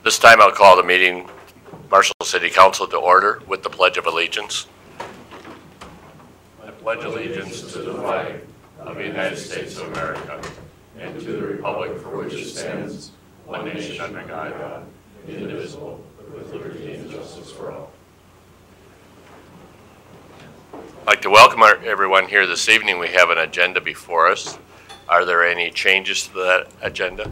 This time I'll call the meeting, Marshall City Council, to order with the Pledge of Allegiance. I pledge allegiance to the flag of the United States of America and to the republic for which it stands, one nation under God, indivisible, with liberty and justice for all. I'd like to welcome everyone here this evening. We have an agenda before us. Are there any changes to that agenda?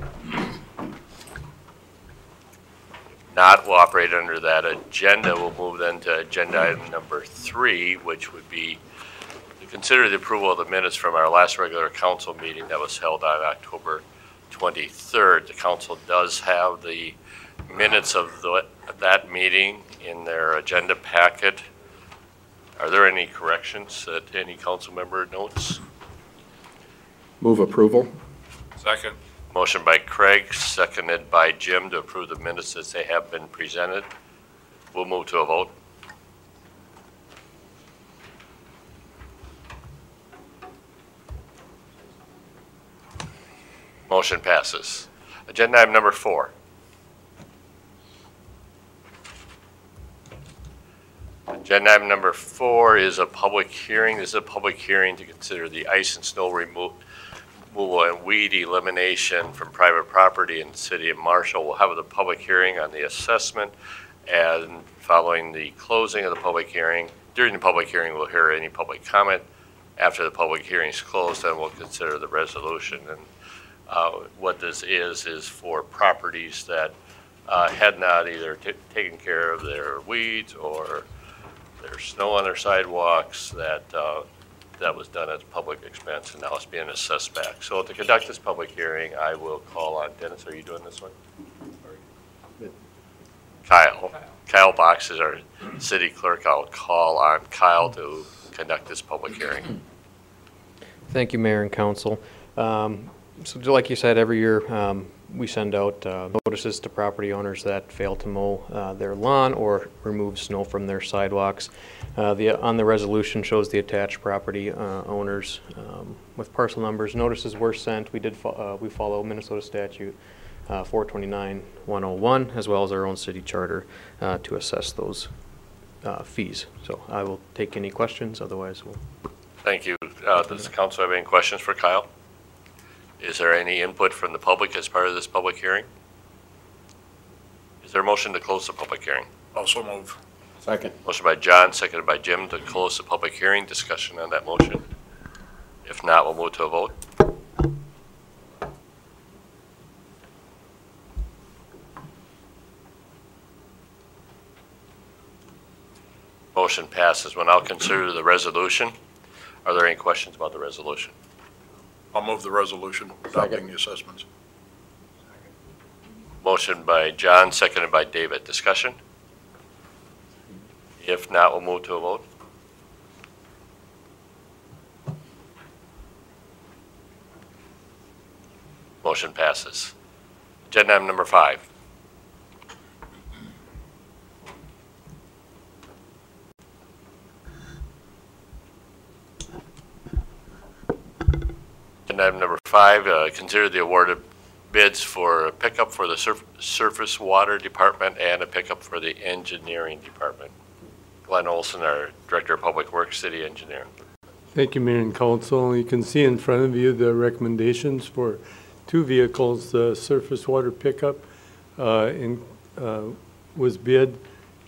Not, we'll operate under that agenda. We'll move then to agenda item number 3, which would be to consider the approval of the minutes from our last regular council meeting that was held on October 23rd. The council does have the minutes of that meeting in their agenda packet. Are there any corrections that any council member notes? Move approval. Second. Motion by Craig, seconded by Jim to approve the minutes as they have been presented. We'll move to a vote. Motion passes. Agenda item number 4. Agenda item number 4 is a public hearing. This is a public hearing to consider the ice and snow removal and weed elimination from private property in the city of Marshall. We'll have the public hearing on the assessment, and following the closing of the public hearing, during the public hearing, we'll hear any public comment. After the public hearing is closed, then we'll consider the resolution. And what this is for properties that had not either taken care of their weeds or their snow on their sidewalks that was done at public expense, and now it's being assessed back. So to conduct this public hearing, I will call on Dennis. Are you doing this one? Kyle Box is our city clerk. I'll call on Kyle to conduct this public hearing. Thank you, Mayor and Council. So like you said, every year we send out notices to property owners that fail to mow their lawn or remove snow from their sidewalks. On the resolution shows the attached property owners with parcel numbers. Notices were sent. We follow Minnesota statute 429-101 as well as our own city charter to assess those fees. So I will take any questions. Otherwise, we'll. Thank you. Does the council have any questions for Kyle? Is there any input from the public as part of this public hearing? Is there a motion to close the public hearing? Also move. Second. Motion by John, seconded by Jim to close the public hearing. Discussion on that motion. If not, we'll move to a vote. Motion passes. We'll now consider the resolution. Are there any questions about the resolution? I'll move the resolution adopting the assessments. Motion by John, seconded by David. Discussion? If not, we'll move to a vote. Motion passes. Agenda item number 5. Item number 5, consider the award of bids for a pickup for the surface water department and a pickup for the engineering department. Glenn Olson, our Director of Public Works, City Engineer. Thank you, Mayor and Council. You can see in front of you the recommendations for 2 vehicles. The surface water pickup was bid,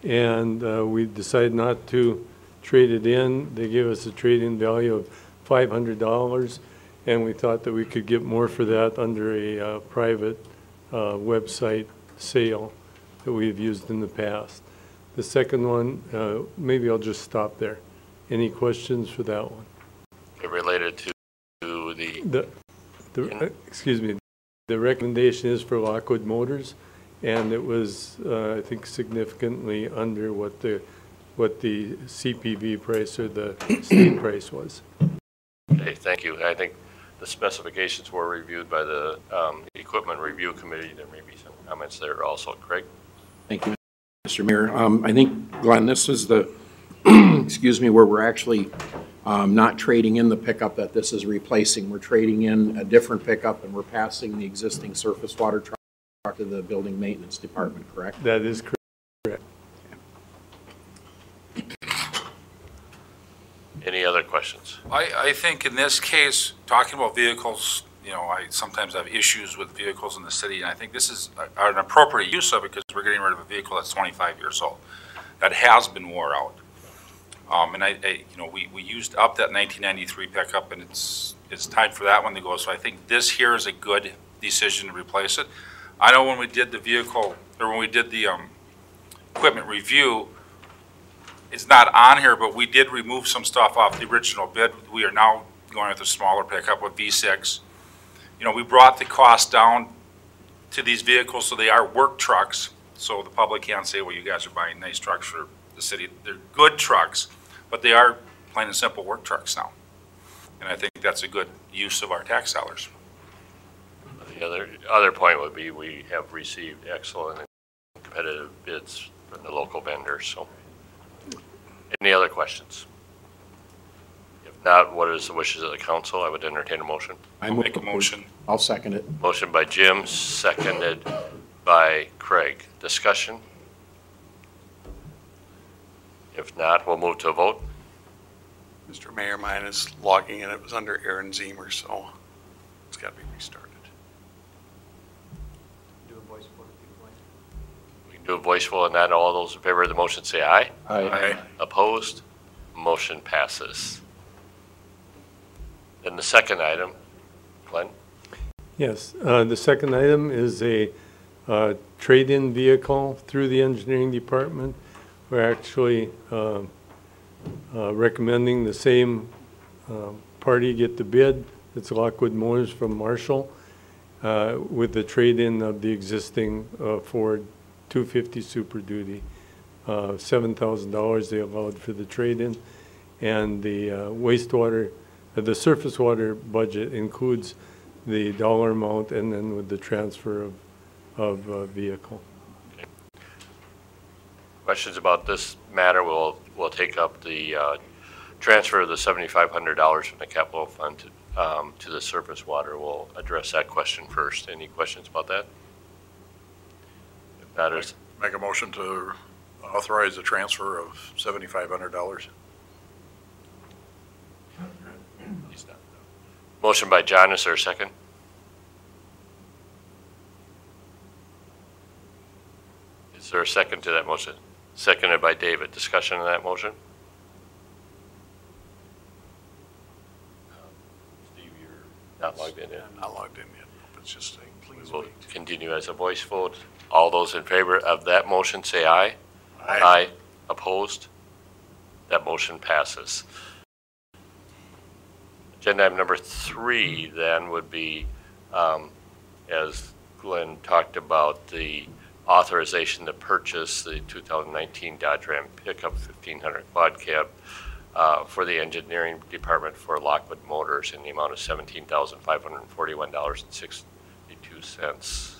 and we decided not to trade it in. They gave us a trade-in value of $500. And we thought that we could get more for that under a private website sale that we've used in the past. The second one, maybe I'll just stop there. Any questions for that one? Related to excuse me, the recommendation is for Lockwood Motors, and it was, I think, significantly under what the CPV price or the state price was. Okay, thank you. I think the specifications were reviewed by the Equipment Review Committee. There may be some comments there also. Craig? Thank you, Mr. Mayor. I think, Glenn, this is the, excuse me, where we're actually not trading in the pickup that this is replacing. We're trading in a different pickup, and we're passing the existing surface water truck talk to the building maintenance department, correct? That is correct. Any other questions? I think in this case, talking about vehicles, you know, I sometimes have issues with vehicles in the city, and I think this is an appropriate use of it because we're getting rid of a vehicle that's 25 years old, that has been wore out. And you know, we used up that 1993 pickup, and it's time for that one to go. So I think this here is a good decision to replace it. I know when we did the vehicle, or when we did the equipment review, it's not on here, but we did remove some stuff off the original bid. We are now going with a smaller pickup with V6. You know, we brought the cost down to these vehicles so they are work trucks. So the public can't say, well, you guys are buying nice trucks for the city. They're good trucks, but they are plain and simple work trucks now. And I think that's a good use of our tax dollars. The other point would be we have received excellent and competitive bids from the local vendors, so. Any other questions? If not, what is the wishes of the council? I would entertain a motion. I'll make a motion. I'll second it. Motion by Jim, seconded by Craig. Discussion? If not, we'll move to a vote. Mr. Mayor, mine is logging in. It was under Aaron Zemer, so it's got to be restarted. Do a voice vote on that. All those in favor of the motion say aye. Aye. Opposed? Motion passes. Then the second item, Glenn? Yes, the second item is a trade-in vehicle through the engineering department. We're actually recommending the same party get the bid. It's Lockwood Motors from Marshall with the trade-in of the existing Ford 250 Super Duty. $7,000 they allowed for the trade-in, and the wastewater, the surface water budget includes the dollar amount and then with the transfer of vehicle. Okay. Questions about this matter? We'll take up the transfer of the $7,500 from the capital fund to the surface water. We'll address that question first. Any questions about that? If not, Make a motion to authorize the transfer of $7,500. Motion by John, is there a second? Is there a second to that motion? Seconded by David. Discussion on that motion? Steve, you're not logged in yet. I'm not logged in yet. It's just saying, please We'll wait. continue as a voice vote. All those in favor of that motion say aye. Aye. Opposed? That motion passes. Agenda item number 3 then would be, as Glenn talked about, the authorization to purchase the 2019 Dodge Ram pickup 1500 quad cab for the engineering department for Lockwood Motors in the amount of $17,541.62.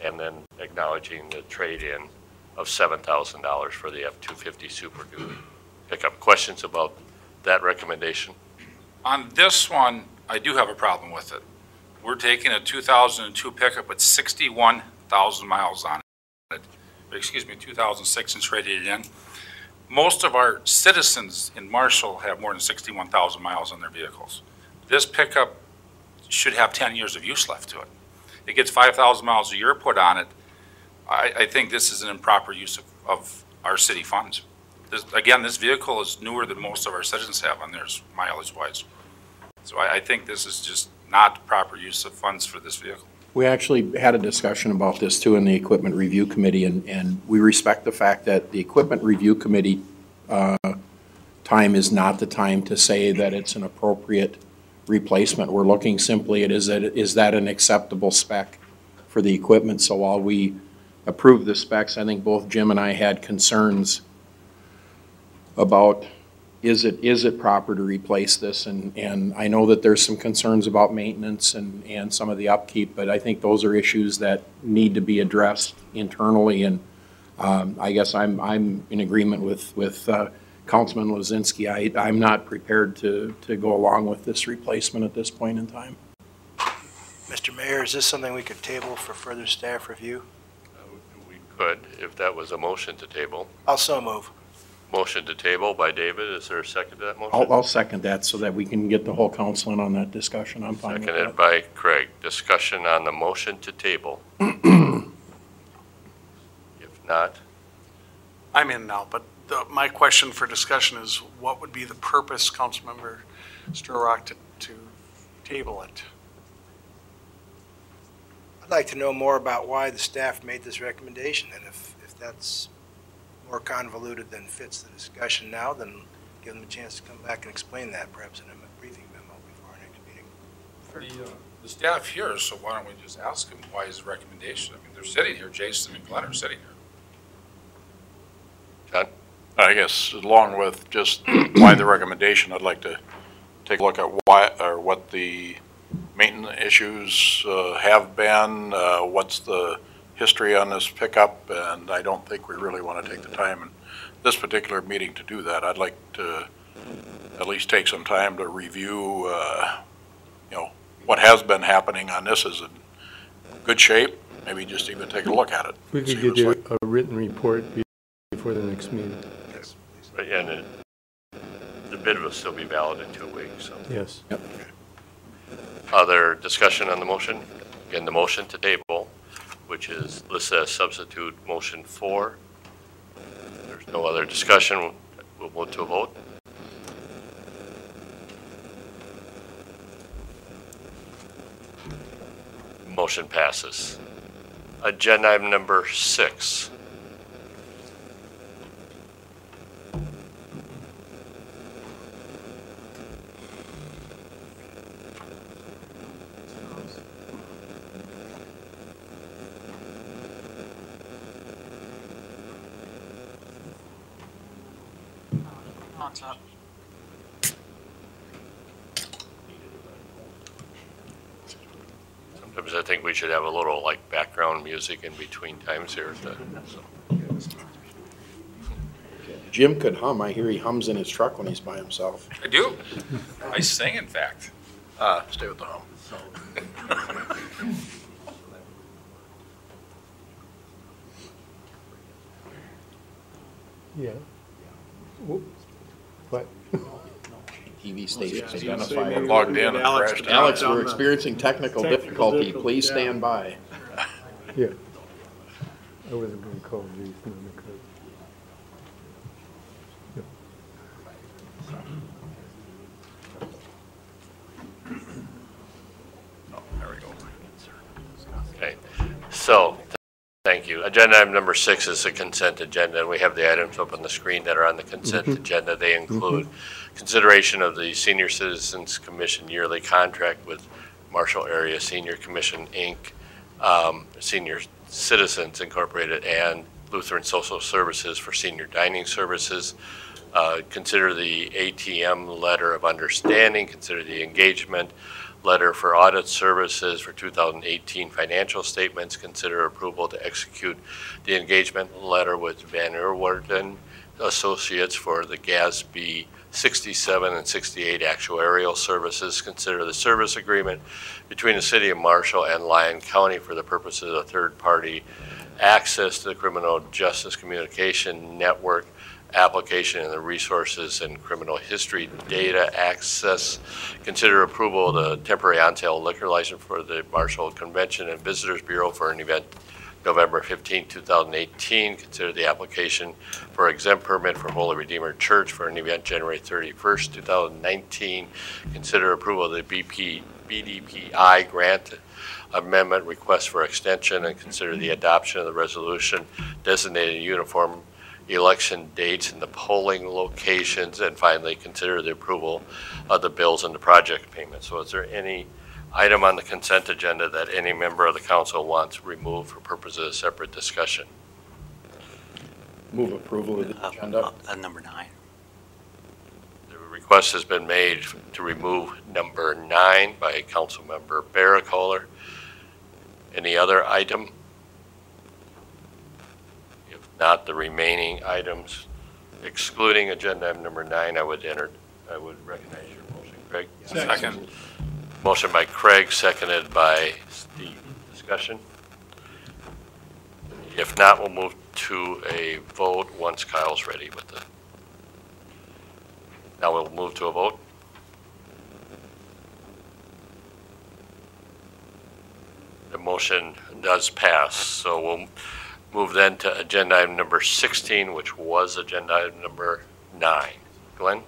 And then acknowledging the trade-in of $7,000 for the F-250 Super Duty pickup. Questions about that recommendation? On this one, I do have a problem with it. We're taking a 2002 pickup with 61,000 miles on it. Excuse me, 2006 and traded it in. Most of our citizens in Marshall have more than 61,000 miles on their vehicles. This pickup should have 10 years of use left to it. It gets 5,000 miles a year put on it. I think this is an improper use of our city funds. Again, this vehicle is newer than most of our citizens have on theirs, mileage-wise. So I think this is just not proper use of funds for this vehicle. We actually had a discussion about this too in the Equipment Review Committee, and we respect the fact that the Equipment Review Committee time is not the time to say that it's an appropriate replacement. We're looking simply at is that an acceptable spec for the equipment. So while we approve the specs, I think both Jim and I had concerns about is it proper to replace this, and I know that there's some concerns about maintenance and some of the upkeep, but I think those are issues that need to be addressed internally, and I guess I'm in agreement with Councilman Lozinski. I'm not prepared to go along with this replacement at this point in time. Mr. Mayor, is this something we could table for further staff review? We could, if that was a motion to table. I'll so move. Motion to table by David. Is there a second to that motion? I'll second that so that we can get the whole council in on that discussion. I'm fine with Seconded that. by Craig. Discussion on the motion to table. If not, I'm in now, but my question for discussion is, what would be the purpose, Councilmember Sturrock, to table it? I'd like to know more about why the staff made this recommendation, and if that's more convoluted than fits the discussion now, then give them a chance to come back and explain that, perhaps in a briefing memo before our next meeting. The staff here, so why don't we just ask him why his recommendation? I mean, they're sitting here, Jason and Glenn are sitting here. John? I guess along with just why the recommendation, I'd like to take a look at why, or what the maintenance issues have been, what's the history on this pickup, and I don't think we really want to take the time in this particular meeting to do that. I'd like to at least take some time to review, what has been happening on this. Is in good shape? Maybe just even take a look at it. We See could what get it's you like. a written report before the next meeting. Yes, please. But yeah, and the bid will still be valid in 2 weeks, so. Yes. Other discussion on the motion? Again, the motion to table, which is listed as substitute motion 4. There's no other discussion. We'll move to a vote. Motion passes. Agenda item number 6. Sometimes I think we should have a little like background music in between times here. Jim could hum. I hear he hums in his truck when he's by himself. I do. I sing, in fact. Stay with the home. Yeah. What? TV stations identified. Logged in and crashed out. Alex, we're experiencing technical difficulty. Please stand by. Yeah. I wasn't going to call Jason on the card. There we go. Okay, so, thank you. Agenda item number 6 is a consent agenda, and we have the items up on the screen that are on the consent agenda. They include consideration of the Senior Citizens Commission yearly contract with Marshall Area Senior Commission, Inc., Senior Citizens Incorporated, and Lutheran Social Services for senior dining services. Consider the ATM letter of understanding, consider the engagement letter for audit services for 2018 financial statements, consider approval to execute the engagement letter with Van Erwarden Associates for the GASB 67 and 68 actuarial services, consider the service agreement between the City of Marshall and Lyon County for the purposes of third-party access to the criminal justice communication network application and the resources and criminal history data access. Consider approval of the temporary on-sale liquor license for the Marshall Convention and Visitors Bureau for an event November 15, 2018. Consider the application for exempt permit for Holy Redeemer Church for an event January 31st, 2019. Consider approval of the BDPI grant amendment request for extension, and consider the adoption of the resolution designating uniform election dates and the polling locations, and finally consider the approval of the bills and the project payments. So is there any item on the consent agenda that any member of the council wants removed for purposes of separate discussion? Move approval of the agenda. Number 9. The request has been made to remove number 9 by Councilmember Barracoler. Any other item? If not, the remaining items, excluding agenda item number 9, I would recognize your motion. Craig? Second. Motion by Craig, seconded by Steve. Discussion? If not, we'll move to a vote once Kyle's ready with the. Now we'll move to a vote. The motion does pass, so we'll move then to agenda item number 16, which was agenda item number 9. Glenn?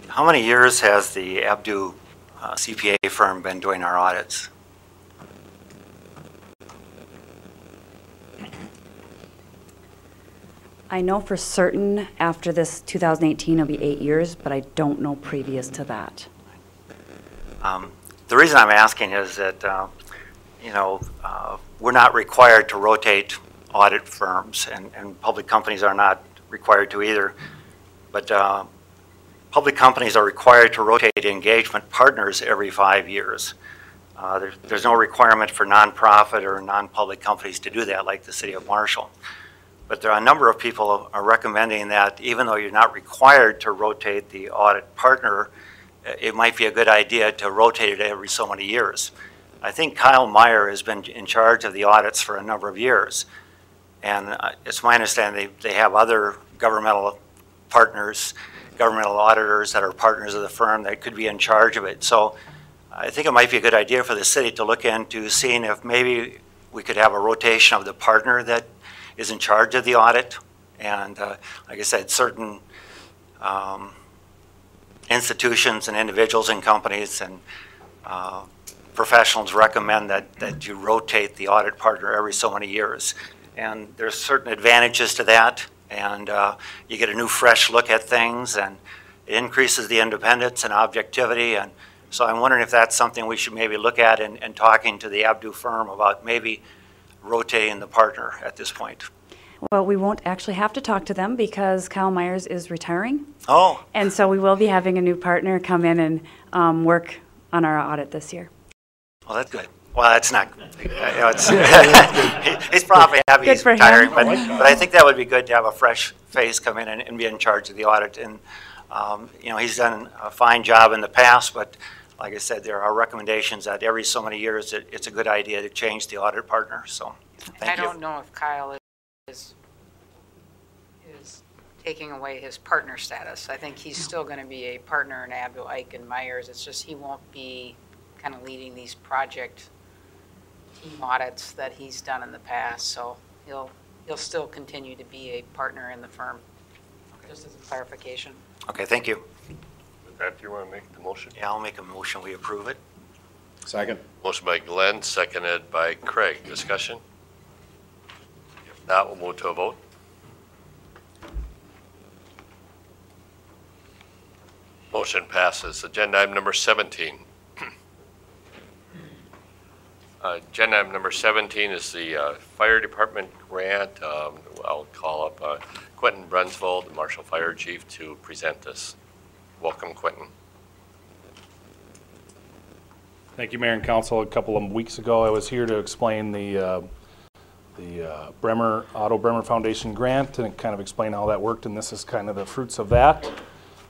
How many years has the Abdu CPA firm been doing our audits? I know for certain after this 2018 it'll be 8 years, but I don't know previous to that. The reason I'm asking is that, we're not required to rotate audit firms, and public companies are not required to either. But public companies are required to rotate engagement partners every 5 years. There's no requirement for nonprofit or non-public companies to do that, like the City of Marshall. But there are a number of people are recommending that even though you're not required to rotate the audit partner, it might be a good idea to rotate it every so many years. I think Kyle Meyer has been in charge of the audits for a number of years. And it's my understanding they have other governmental partners, governmental auditors that are partners of the firm that could be in charge of it. So I think it might be a good idea for the city to look into seeing if maybe we could have a rotation of the partner that is in charge of the audit. And like I said, certain institutions and individuals and companies and professionals recommend that you rotate the audit partner every so many years. And there's certain advantages to that, and you get a new fresh look at things, and it increases the independence and objectivity. And so I'm wondering if that's something we should maybe look at and talking to the Abdu firm about maybe rotating the partner at this point. Well, we won't actually have to talk to them because Kyle Myers is retiring. Oh. And so we will be having a new partner come in and work on our audit this year. Well, that's good. Well, that's not, he's probably happy he's retiring, but I think that would be good to have a fresh face come in and be in charge of the audit. And, he's done a fine job in the past, but like I said, there are recommendations that every so many years it's a good idea to change the audit partner. So, thank you. I don't know if Kyle is taking away his partner status. I think he's still going to be a partner in Abdu, Ike, and Myers. It's just he won't be kind of leading these project team audits that he's done in the past. So he'll still continue to be a partner in the firm, just as a clarification. Okay, thank you. With that, do you want to make the motion? Yeah, I'll make a motion. We approve it. Second. Motion by Glenn, seconded by Craig. Discussion? If not, we'll move to a vote. Motion passes. Agenda item number 17. Agenda item number 17 is the Fire Department grant. I'll call up Quentin Brunsvold, the Marshall Fire Chief, to present this. Welcome, Quentin. Thank you, Mayor and Council. A couple of weeks ago, I was here to explain the Otto Bremer Foundation grant and kind of explain how that worked, and this is kind of the fruits of that,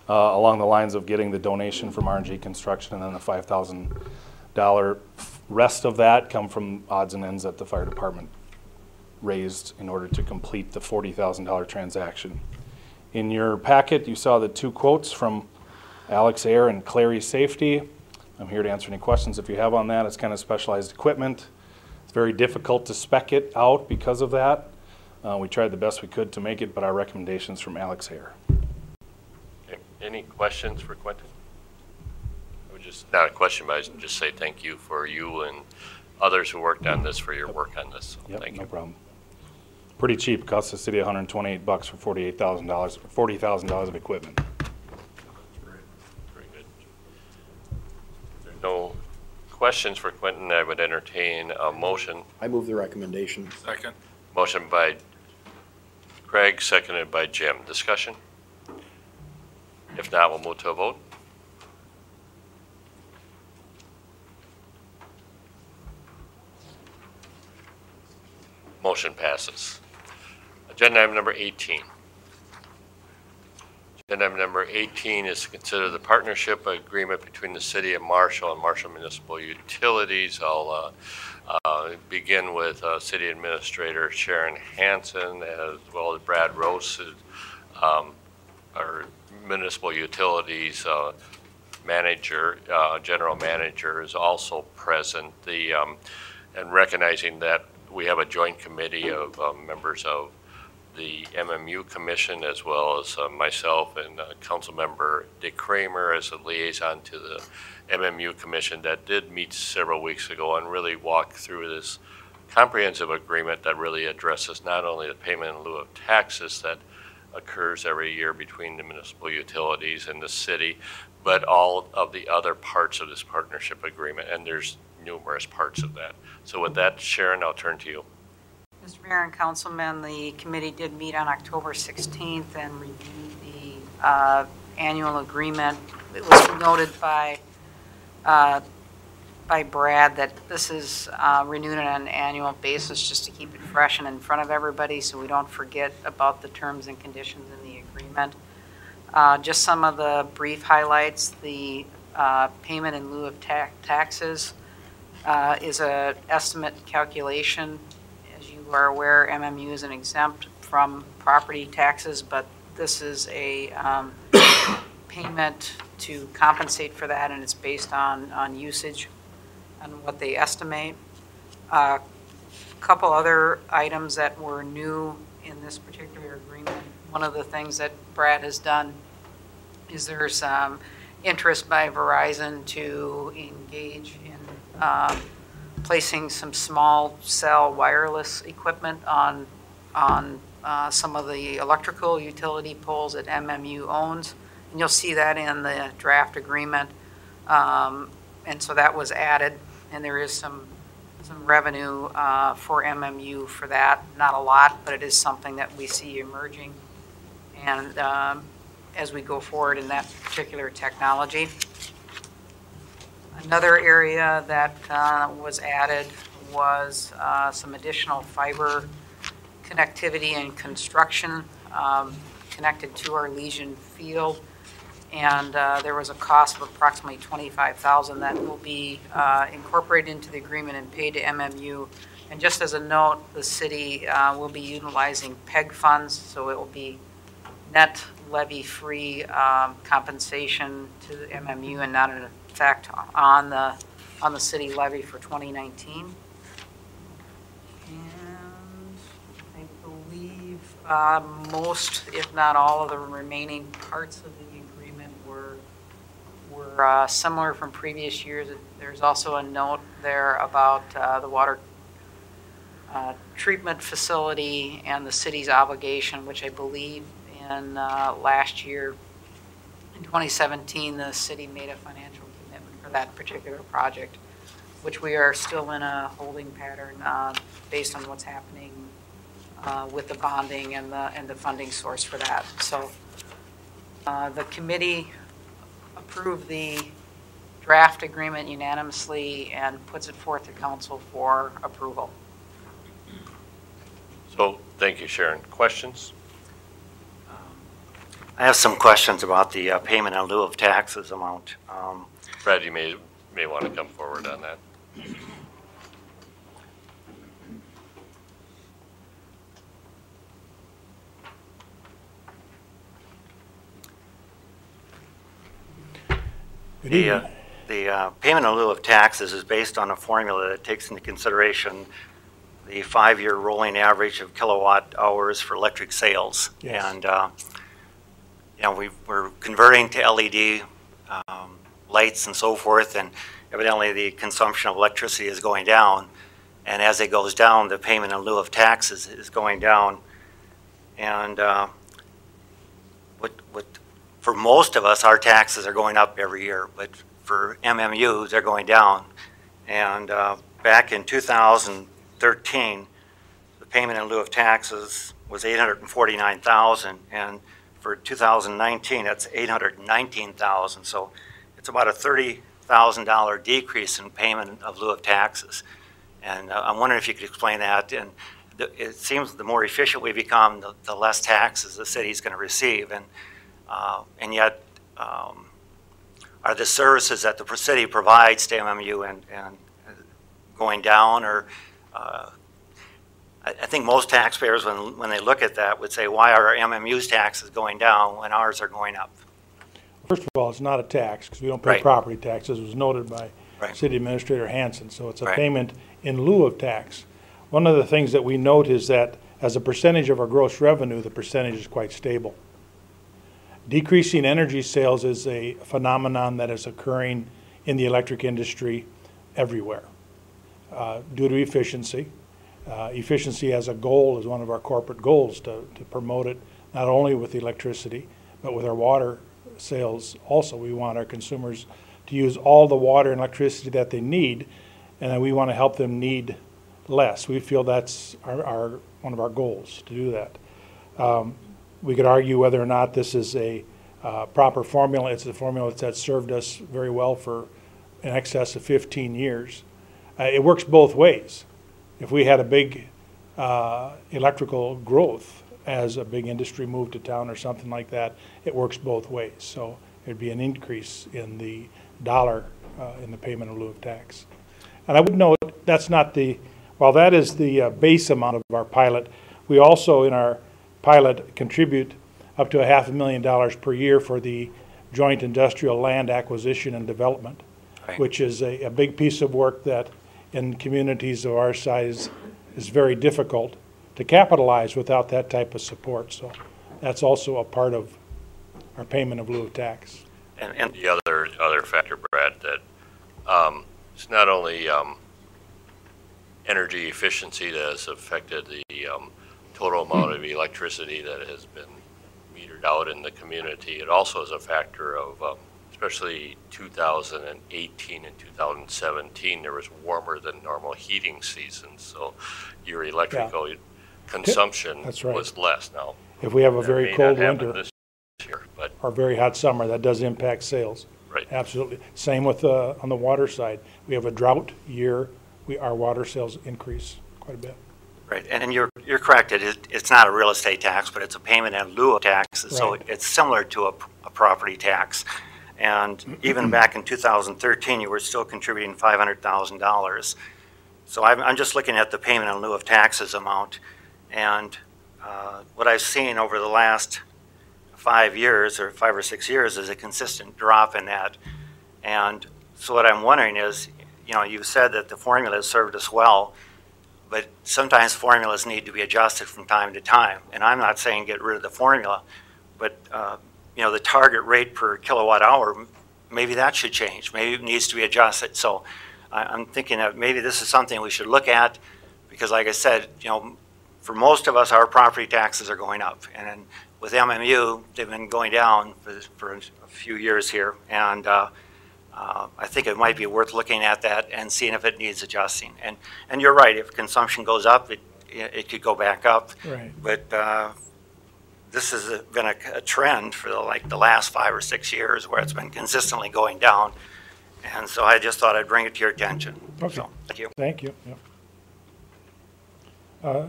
along the lines of getting the donation from R&G Construction, and then the $5,000 rest of that come from odds and ends that the fire department raised in order to complete the $40,000 transaction. In your packet, you saw the two quotes from Alex Air and Clary Safety. I'm here to answer any questions if you have on that. It's kind of specialized equipment. It's very difficult to spec it out because of that. We tried the best we could to make it, but our recommendations from Alex Air. Okay. Any questions for Quentin? Just not a question, but I just say thank you for you and others who worked on this for your work on this. So yep, thank you. No problem. Pretty cheap. Cost the city $128 for $48,000, $40,000 of equipment. Very good. If there's no questions for Quentin, I would entertain a motion. I move the recommendation. Second. Motion by Craig, seconded by Jim. Discussion? If not, we'll move to a vote. Motion passes. Agenda item number 18. Agenda item number 18 is to consider the partnership agreement between the City of Marshall and Marshall Municipal Utilities. I'll begin with City Administrator Sharon Hansen, as well as Brad Rose, our Municipal Utilities manager, general manager, is also present. And recognizing that we have a joint committee of members of the MMU Commission, as well as myself and Council Member Dick Kramer as a liaison to the MMU Commission that did meet several weeks ago and really walk through this comprehensive agreement that really addresses not only the payment in lieu of taxes that occurs every year between the municipal utilities and the city, but all of the other parts of this partnership agreement, and there's numerous parts of that. So with that, Sharon, I'll turn to you. Mr. Mayor and Councilmen, the committee did meet on October 16th and reviewed the annual agreement. It was noted by Brad that this is renewed on an annual basis just to keep it fresh and in front of everybody so we don't forget about the terms and conditions in the agreement. Just some of the brief highlights: the payment in lieu of taxes is an estimate calculation. As you are aware, MMU is an exempt from property taxes, but this is a payment to compensate for that, and it's based on usage and what they estimate. A couple other items that were new in this particular agreement. One of the things that Brad has done is there's interest by Verizon to engage in placing some small cell wireless equipment on some of the electrical utility poles that MMU owns. And you'll see that in the draft agreement. And so that was added, and there is some revenue for MMU for that. Not a lot, but it is something that we see emerging. And as we go forward in that particular technology. Another area that was added was some additional fiber connectivity and construction connected to our Legion field. And there was a cost of approximately $25,000 that will be incorporated into the agreement and paid to MMU. And just as a note, the city will be utilizing PEG funds, so it will be net levy-free compensation to the MMU and not an effect on the city levy for 2019. And I believe most, if not all, of the remaining parts of the agreement were similar from previous years. There's also a note there about the water treatment facility and the city's obligation, which I believe in last year, in 2017, the city made a financial commitment for that particular project, which we are still in a holding pattern based on what's happening with the bonding and the funding source for that. So the committee approved the draft agreement unanimously and puts it forth to council for approval. So thank you, Sharon. Questions? I have some questions about the payment in lieu of taxes amount. Brad, you may want to come forward on that. The payment in lieu of taxes is based on a formula that takes into consideration the 5-year rolling average of kilowatt hours for electric sales. Yes. And you know, we're converting to LED lights and so forth, and evidently the consumption of electricity is going down. And as it goes down, the payment in lieu of taxes is going down. And for most of us, our taxes are going up every year, but for MMU, they're going down. And back in 2013, the payment in lieu of taxes was $849,000, and for 2019, that's $819,000. So it's about a $30,000 decrease in payment of lieu of taxes. And I'm wondering if you could explain that. And it seems the more efficient we become, the less taxes the city's going to receive. And And yet, are the services that the city provides to MMU and going down? Or I think most taxpayers, when they look at that, would say, why are MMU's taxes going down when ours are going up? First of all, it's not a tax because we don't pay property taxes, as was noted by City Administrator Hansen. So it's a payment in lieu of tax. One of the things that we note is that as a percentage of our gross revenue, the percentage is quite stable. Decreasing energy sales is a phenomenon that is occurring in the electric industry everywhere due to efficiency. Efficiency as a goal is one of our corporate goals to promote it not only with electricity but with our water sales also. We want our consumers to use all the water and electricity that they need, and then we want to help them need less. We feel that's one of our goals to do that. We could argue whether or not this is a proper formula. It's a formula that's served us very well for in excess of 15 years. It works both ways. If we had a big electrical growth as a big industry moved to town or something like that, it works both ways. So there'd be an increase in the dollar in the payment in lieu of tax. And I would note that's not the, while that is the base amount of our pilot, we also in our pilot contribute up to $500,000 per year for the joint industrial land acquisition and development, which is a big piece of work that in communities of our size is very difficult to capitalize without that type of support. So that's also a part of our payment of lieu of tax. And the other factor, Brad, that it's not only energy efficiency that has affected the total amount of electricity that has been metered out in the community. It also is a factor of, especially 2018 and 2017, there was warmer than normal heating seasons, so your electrical consumption was less. Now, if we have a very cold winter this year, but or very hot summer, that does impact sales. Right. Absolutely. Same with on the water side. We have a drought year, our water sales increase quite a bit. Right, and you're correct. It's not a real estate tax, but it's a payment in lieu of tax. So it's similar to a property tax. And even back in 2013, you were still contributing $500,000. So I'm just looking at the payment in lieu of taxes amount, and what I've seen over the last 5 years or 5 or 6 years is a consistent drop in that. And so what I'm wondering is, you know, you said that the formula has served us well, but sometimes formulas need to be adjusted from time to time. And I'm not saying get rid of the formula, but you know, the target rate per kilowatt hour, maybe that should change. Maybe it needs to be adjusted. So I'm thinking that maybe this is something we should look at, because like I said, you know, for most of us, our property taxes are going up. And then with MMU, they've been going down for a few years here. And I think it might be worth looking at that and seeing if it needs adjusting. And you're right, if consumption goes up, it could go back up. Right. But this has been a trend for the last 5 or 6 years where it's been consistently going down. And so I just thought I'd bring it to your attention. Okay. So, thank you. Thank you. Yep.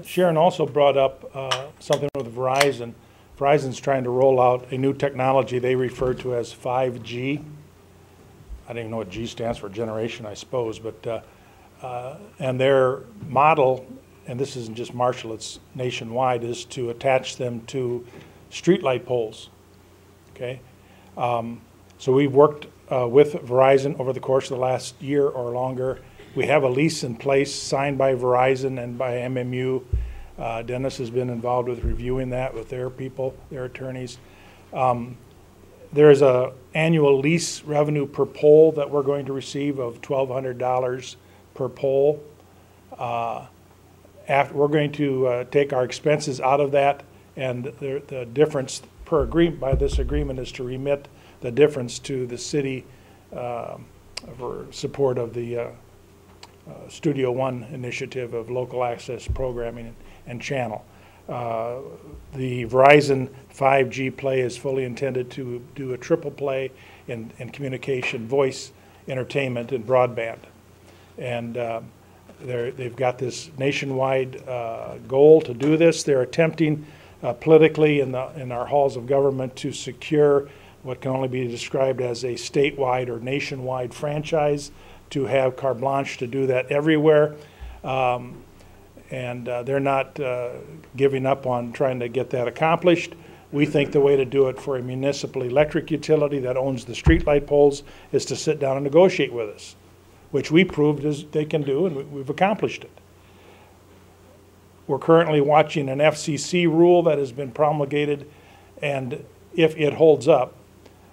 Sharon also brought up something with Verizon. Verizon's trying to roll out a new technology they refer to as 5G. I don't even know what G stands for, generation, I suppose, but and their model, and this isn't just Marshall, it's nationwide, is to attach them to streetlight poles. Okay, so we've worked with Verizon over the course of the last year or longer. We have a lease in place signed by Verizon and by MMU. Dennis has been involved with reviewing that with their people, their attorneys. There is an annual lease revenue per pole that we're going to receive of $1,200 per pole. We're going to take our expenses out of that, and the difference per agreement by this agreement is to remit the difference to the city for support of the Studio One initiative of local access programming and channel. The Verizon 5G play is fully intended to do a triple play in communication, voice, entertainment, and broadband. And they've got this nationwide goal to do this. They're attempting politically in our halls of government to secure what can only be described as a statewide or nationwide franchise, to have carte blanche to do that everywhere. And they're not giving up on trying to get that accomplished. We think the way to do it for a municipal electric utility that owns the streetlight poles is to sit down and negotiate with us, which we proved is they can do, and we've accomplished it. We're currently watching an FCC rule that has been promulgated, and if it holds up,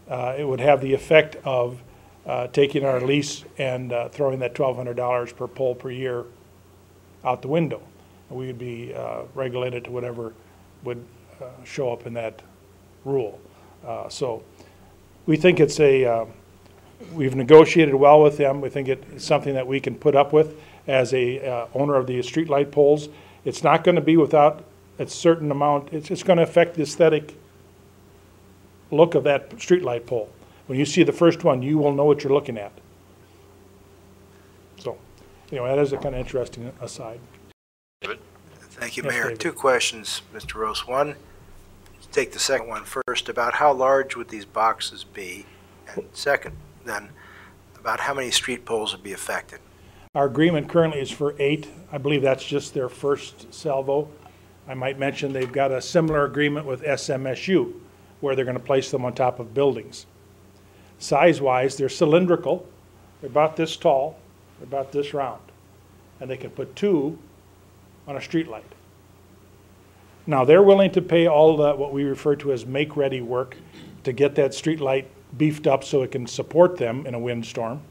it would have the effect of taking our lease and throwing that $1,200 per pole per year out the window. We would be regulated to whatever would show up in that rule. So we think it's we've negotiated well with them. We think it's something that we can put up with as a owner of the streetlight poles. It's not going to be without a certain amount. It's going to affect the aesthetic look of that streetlight pole. When you see the first one, you will know what you're looking at. So, anyway, that is a kind of interesting aside. David? Thank you, Yes, Mayor. David. Two questions, Mr. Rose. One, take the second one first, about how large would these boxes be? And second, then, about how many street poles would be affected? Our agreement currently is for 8. I believe that's just their first salvo. I might mention they've got a similar agreement with SMSU, where they're going to place them on top of buildings. Size-wise, they're cylindrical. They're about this tall. They're about this round. And they can put 2 on a street light. Now, they're willing to pay all the, what we refer to as make-ready work to get that street light beefed up so it can support them in a windstorm.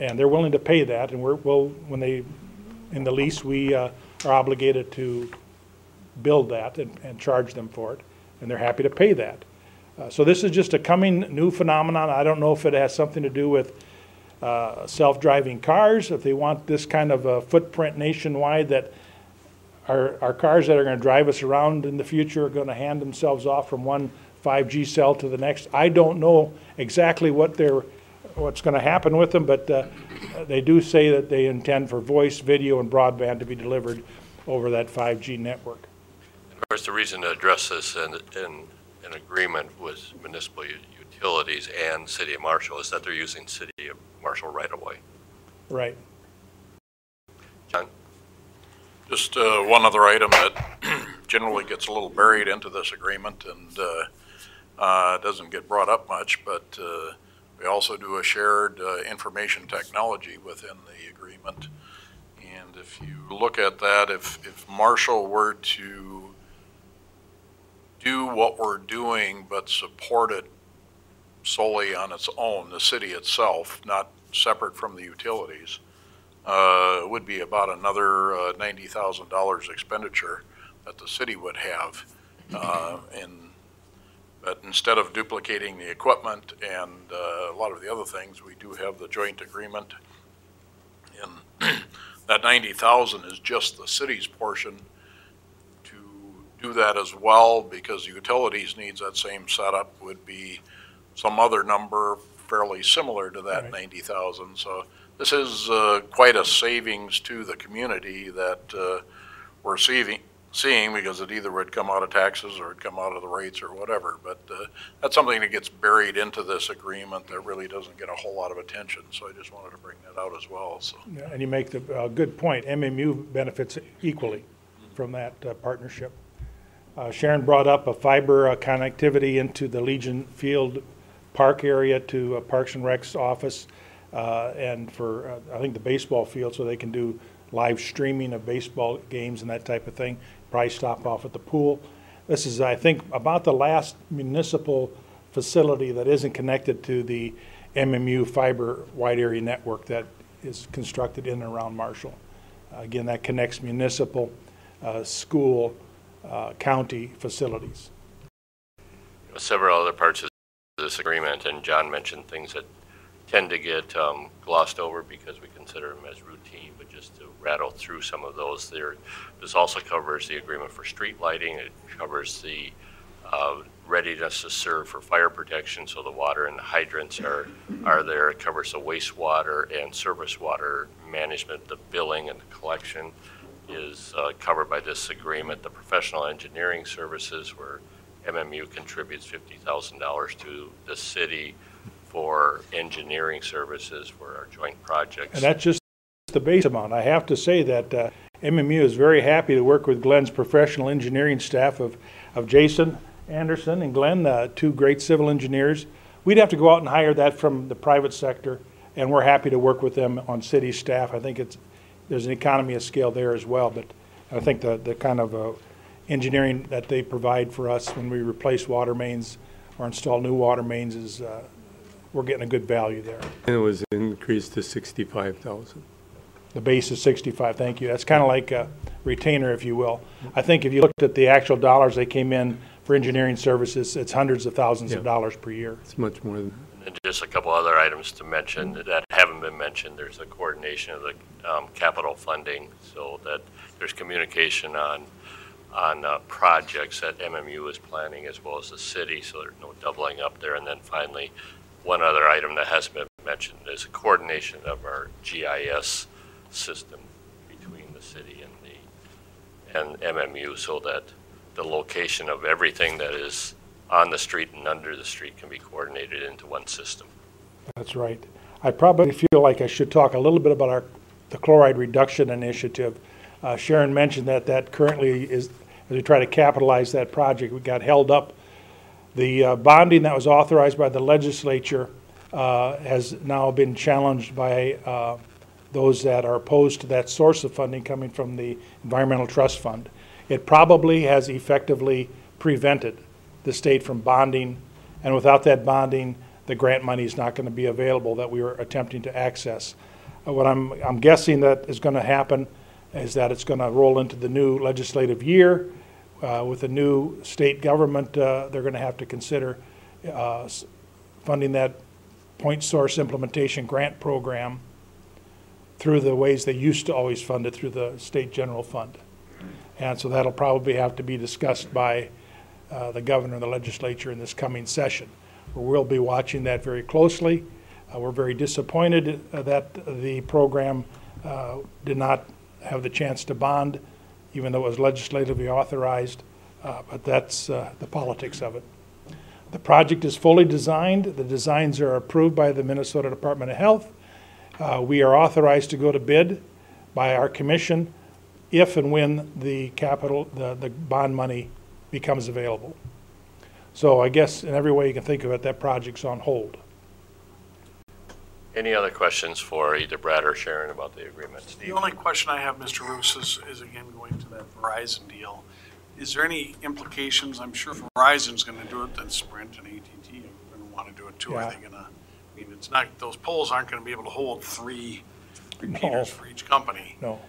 And they're willing to pay that, and when they, in the lease, we are obligated to build that and charge them for it, and they're happy to pay that. So this is just a coming new phenomenon. I don't know if it has something to do with self-driving cars, if they want this kind of a footprint nationwide that our cars that are going to drive us around in the future are going to hand themselves off from one 5G cell to the next. I don't know exactly what's going to happen with them, but they do say that they intend for voice, video, and broadband to be delivered over that 5G network. Of course, the reason to address this in an agreement with municipal utilities and City of Marshall is that they're using City of Marshall right away. Right. John? Just one other item that generally gets a little buried into this agreement and doesn't get brought up much, but we also do a shared information technology within the agreement. And if you look at that, if Marshall were to do what we're doing but support it solely on its own, the city itself, not separate from the utilities, would be about another $90,000 expenditure that the city would have. But instead of duplicating the equipment and a lot of the other things, we do have the joint agreement. And that $90,000 is just the city's portion to do that as well, because utilities needs that same setup would be some other number fairly similar to that Right. $90,000. So this is quite a savings to the community that we're seeing because it either would come out of taxes or it'd come out of the rates or whatever. But that's something that gets buried into this agreement that really doesn't get a whole lot of attention. So I just wanted to bring that out as well. So. Yeah, and you make the good point. MMU benefits equally from that partnership. Sharon brought up a fiber connectivity into the Legion Field Park area to Parks and Rec's office and for, I think, the baseball field, so they can do live streaming of baseball games and that type of thing. Probably stop off at the pool. This is, I think, about the last municipal facility that isn't connected to the MMU fiber wide area network that is constructed in and around Marshall. Again, that connects municipal, school, county facilities. Several other parts of this agreement, and John mentioned things that tend to get glossed over because we consider them as routine, but just to rattle through some of those there. This also covers the agreement for street lighting. It covers the readiness to serve for fire protection, so the water and the hydrants are there. It covers the wastewater and surface water management, the billing and the collection. is covered by this agreement. The professional engineering services, where MMU contributes $50,000 to the city for engineering services for our joint projects. And that's just the base amount. I have to say that MMU is very happy to work with Glenn's professional engineering staff of Jason Anderson and Glenn, two great civil engineers. We'd have to go out and hire that from the private sector, and we're happy to work with them on city staff. I think there's an economy of scale there as well, but I think the kind of engineering that they provide for us when we replace water mains or install new water mains is, we're getting a good value there. And it was increased to 65,000. The base is 65, thank you. That's kind of like a retainer, if you will. I think if you looked at the actual dollars they came in for engineering services, it's hundreds of thousands of dollars per year. It's much more than And just a couple other items to mention that haven't been mentioned. There's a coordination of the capital funding, so that there's communication on projects that MMU is planning as well as the city, so there's no doubling up there. And then finally, one other item that hasn't been mentioned is a coordination of our GIS system between the city and MMU, so that the location of everything that is on the street and under the street can be coordinated into one system. That's right. I probably feel like I should talk a little bit about the chloride reduction initiative. Sharon mentioned that currently is, as we try to capitalize that project, we got held up. The bonding that was authorized by the legislature has now been challenged by those that are opposed to that source of funding coming from the Environmental Trust Fund. It probably has effectively prevented the state from bonding, and without that bonding, the grant money is not going to be available that we were attempting to access. What I'm guessing that is going to happen is that it's going to roll into the new legislative year. With the new state government, they're going to have to consider funding that point source implementation grant program through the ways they used to always fund it, through the state general fund. And so that'll probably have to be discussed by the governor and the legislature in this coming session. We'll be watching that very closely. We're very disappointed that the program did not have the chance to bond, even though it was legislatively authorized, but that's the politics of it. The project is fully designed. The designs are approved by the Minnesota Department of Health. We are authorized to go to bid by our commission if and when the bond money becomes available. So I guess in every way you can think of it, that project's on hold. Any other questions for either Brad or Sharon about the agreement? Steve? The only question I have, Mr. Roos, is again going to that Verizon deal. Is there any implications? I'm sure Verizon's going to do it, then Sprint and AT&T are going to want to do it too. Yeah. Are they going to? I mean, it's not; those poles aren't going to be able to hold 3 repeaters for each company. No,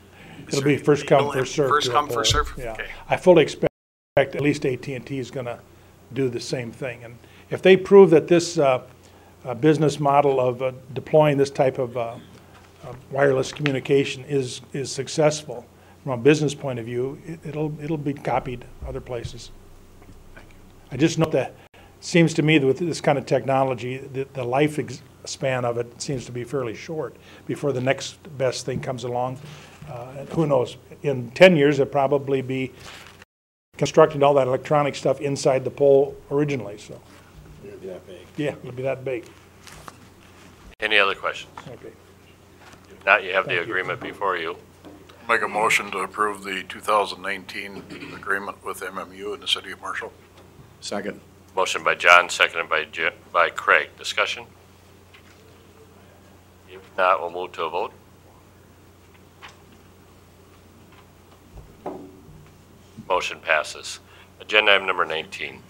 it'll be first come, first served. First come, first served. Yeah, okay. I fully expect at least AT&T is going to do the same thing. And if they prove that this business model of deploying this type of wireless communication is successful from a business point of view, it'll be copied other places. Thank you. I just note that it seems to me that with this kind of technology, the life span of it seems to be fairly short before the next best thing comes along. And who knows? In 10 years, it'll probably be constructing all that electronic stuff inside the pole originally. So It'll be that big. yeah, it'll be that big. Any other questions? Okay. If not, you have the agreement before you. Make a motion to approve the 2019 agreement with MMU in the city of Marshall. Second. Motion by John, seconded by Craig. Discussion? If not, we'll move to a vote. Motion passes. Agenda item number 19.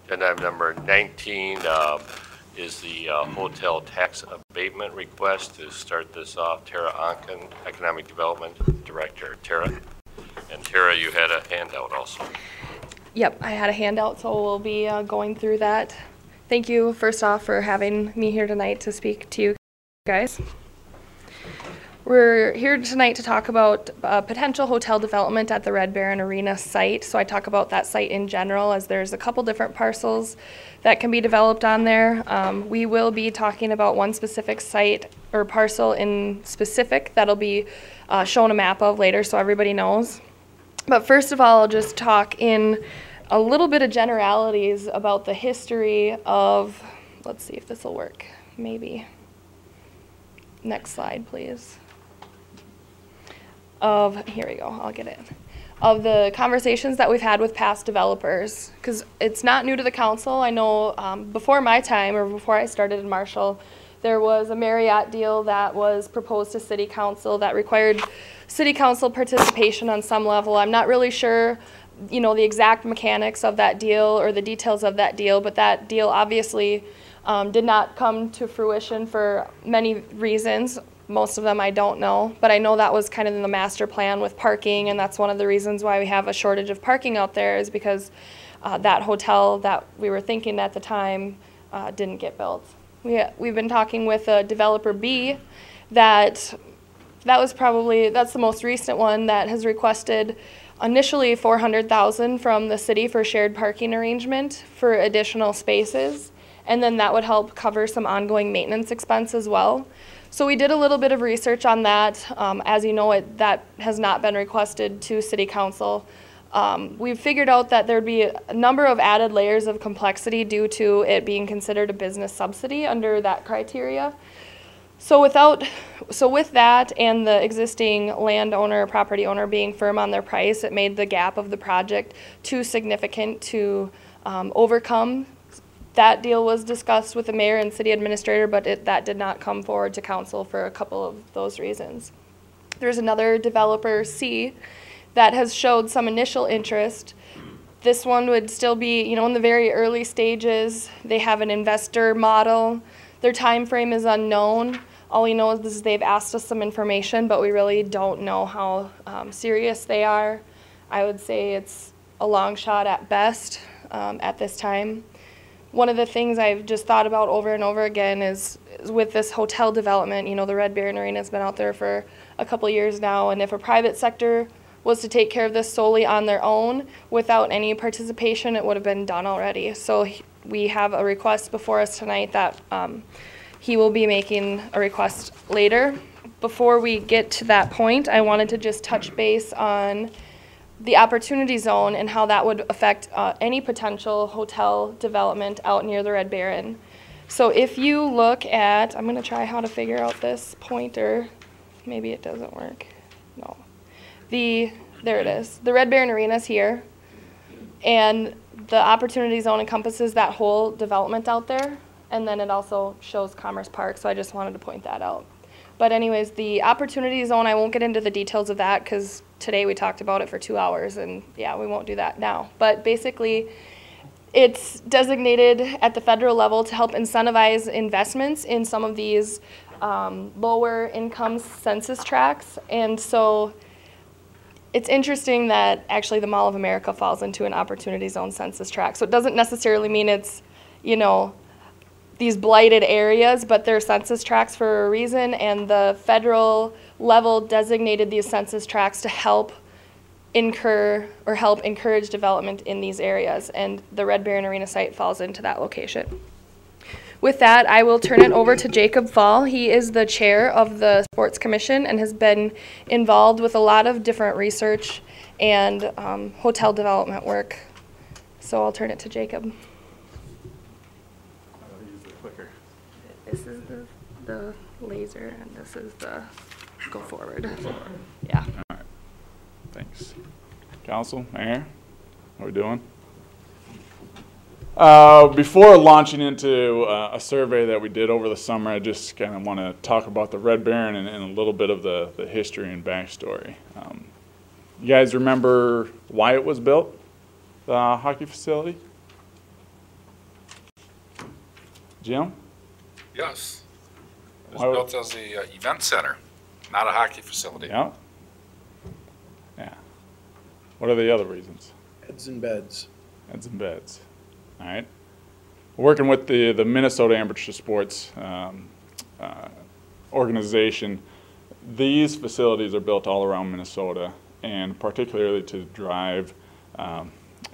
Agenda item number 19 is the hotel tax abatement request. To start this off, Tara Onken, Economic Development Director. Tara? And Tara, you had a handout also. Yep, I had a handout, so we'll be going through that. Thank you, first off, for having me here tonight to speak to you guys. We're here tonight to talk about potential hotel development at the Red Baron Arena site. So I talk about that site in general, as there's a couple different parcels that can be developed on there. We will be talking about one specific site or parcel in specific that'll be shown a map of later so everybody knows. But first of all, I'll just talk in a little bit of generalities about the history of, let's see if this will work, maybe. Next slide, please. Here we go, I'll get it. Of the conversations that we've had with past developers, because it's not new to the council. I know before my time, or before I started in Marshall, there was a Marriott deal that was proposed to city council that required city council participation on some level. I'm not really sure, you know, the exact mechanics of that deal or the details of that deal, but that deal obviously did not come to fruition for many reasons. Most of them I don't know, but I know that was kind of in the master plan with parking, and that's one of the reasons why we have a shortage of parking out there, is because that hotel that we were thinking at the time didn't get built. We've been talking with developer B that's the most recent one that has requested initially $400,000 from the city for shared parking arrangement for additional spaces, and then that would help cover some ongoing maintenance expense as well. So we did a little bit of research on that. As you know, that has not been requested to City Council. We've figured out that there'd be a number of added layers of complexity due to it being considered a business subsidy under that criteria. So with that and the existing landowner, property owner being firm on their price, it made the gap of the project too significant to overcome. That deal was discussed with the mayor and city administrator, but that did not come forward to council for a couple of those reasons. There's another developer, C, that has showed some initial interest. This one would still be, you know, in the very early stages. They have an investor model. Their time frame is unknown. All we know is they've asked us some information, but we really don't know how serious they are. I would say it's a long shot at best at this time. One of the things I've just thought about over and over again is with this hotel development, you know, the Red Baron Arena has been out there for a couple of years now, and if a private sector was to take care of this solely on their own without any participation, it would have been done already. So we have a request before us tonight that he will be making a request later. Before we get to that point, I wanted to just touch base on the opportunity zone and how that would affect any potential hotel development out near the Red Baron. So if you look at, I'm gonna try how to figure out this pointer. Maybe it doesn't work. No. There it is. The Red Baron Arena is here. And the opportunity zone encompasses that whole development out there. And then it also shows Commerce Park, so I just wanted to point that out. But anyways, the opportunity zone, I won't get into the details of that because today we talked about it for 2 hours, and yeah, we won't do that now. But basically, it's designated at the federal level to help incentivize investments in some of these lower income census tracts. And so it's interesting that actually the Mall of America falls into an opportunity zone census tract. So it doesn't necessarily mean it's, you know, these blighted areas, but they're census tracts for a reason, and the federal level designated these census tracts to help encourage development in these areas, and the Red Baron Arena site falls into that location. With that, I will turn it over to Jacob Fall. He is the chair of the Sports Commission and has been involved with a lot of different research and hotel development work. So I'll turn it to Jacob. This is the laser, and this is the go forward. Yeah. All right. Thanks. Council, Mayor, how are we doing? Before launching into a survey that we did over the summer, I just kind of want to talk about the Red Baron and a little bit of the history and backstory. You guys remember why it was built, the hockey facility? Jim? Yes. It was built as the event center, not a hockey facility. Yeah. Yeah. What are the other reasons? Heads and beds. Heads and beds. All right. We're working with the Minnesota Amateur Sports organization. these facilities are built all around Minnesota, and particularly to drive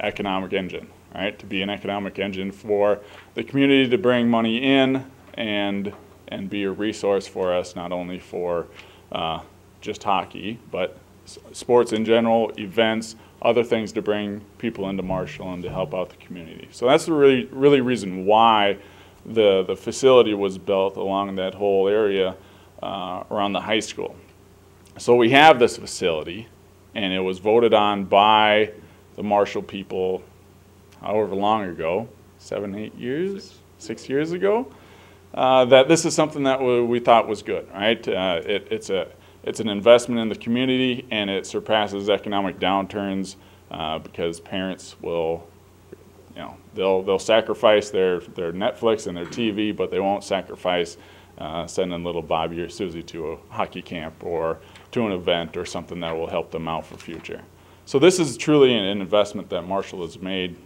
economic engine, right? To be an economic engine for the community, to bring money in and be a resource for us, not only for just hockey, but sports in general, events, other things to bring people into Marshall and to help out the community. So that's the really reason why the facility was built along that whole area around the high school. So we have this facility, and it was voted on by the Marshall people however long ago, 7, 8 years, 6 years ago, that this is something that we thought was good, right? It's an investment in the community, and it surpasses economic downturns because parents will, they'll sacrifice their Netflix and their TV, but they won't sacrifice sending little Bobby or Susie to a hockey camp or to an event or something that will help them out for future. So this is truly an investment that Marshall has made,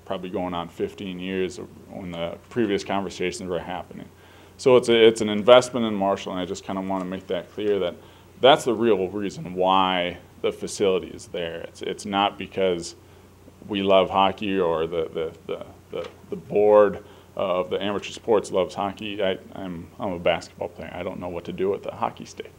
probably going on 15 years when the previous conversations were happening. So it's an investment in Marshall, and I just kind of want to make that clear that that's the real reason why the facility is there. It's not because we love hockey or the board of the amateur sports loves hockey. I'm a basketball player. I don't know what to do with a hockey stick.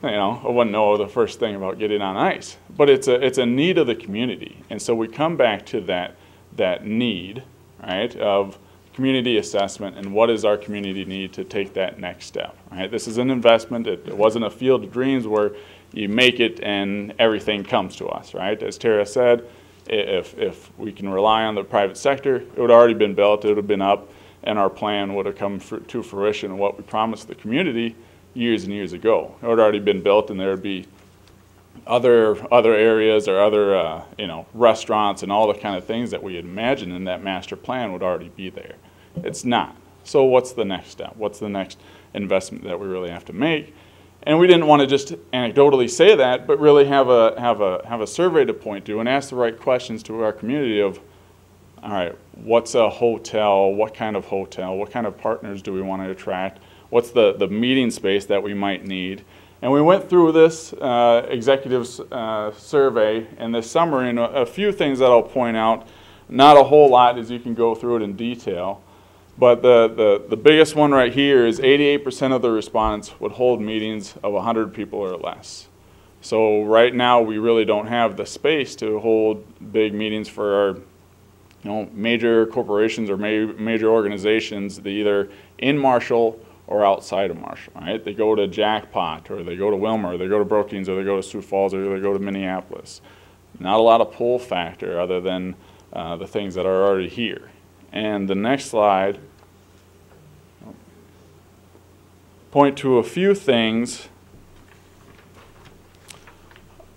I wouldn't know the first thing about getting on ice. But it's a need of the community, and so we come back to that need, right, of community assessment and what does our community need to take that next step, right? This is an investment. It wasn't a field of dreams where you make it and everything comes to us, right? As Tara said, if we can rely on the private sector, it would have already been built, it would have been up, and our plan would have come to fruition, what we promised the community years and years ago. It would have already been built, and there would be other areas or other restaurants and all the kind of things that we had imagined in that master plan would already be there. It's not. So what's the next step? What's the next investment that we really have to make? And we didn't want to just anecdotally say that, but really have a survey to point to and ask the right questions to our community of, all right, what's a hotel? What kind of hotel? What kind of partners do we want to attract? What's the meeting space that we might need? And we went through this executives survey and this summary, and a few things that I'll point out. Not a whole lot, as you can go through it in detail. But the biggest one right here is 88% of the respondents would hold meetings of 100 people or less. So right now we really don't have the space to hold big meetings for our major corporations or major organizations, either in Marshall or outside of Marshall, right? They go to Jackpot, or they go to Wilmer, or they go to Brookings, or they go to Sioux Falls, or they go to Minneapolis. Not a lot of pull factor other than the things that are already here. And the next slide, point to a few things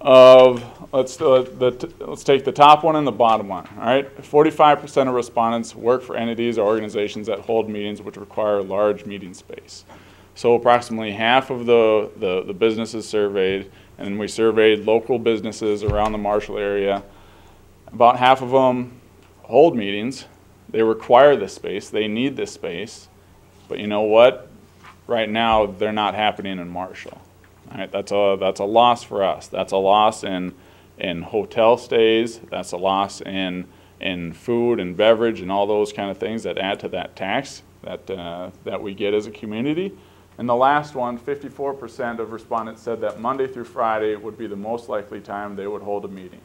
of, let's take the top one and the bottom one, all right? 45% of respondents work for entities or organizations that hold meetings which require large meeting space. So approximately half of the businesses surveyed, and we surveyed local businesses around the Marshall area, about half of them hold meetings. They require this space, they need this space, but you know what? Right now, they're not happening in Marshall. All right, that's a loss for us. That's a loss in hotel stays. That's a loss in food and beverage and all those kind of things that add to that tax that we get as a community. And the last one, 54% of respondents said that Monday through Friday would be the most likely time they would hold a meeting.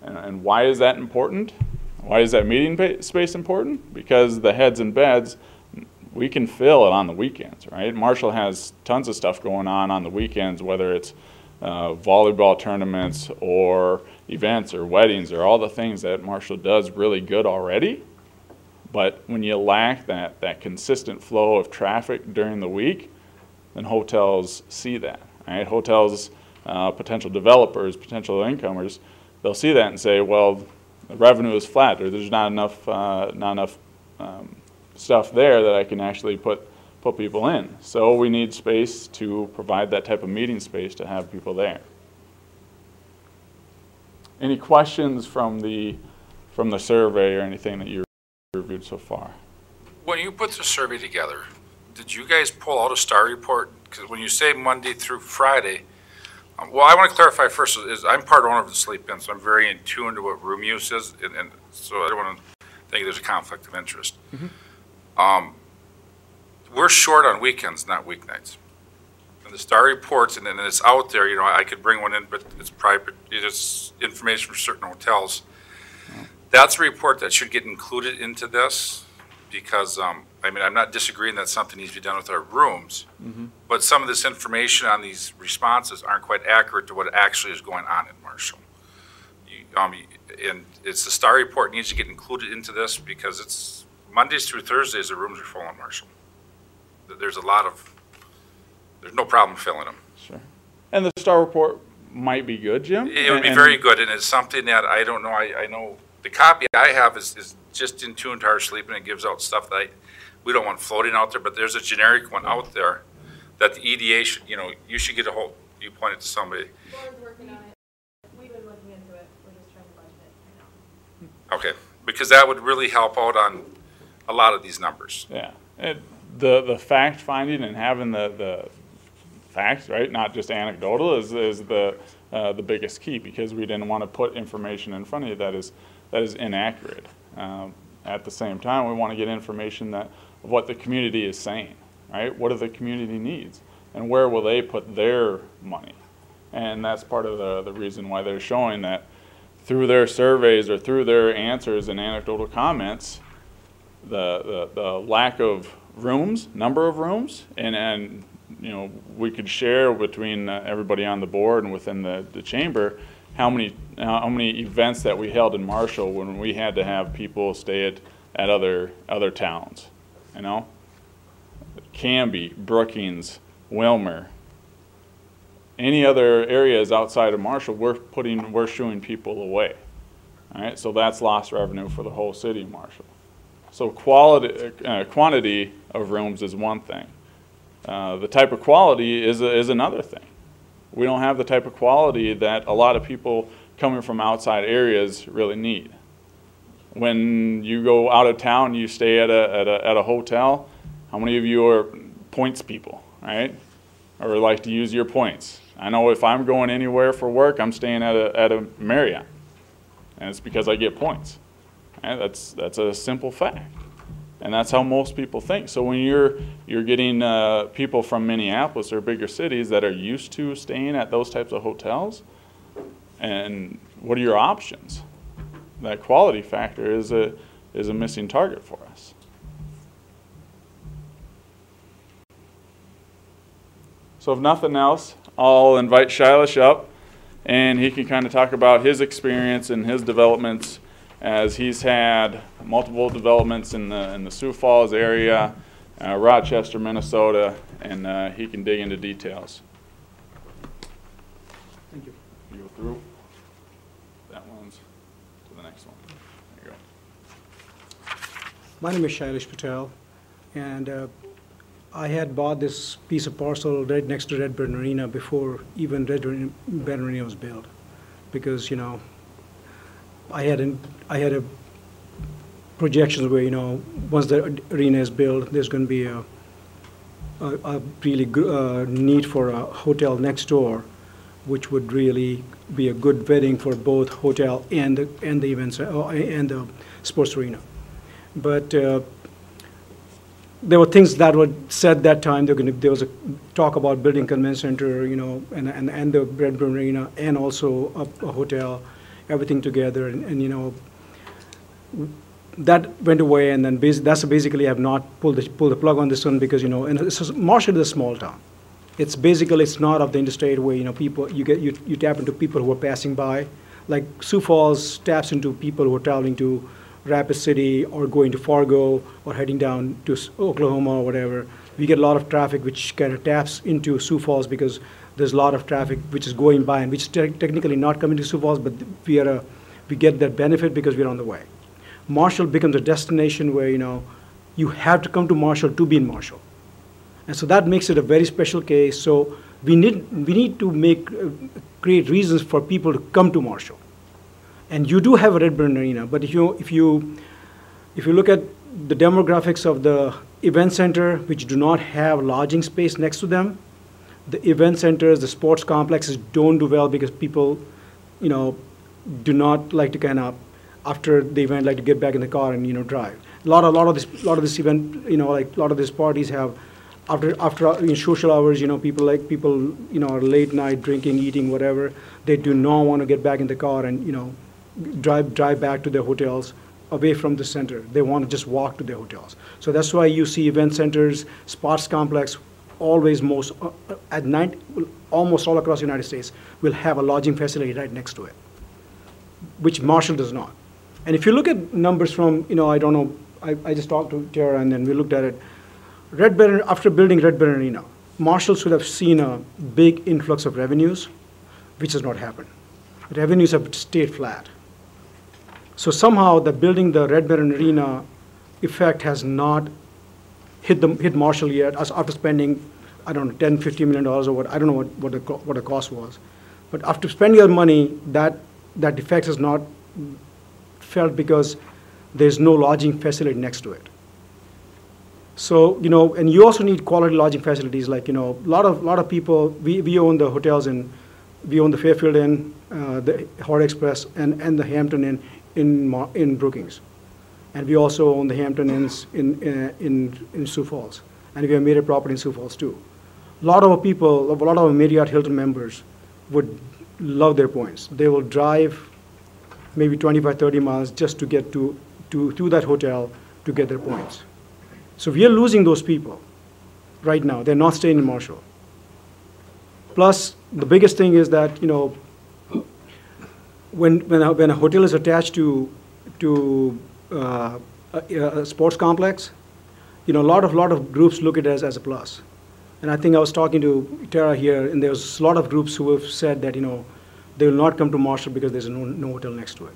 And why is that important? Why is that meeting space important? Because the heads and beds, we can fill it on the weekends, right? Marshall has tons of stuff going on the weekends, whether it's volleyball tournaments or events or weddings or all the things that Marshall does really good already. But when you lack that consistent flow of traffic during the week, then hotels see that, right? Hotels, potential developers, potential incomers, they'll see that and say, well, the revenue is flat, or there's not enough stuff there that I can actually put people in. So we need space to provide that type of meeting space to have people there. Any questions from the survey or anything that you reviewed so far? When you put the survey together, did you guys pull out a STAR report because when you say Monday through Friday, well, I want to clarify first, is I'm part owner of the Sleep Inn, so I'm very in tune to what room use is, and so I don't want to think there's a conflict of interest. We're short on weekends, not weeknights. And the Star reports, and then it's out there, you know, I could bring one in, but it's private, it's information from certain hotels. That's a report that should get included into this, because, I mean, I'm not disagreeing that something needs to be done with our rooms, but some of this information on these responses aren't quite accurate to what actually is going on in Marshall. And it's the Star report needs to get included into this, because it's Mondays through Thursdays, the rooms are full in Marshall. There's no problem filling them. Sure. And the Star report might be good, Jim? It would be very good, and it's something that I don't know, I know the copy I have is just in tune to our sleep, and it gives out stuff that we don't want floating out there, but there's a generic one out there that the EDA should, you know, you should get a hold, you point it to somebody. Board's working on it. We've been looking into it. We're just trying to budget it right now. Okay, because that would really help out on a lot of these numbers. Yeah. The fact finding and having the facts, right, not just anecdotal, is the biggest key, because we didn't want to put information in front of you that is inaccurate. At the same time, we want to get information of what the community is saying, right? What do the community needs, and where will they put their money? And that's part of the reason why they're showing that through their surveys or through their answers and anecdotal comments, the lack of rooms, number of rooms, and you know, we could share between everybody on the board and within the chamber how many events that we held in Marshall when we had to have people stay at other towns, you know, Canby, Brookings, Wilmer, any other areas outside of Marshall, we're shooing people away. All right, so that's lost revenue for the whole city of Marshall. So quantity of rooms is one thing. The type of quality is another thing. We don't have the type of quality that a lot of people coming from outside areas really need. When you go out of town, you stay at a hotel, how many of you are points people, right? Or like to use your points? I know if I'm going anywhere for work, I'm staying at a Marriott, and it's because I get points. Right? That's a simple fact, and that's how most people think. So when you're getting people from Minneapolis or bigger cities that are used to staying at those types of hotels, and what are your options? That quality factor is a missing target for us. So if nothing else, I'll invite Shailesh up, and he can kind of talk about his experience and his developments, as he's had multiple developments in the Sioux Falls area, Rochester, Minnesota, and he can dig into details. Thank you. You go through. That one's to the next one. There you go. My name is Shailesh Patel, and I had bought this piece of parcel right next to Red Barn Arena before even Red Barn Arena was built, because, you know, I had a projections where, you know, once the arena is built, there's going to be a really good need for a hotel next door, which would really be a good vetting for both hotel and the events and the sports arena. But there were things that were said that time. There was a talk about building convention center, you know, and the Red Barn Arena, and also a hotel, everything together, and you know, that went away, and then that's basically have not pulled the plug on this one, because, you know, and Marshall is a small town. It's not of the interstate where, you know, people you tap into people who are passing by, like Sioux Falls taps into people who are traveling to Rapid City or going to Fargo or heading down to Oklahoma or whatever. We get a lot of traffic which kind of taps into Sioux Falls, because there's a lot of traffic which is going by and which is technically not coming to Sioux Falls, but we get that benefit because we're on the way. Marshall becomes a destination where, you know, you have to come to Marshall to be in Marshall. And so that makes it a very special case. So we need to create reasons for people to come to Marshall. And you do have a Red Barn Arena, but if you look at the demographics of the event center, which do not have lodging space next to them, The event centers, the sports complexes don't do well because people, do not like to kind of, after the event, like to get back in the car and, drive. A lot of this event, like a lot of these parties have, after social hours, people, are late night drinking, eating, whatever. They do not want to get back in the car and, drive back to their hotels away from the center. They want to just walk to their hotels. So that's why you see event centers, sports complex, always at night, almost all across the United States, will have a lodging facility right next to it, which Marshall does not. And if you look at numbers from, I don't know, I just talked to Tara and then we looked at it. After building Red Baron Arena, Marshall should have seen a big influx of revenues, which has not happened. Revenues have stayed flat. So somehow building the Red Baron Arena effect has not hit Marshall yet, after spending, I don't know, $10, $50 million or what, I don't know what the cost was. But after spending that money, that effect has not felt because there's no lodging facility next to it. So, and you also need quality lodging facilities, like, a lot of people, we own the hotels we own the Fairfield Inn, the Howard Express, and the Hampton Inn in Brookings. And we also own the Hampton Inns in Sioux Falls. And we have Marriott property in Sioux Falls too. A lot of our Marriott Hilton members would love their points. They will drive maybe 25, 30 miles just to get to that hotel to get their points. So we are losing those people right now. They're not staying in Marshall. Plus, the biggest thing is that, when a hotel is attached to a sports complex, a lot of groups look at it as a plus. And I think I was talking to Tara here, and there's a lot of groups who have said that, they will not come to Marshall because there's no hotel next to it.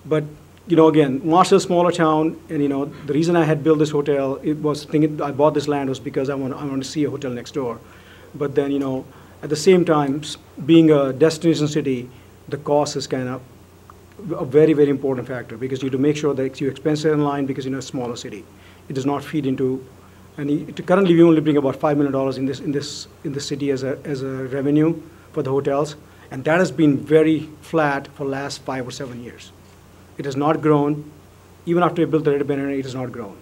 But, again, Marshall's a smaller town, and, the reason I had built this hotel, I bought this land was because I want to see a hotel next door. But then, at the same time, being a destination city, the cost is kind of a very, very important factor, because you have to make sure that your expenses are in line, because a smaller city. It does not feed into, and currently we only bring about $5 million in this city as a revenue for the hotels, and that has been very flat for the last 5 or 7 years. It has not grown. Even after we built the Red Baron, it has not grown.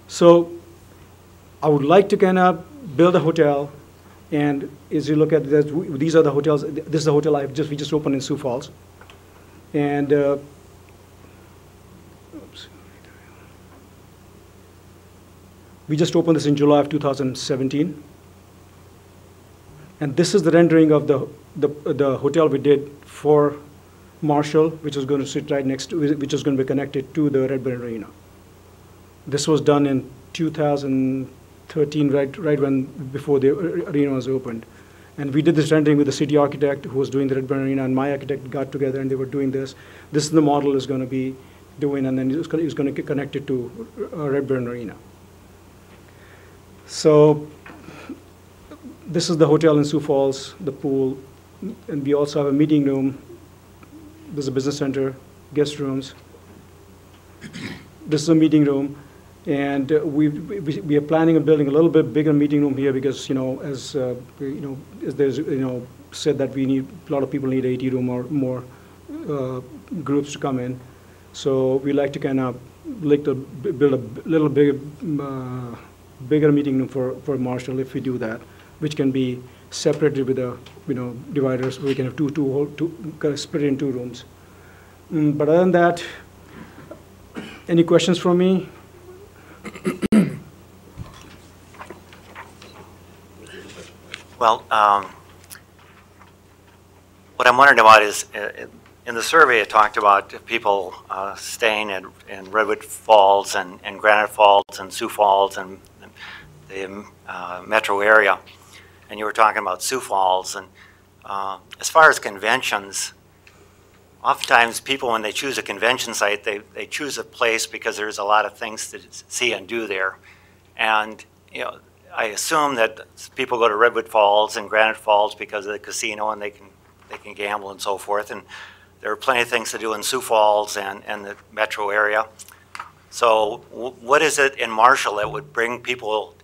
So I would like to kind of build a hotel, and as you look at this, these are the hotels. This is the hotel we just opened in Sioux Falls. And we just opened this in July of 2017. And this is the rendering of the hotel we did for Marshall, which is going to sit right next to, which is going to be connected to the Red Baron Arena. This was done in 2013, before the arena was opened. And we did this rendering with the city architect who was doing the Red Baron Arena, and my architect got together and they were doing this. This is the model is going to be doing, and then it's going to get connected to Red Baron Arena. So this is the hotel in Sioux Falls, the pool, and we also have a meeting room. There's a business center, guest rooms. This is a meeting room. And we are planning on building a little bit bigger meeting room here because, as there's, said that a lot of people need 80 room or more groups to come in. So we like to kind of build a little bigger meeting room for Marshall if we do that, which can be separated with the, dividers. We can have kind of split it in 2 rooms. But other than that, any questions from me? Well, what I'm wondering about is, in the survey it talked about people staying in Redwood Falls and Granite Falls and Sioux Falls and the metro area, and you were talking about Sioux Falls. And as far as conventions, oftentimes people, when they choose a convention site, they choose a place because there's a lot of things to see and do there. And, I assume that people go to Redwood Falls and Granite Falls because of the casino and they can gamble and so forth. And there are plenty of things to do in Sioux Falls and the metro area. So what is it in Marshall that would bring people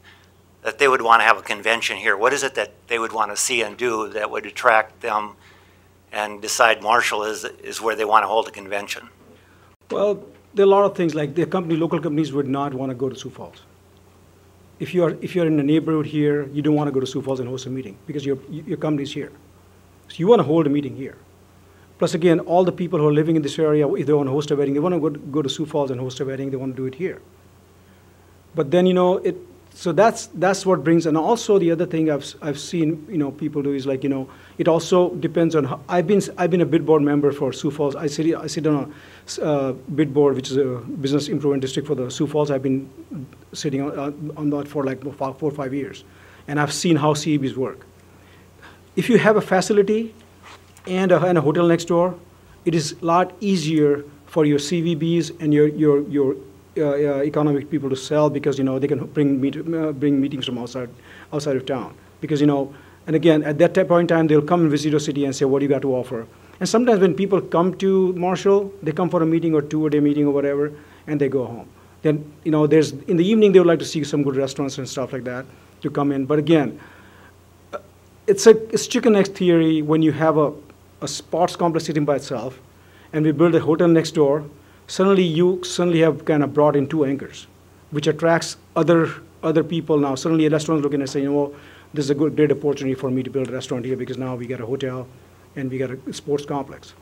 that they would want to have a convention here? What is it that they would want to see and do that would attract them and decide Marshall is where they want to hold a convention? Well, there are a lot of things, like local companies would not want to go to Sioux Falls. If you're in a neighborhood here, you don't want to go to Sioux Falls and host a meeting because your company's here. So you want to hold a meeting here. Plus, again, all the people who are living in this area, if they want to host a wedding, they want to go to Sioux Falls and host a wedding, they want to do it here. But then, so that's what brings, and also the other thing I've seen, people do is like, it also depends on how, I've been a bid board member for Sioux Falls. I sit on a bid board, which is a business improvement district for the Sioux Falls. I've been sitting on that for like 4 or 5 years, and I've seen how CEBs work. If you have a facility and a hotel next door, it is a lot easier for your CVBs and your economic people to sell, because they can bring meetings from outside of town, because and again at that point in time they'll come and visit your city and say, what do you got to offer? And sometimes when people come to Marshall, they come for a meeting or 2-a-day meeting or whatever, and they go home. Then there's in the evening they would like to see some good restaurants and stuff like that to come in. But again, it's chicken egg theory. When you have a sports complex sitting by itself, and we build a hotel next door, suddenly you have kind of brought in 2 anchors, which attracts other people. Now suddenly a restaurant's looking and saying, well, this is a great opportunity for me to build a restaurant here, because now we got a hotel and we got a sports complex.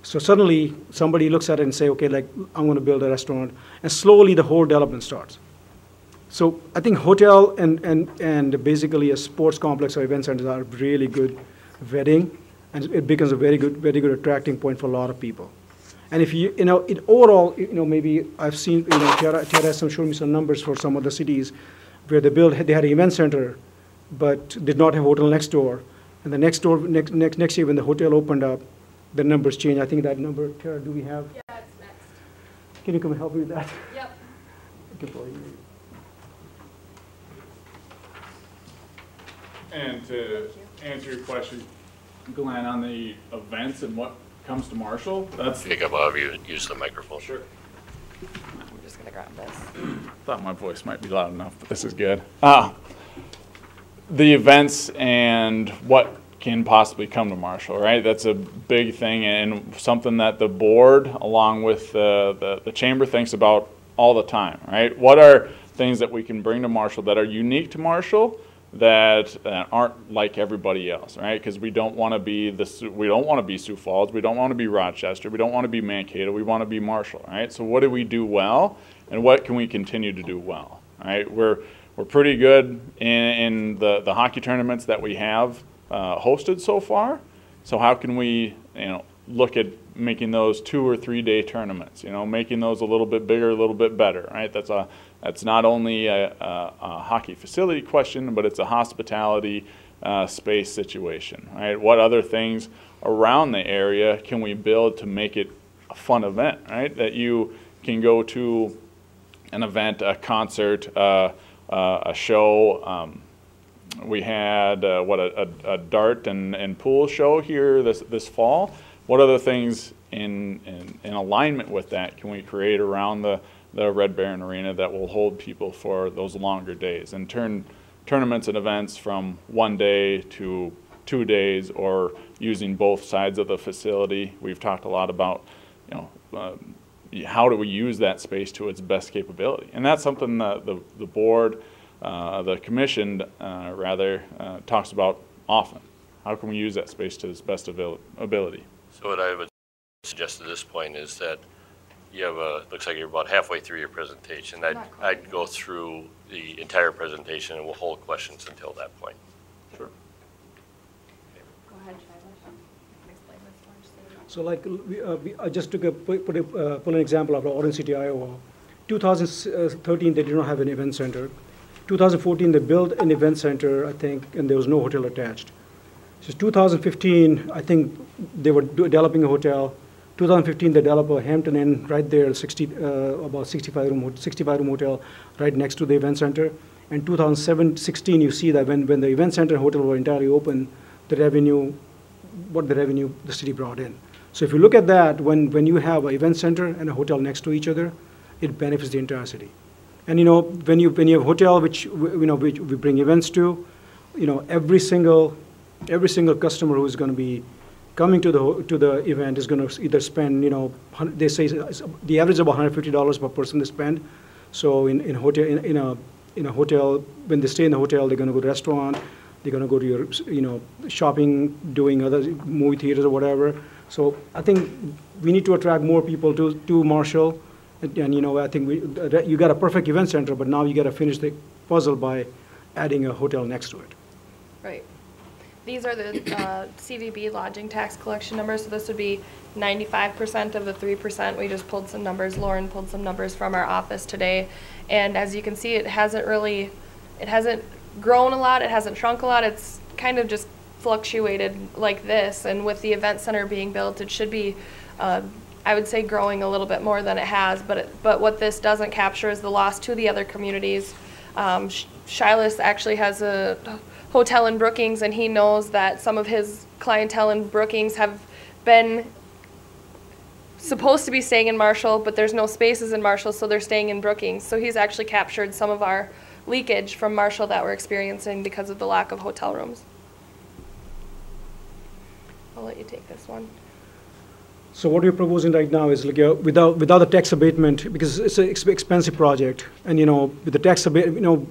So suddenly somebody looks at it and say, okay, like I'm going to build a restaurant, and slowly the whole development starts. So I think hotel and basically a sports complex or event centers are really good vetting, and it becomes a very good attracting point for a lot of people. And if overall, maybe I've seen, Tiara has showed me some numbers for some of the cities where they had an event center, but did not have a hotel next door. And the next year when the hotel opened up, the numbers changed. I think that number, Tiara, do we have? Yeah, it's next. Can you come and help me with that? Yep. And to answer your question, Glenn, on the events and what comes to Marshall, that's... Jacob, I'll have you use the microphone. Sure. I'm just going to grab this. Thought my voice might be loud enough, but this is good. The events and what can possibly come to Marshall, right? That's a big thing, and something that the board, along with the chamber, thinks about all the time, right? What are things that we can bring to Marshall that are unique to Marshall, that aren't like everybody else, right? Because we don't want to be Sioux Falls, we don't want to be Rochester, we don't want to be Mankato, we want to be Marshall, right? So what do we do well, and what can we continue to do well, right? We're pretty good in the hockey tournaments that we have hosted so far. So how can we, look at making those 2 or 3 day tournaments? Making those a little bit bigger, a little bit better, right? That's not only a hockey facility question, but it's a hospitality space situation, right? What other things around the area can we build to make it a fun event, right? That you can go to an event, a concert, a show. We had a dart and pool show here this fall. What other things in alignment with that can we create around the Red Baron Arena that will hold people for those longer days, and turn tournaments and events from 1 day to 2 days, or using both sides of the facility? We've talked a lot about, how do we use that space to its best capability? And that's something that the board, the commission, talks about often. How can we use that space to its best ability? So what I would suggest at this point is that you have looks like you're about halfway through your presentation. I'd go through the entire presentation, and we'll hold questions until that point. Sure. Go ahead, Shailesh. Explain this one. So like, I just put an example of Orange City, Iowa. 2013, they did not have an event center. 2014, they built an event center, I think, and there was no hotel attached. So 2015, I think they were developing a hotel. 2015, they developed a Hampton Inn right there, about 65 room hotel right next to the event center. And 2016, you see that when the event center and hotel were entirely open, the revenue the city brought in. So if you look at that, when you have an event center and a hotel next to each other, it benefits the entire city. And, you know, when you have a hotel, which, which we bring events to, you know, every single customer who is going to be coming to the event is going to either spend, you know, they say the average is about $150 per person they spend. So in a hotel, when they stay in the hotel, they're going to go to a restaurant, they're going to go to your, you know, shopping, doing other movie theaters or whatever. So I think we need to attract more people to Marshall. And you know, I think you got a perfect event center, but now you got to finish the puzzle by adding a hotel next to it. Right. These are the CVB lodging tax collection numbers. So this would be 95% of the 3%. We just pulled some numbers. Lauren pulled some numbers from our office today. And as you can see, it hasn't grown a lot. It hasn't shrunk a lot. It's kind of just fluctuated like this. And with the event center being built, it should be, I would say, growing a little bit more than it has. But what this doesn't capture is the loss to the other communities. Shilas actually has a hotel in Brookings, and he knows that some of his clientele in Brookings have been supposed to be staying in Marshall, but there's no spaces in Marshall, so they're staying in Brookings. So he's actually captured some of our leakage from Marshall that we're experiencing because of the lack of hotel rooms. I'll let you take this one. So what we're proposing right now is like without the tax abatement, because it's an expensive project, and you know, with the tax abatement, you know,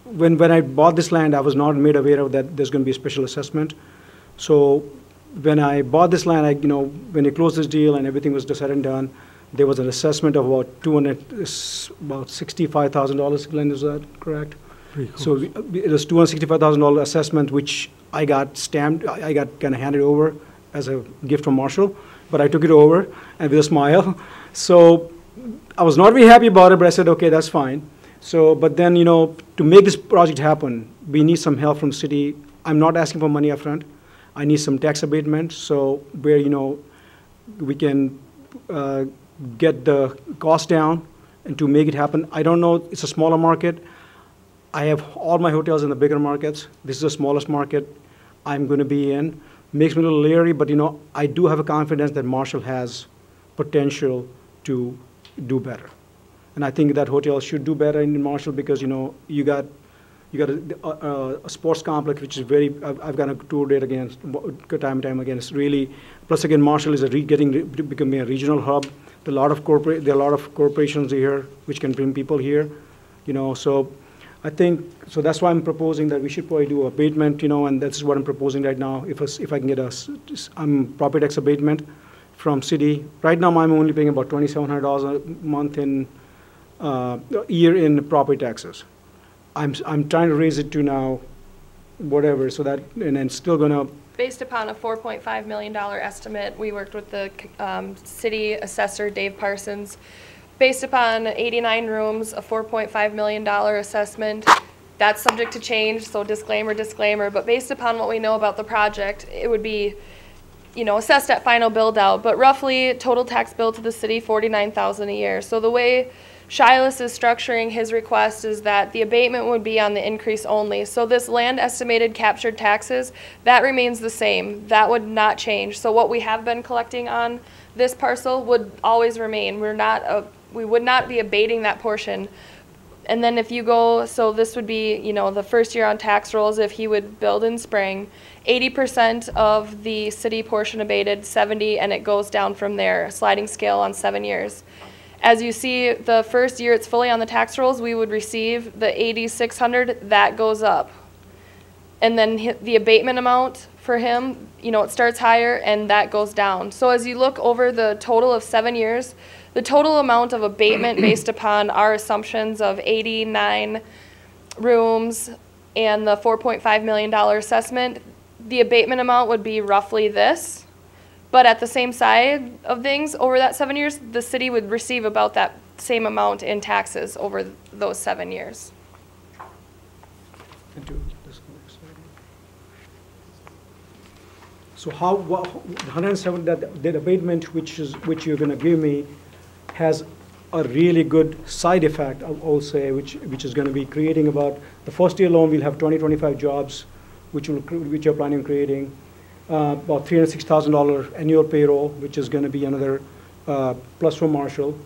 when I bought this land, I was not made aware of that there's going to be a special assessment. So when I bought this land, you know, when you closed this deal and everything was said and done, there was an assessment of about $65,000. Glenn, is that correct? So it was $265,000 assessment, which I got stamped. I got kind of handed over as a gift from Marshall, but I took it over and with a smile. So I was not very happy about it, but I said, okay, that's fine. So, but then, you know, to make this project happen, we need some help from city. I'm not asking for money up front. I need some tax abatement, so where, you know, we can get the cost down and to make it happen. I don't know, it's a smaller market. I have all my hotels in the bigger markets. This is the smallest market I'm going to be in. Makes me a little leery, but, you know, I do have a confidence that Marshall has potential to do better. And I think that hotel should do better in Marshall because, you know, you got a sports complex, which is very, I've got a tour there again, time and time again. It's really, plus again, Marshall is becoming a regional hub. There are a lot of corporations here which can bring people here, you know. So I think, so that's why I'm proposing that we should probably do abatement, you know, and that's what I'm proposing right now. If I can get a property tax abatement from city. Right now, I'm only paying about $2,700 a month in year in property taxes. I'm trying to raise it to now whatever, so that, and then still gonna. Based upon a $4.5 million estimate, we worked with the city assessor, Dave Parsons. Based upon 89 rooms, a $4.5 million assessment. That's subject to change, so disclaimer, disclaimer. But based upon what we know about the project, it would be, you know, assessed at final build out. But roughly, total tax bill to the city, $49,000 a year. So the way Shilas is structuring his request is that the abatement would be on the increase only. So this land estimated captured taxes, that remains the same. That would not change. So what we have been collecting on this parcel would always remain. We would not be abating that portion. And then if you go, so this would be, you know, the first year on tax rolls if he would build in spring, 80% of the city portion abated, 70, and it goes down from there, a sliding scale on 7 years. As you see, the first year it's fully on the tax rolls, we would receive the $8,600, that goes up. And then the abatement amount for him, you know, it starts higher and that goes down. So as you look over the total of 7 years, the total amount of abatement based upon our assumptions of 89 rooms and the $4.5 million assessment, the abatement amount would be roughly this. But at the same side of things, over that 7 years, the city would receive about that same amount in taxes over those 7 years. So how, the 107, that abatement which you're going to give me has a really good side effect, I'll say, which is going to be creating about, the first year alone we'll have 25 jobs which you're planning on creating. About $306,000 annual payroll, which is going to be another plus from Marshall.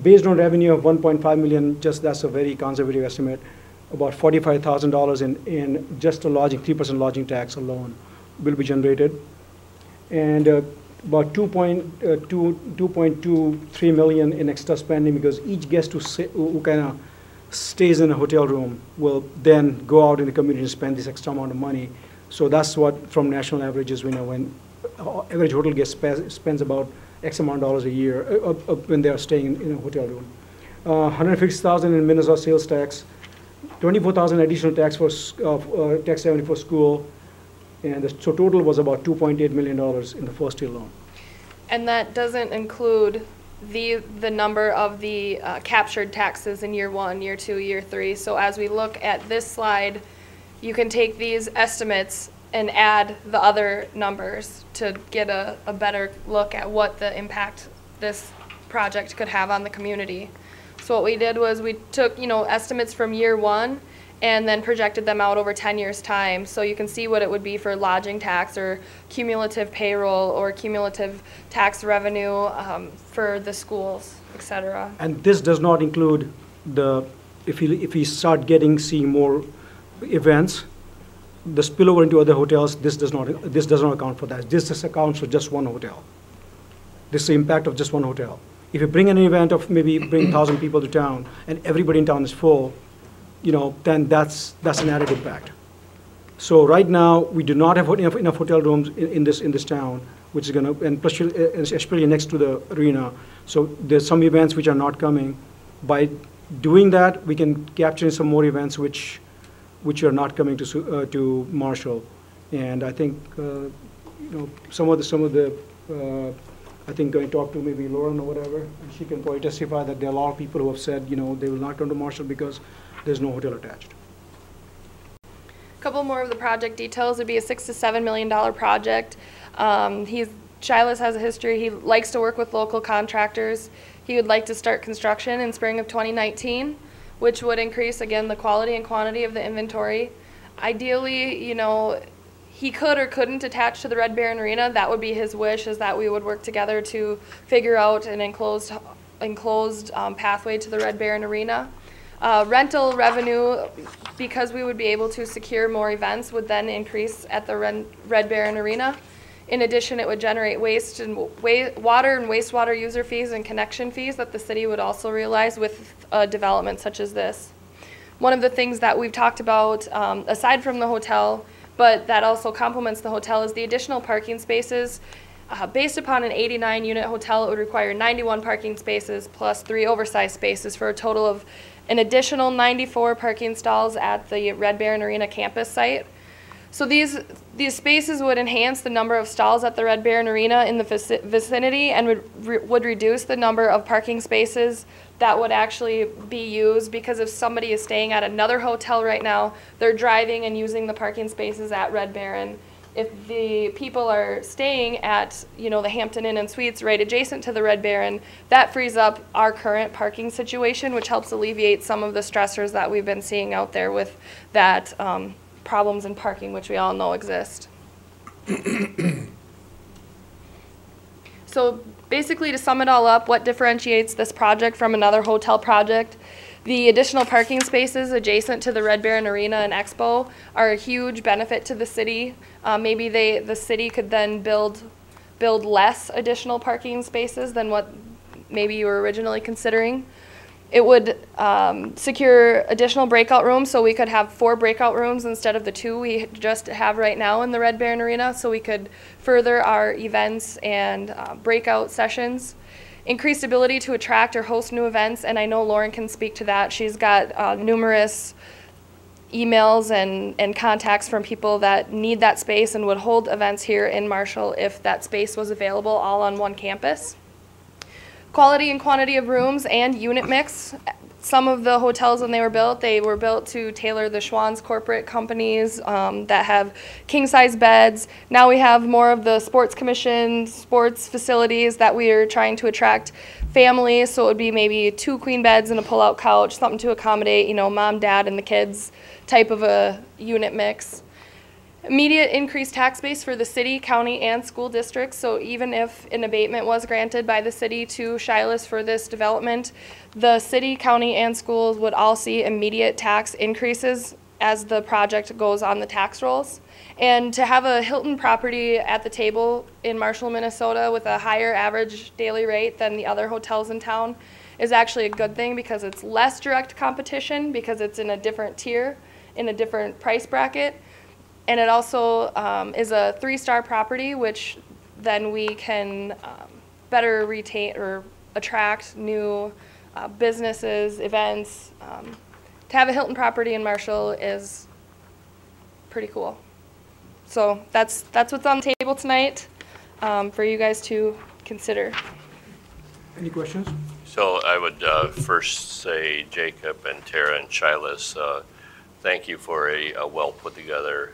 based on revenue of 1.5 million, just that's a very conservative estimate, about $45,000 in just a lodging, 3% lodging tax alone will be generated. And about 2.23 million in extra spending, because each guest who kind of stays in a hotel room will then go out in the community and spend this extra amount of money. So that's what, from national averages, we know when average hotel guest spends about X amount of dollars a year when they are staying in a hotel room. 150,000 in Minnesota sales tax, 24,000 additional tax for tax revenue for school, and so total was about $2.8 million in the first year alone. And that doesn't include the number of the captured taxes in year 1, year 2, year 3. So as we look at this slide, you can take these estimates and add the other numbers to get a better look at what the impact this project could have on the community. So what we did was we took, estimates from year 1 and then projected them out over 10 years' time. So you can see what it would be for lodging tax or cumulative payroll or cumulative tax revenue for the schools, et cetera. And this does not include if we start seeing more events, the spillover into other hotels, this does not account for that. This just accounts for just one hotel. This is the impact of just one hotel. If you bring an event of maybe bring 1,000 people to town and everybody in town is full, then that's an added impact. So right now we do not have enough hotel rooms in this town, which is going to, and plus especially next to the arena. So there's some events which are not coming. By doing that, we can capture some more events which are not coming to Marshall. And I think some of the I think going to talk to maybe Lauren or whatever, and she can probably testify that there are a lot of people who have said they will not come to Marshall because there's no hotel attached. A couple more of the project details. It'd be a $6 to $7 million project. Shilas has a history. He likes to work with local contractors. He would like to start construction in spring of 2019, which would increase, again, the quality and quantity of the inventory. Ideally, he could or couldn't attach to the Red Baron Arena. That would be his wish, is that we would work together to figure out an enclosed pathway to the Red Baron Arena. Rental revenue, because we would be able to secure more events, would then increase at the Red Baron Arena. In addition, it would generate water and wastewater user fees and connection fees that the city would also realize with a development such as this. One of the things that we've talked about, aside from the hotel, but that also complements the hotel, is the additional parking spaces. Based upon an 89-unit hotel, it would require 91 parking spaces plus 3 oversized spaces for a total of an additional 94 parking stalls at the Red Baron Arena campus site. So these spaces would enhance the number of stalls at the Red Baron Arena in the vicinity and would reduce the number of parking spaces that would actually be used, because if somebody is staying at another hotel right now, they're driving and using the parking spaces at Red Baron. If the people are staying at, the Hampton Inn and Suites right adjacent to the Red Baron, that frees up our current parking situation, which helps alleviate some of the stressors that we've been seeing out there with that problems in parking, which we all know exist. So basically, to sum it all up, what differentiates this project from another hotel project? The additional parking spaces adjacent to the Red Baron Arena and Expo are a huge benefit to the city. Maybe the city could then build less additional parking spaces than what maybe you were originally considering. It would secure additional breakout rooms, so we could have 4 breakout rooms instead of the 2 we just have right now in the Red Baron Arena, so we could further our events and breakout sessions. Increased ability to attract or host new events, and I know Lauren can speak to that. She's got numerous emails and contacts from people that need that space and would hold events here in Marshall if that space was available all on one campus. Quality and quantity of rooms and unit mix. Some of the hotels, when they were built to tailor the Schwann's corporate companies that have king-size beds. Now we have more of the sports commission, sports facilities that we are trying to attract families. So it would be maybe 2 queen beds and a pull-out couch, something to accommodate, mom, dad, and the kids type of a unit mix. Immediate increased tax base for the city, county, and school districts. So even if an abatement was granted by the city to Shilas for this development, the city, county, and schools would all see immediate tax increases as the project goes on the tax rolls. And to have a Hilton property at the table in Marshall, Minnesota with a higher average daily rate than the other hotels in town is actually a good thing because it's less direct competition because it's in a different tier, in a different price bracket. And it also is a 3-star property, which then we can better retain or attract new businesses, events. To have a Hilton property in Marshall is pretty cool. So that's what's on the table tonight for you guys to consider. Any questions? So I would first say, Jacob and Tara and Shilas, thank you for a well put together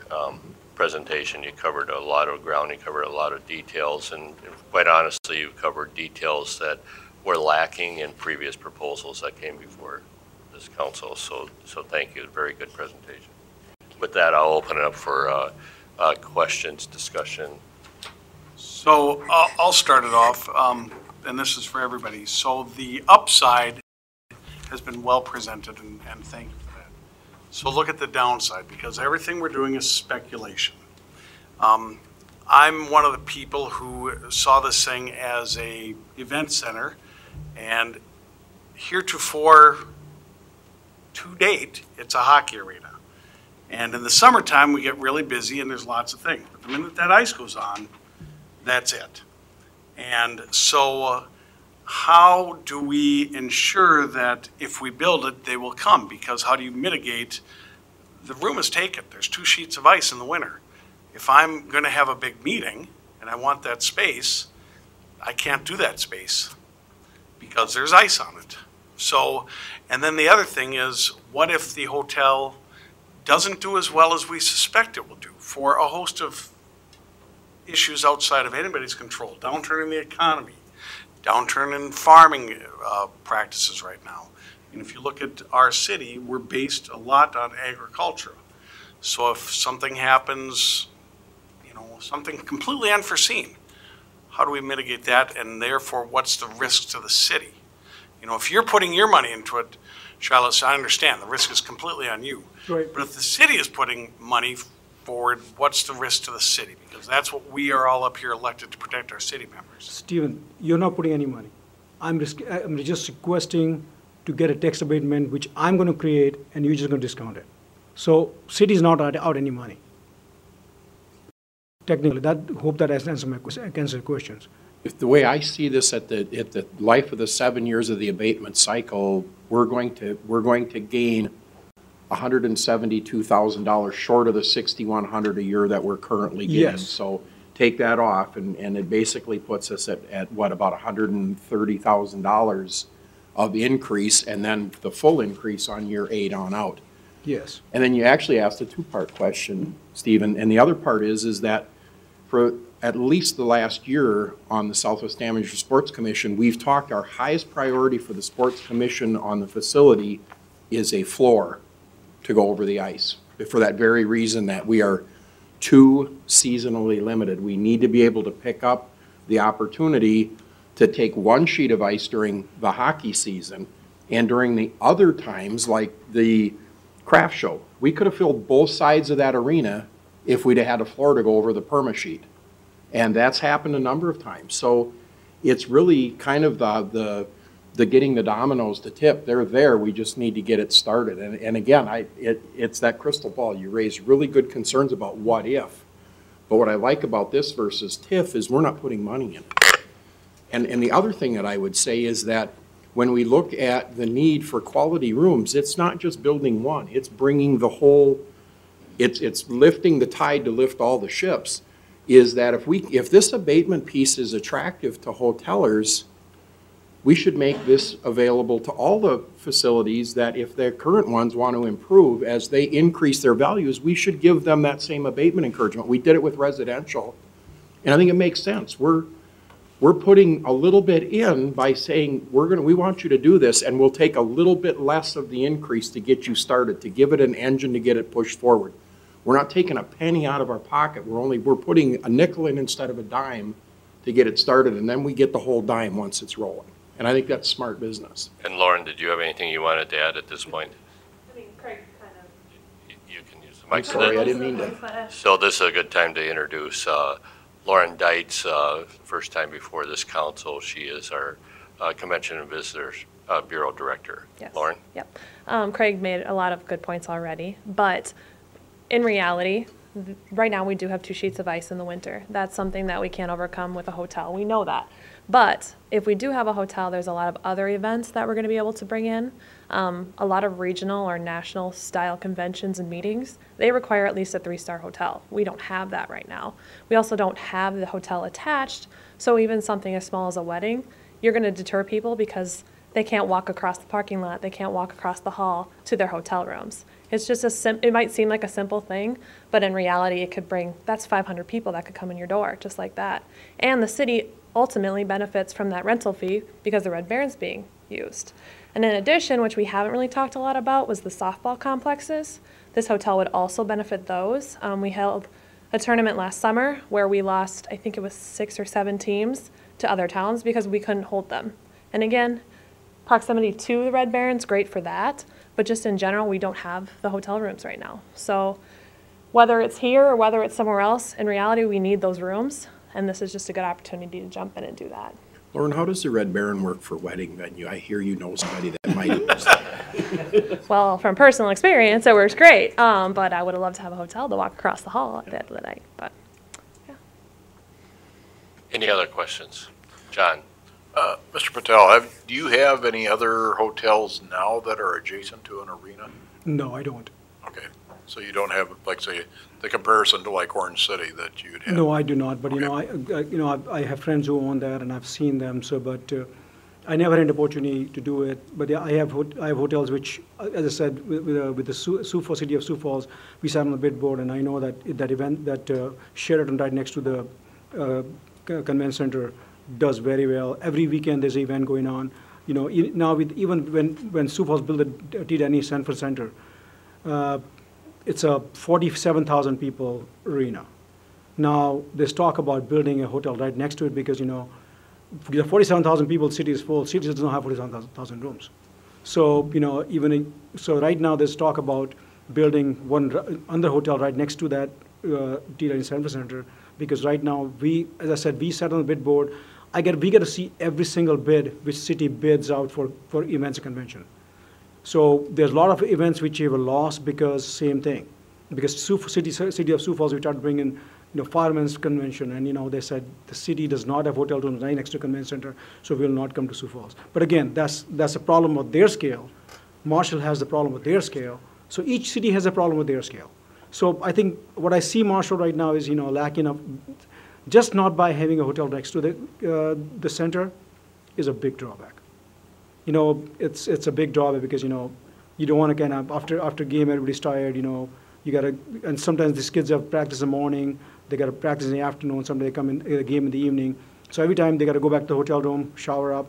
presentation. You covered a lot of ground, you covered a lot of details, and quite honestly, you covered details that were lacking in previous proposals that came before this council. So thank you, very good presentation. With that, I'll open it up for questions, discussion. So I'll start it off, and this is for everybody. So the upside has been well presented, and thank you for that. So look at the downside, because everything we're doing is speculation. I'm one of the people who saw this thing as a event center, and heretofore, to date, it's a hockey arena. And in the summertime, we get really busy and there's lots of things. But the minute that ice goes on, that's it. And so how do we ensure that if we build it, they will come? Because how do you mitigate? The room is taken. There's 2 sheets of ice in the winter. If I'm going to have a big meeting and I want that space, I can't do that space because there's ice on it. So, and then the other thing is, what if the hotel doesn't do as well as we suspect it will do for a host of issues outside of anybody's control? Downturn in the economy, downturn in farming practices right now. And if you look at our city, we're based a lot on agriculture. So if something happens, you know, something completely unforeseen, how do we mitigate that? And therefore, what's the risk to the city? You know, if you're putting your money into it, Shilas, I understand the risk is completely on you. Right. But if the city is putting money forward, what's the risk to the city? Because that's what we are all up here elected to protect our city members. Stephen, you're not putting any money. I'm just requesting to get a tax abatement, which I'm going to create, and you're just going to discount it. So city's not out any money. Technically, hope that answers my questions. If the way I see this at the life of the 7 years of the abatement cycle, we're going to gain $172,000 short of the $6,100 a year that we're currently getting. Yes. So take that off, and it basically puts us at what, about $130,000 of increase, and then the full increase on year 8 on out. Yes. And then you actually asked a 2-part question, Stephen, and the other part is that for at least the last year on the Southwest Amateur Sports Commission, we've talked our highest priority for the Sports Commission on the facility is a floor to go over the ice. For that very reason that we are too seasonally limited. We need to be able to pick up the opportunity to take 1 sheet of ice during the hockey season, and during the other times, like the craft show, we could have filled both sides of that arena if we'd have had a floor to go over the perma sheet. And that's happened a number of times. So it's really kind of the getting the dominoes to tip. They're there. We just need to get it started. And again, it's that crystal ball. You raise really good concerns about what if. But what I like about this versus TIF is we're not putting money in it. And the other thing that I would say is that when we look at the need for quality rooms, it's not just building one. It's bringing the whole, it's lifting the tide to lift all the ships. Is that if this abatement piece is attractive to hotelers, we should make this available to all the facilities that if their current ones want to improve, as they increase their values, we should give them that same abatement encouragement. We did it with residential, and I think it makes sense. We're putting a little bit in by saying we want you to do this, and we'll take a little bit less of the increase to get you started, to give it an engine to get it pushed forward. we're not taking a penny out of our pocket. We're putting a nickel in instead of a dime to get it started, and then we get the whole dime once it's rolling. And I think that's smart business. And Lauren, did you have anything you wanted to add at this point? I mean, Craig kind of. You can use the I'm mic. sorry, I didn't mean to. So this is a good time to introduce Lauren Deitz, first time before this council. She is our Convention and Visitors Bureau Director. Yes. Lauren? Yep. Craig made a lot of good points already, but in reality, right now we do have 2 sheets of ice in the winter. That's something that we can't overcome with a hotel. We know that. But if we do have a hotel, there's a lot of other events that we're going to be able to bring in. A lot of regional or national style conventions and meetings, they require at least a 3-star hotel. We don't have that right now. We also don't have the hotel attached, so even something as small as a wedding, you're going to deter people because they can't walk across the parking lot, they can't walk across the hall to their hotel rooms. It's just it might seem like a simple thing, but in reality it could bring, that's 500 people that could come in your door, just like that. And the city ultimately benefits from that rental fee because the Red Baron's being used. And in addition, which we haven't really talked a lot about, was the softball complexes. This hotel would also benefit those. We held a tournament last summer where we lost, I think it was 6 or 7 teams to other towns because we couldn't hold them. And again, proximity to the Red Baron's great for that, but just in general, we don't have the hotel rooms right now. So whether it's here or whether it's somewhere else, in reality, we need those rooms, and this is just a good opportunity to jump in and do that. Lauren, how does the Red Baron work for wedding venue? I hear you know somebody that might use that. Well, from personal experience, it works great, but I would have loved to have a hotel to walk across the hall at the end of the night, but yeah. Any other questions? John? Mr. Patel, do you have any other hotels now that are adjacent to an arena? No, I don't. Okay, so you don't have, like, say, the comparison to like Orange City that you'd have? No, I do not, but Okay. I have friends who own that and I've seen them, so, but I never had an opportunity to do it. But yeah, I have hotels which, as I said, with the Sioux Falls, city of Sioux Falls, we sat on the bid board, and I know that event, that Sheraton right next to the convention center does very well. Every weekend there's an event going on. You know, now even when Sioux Falls built the T. Denny Sanford Center, it's a 47,000 people arena. Now there's talk about building a hotel right next to it because, you know, the 47,000 people, city is full. City does not have 47,000 rooms. So, you know, so right now there's talk about building one under hotel right next to that T. Denny Sanford Center, because right now as I said, we sat on the bid board. We get to see every single bid which city bids out for events and convention. So there's a lot of events which have a loss because same thing. Because city of Sioux Falls, we tried to bring in, you know, firemen's convention, and, you know, they said the city does not have hotel rooms right next to convention center, so we will not come to Sioux Falls. But again, that's a problem of their scale. Marshall has the problem with their scale. So each city has a problem with their scale. So I think what I see Marshall right now is, you know, lacking of, just not by having a hotel next to the center is a big drawback. You know, it's a big drawback because, you know, you don't want to kind of, after game, everybody's tired, you know, you got to, and sometimes these kids have practice in the morning, they got to practice in the afternoon, sometimes they come in a game in the evening. So every time they got to go back to the hotel room, shower up,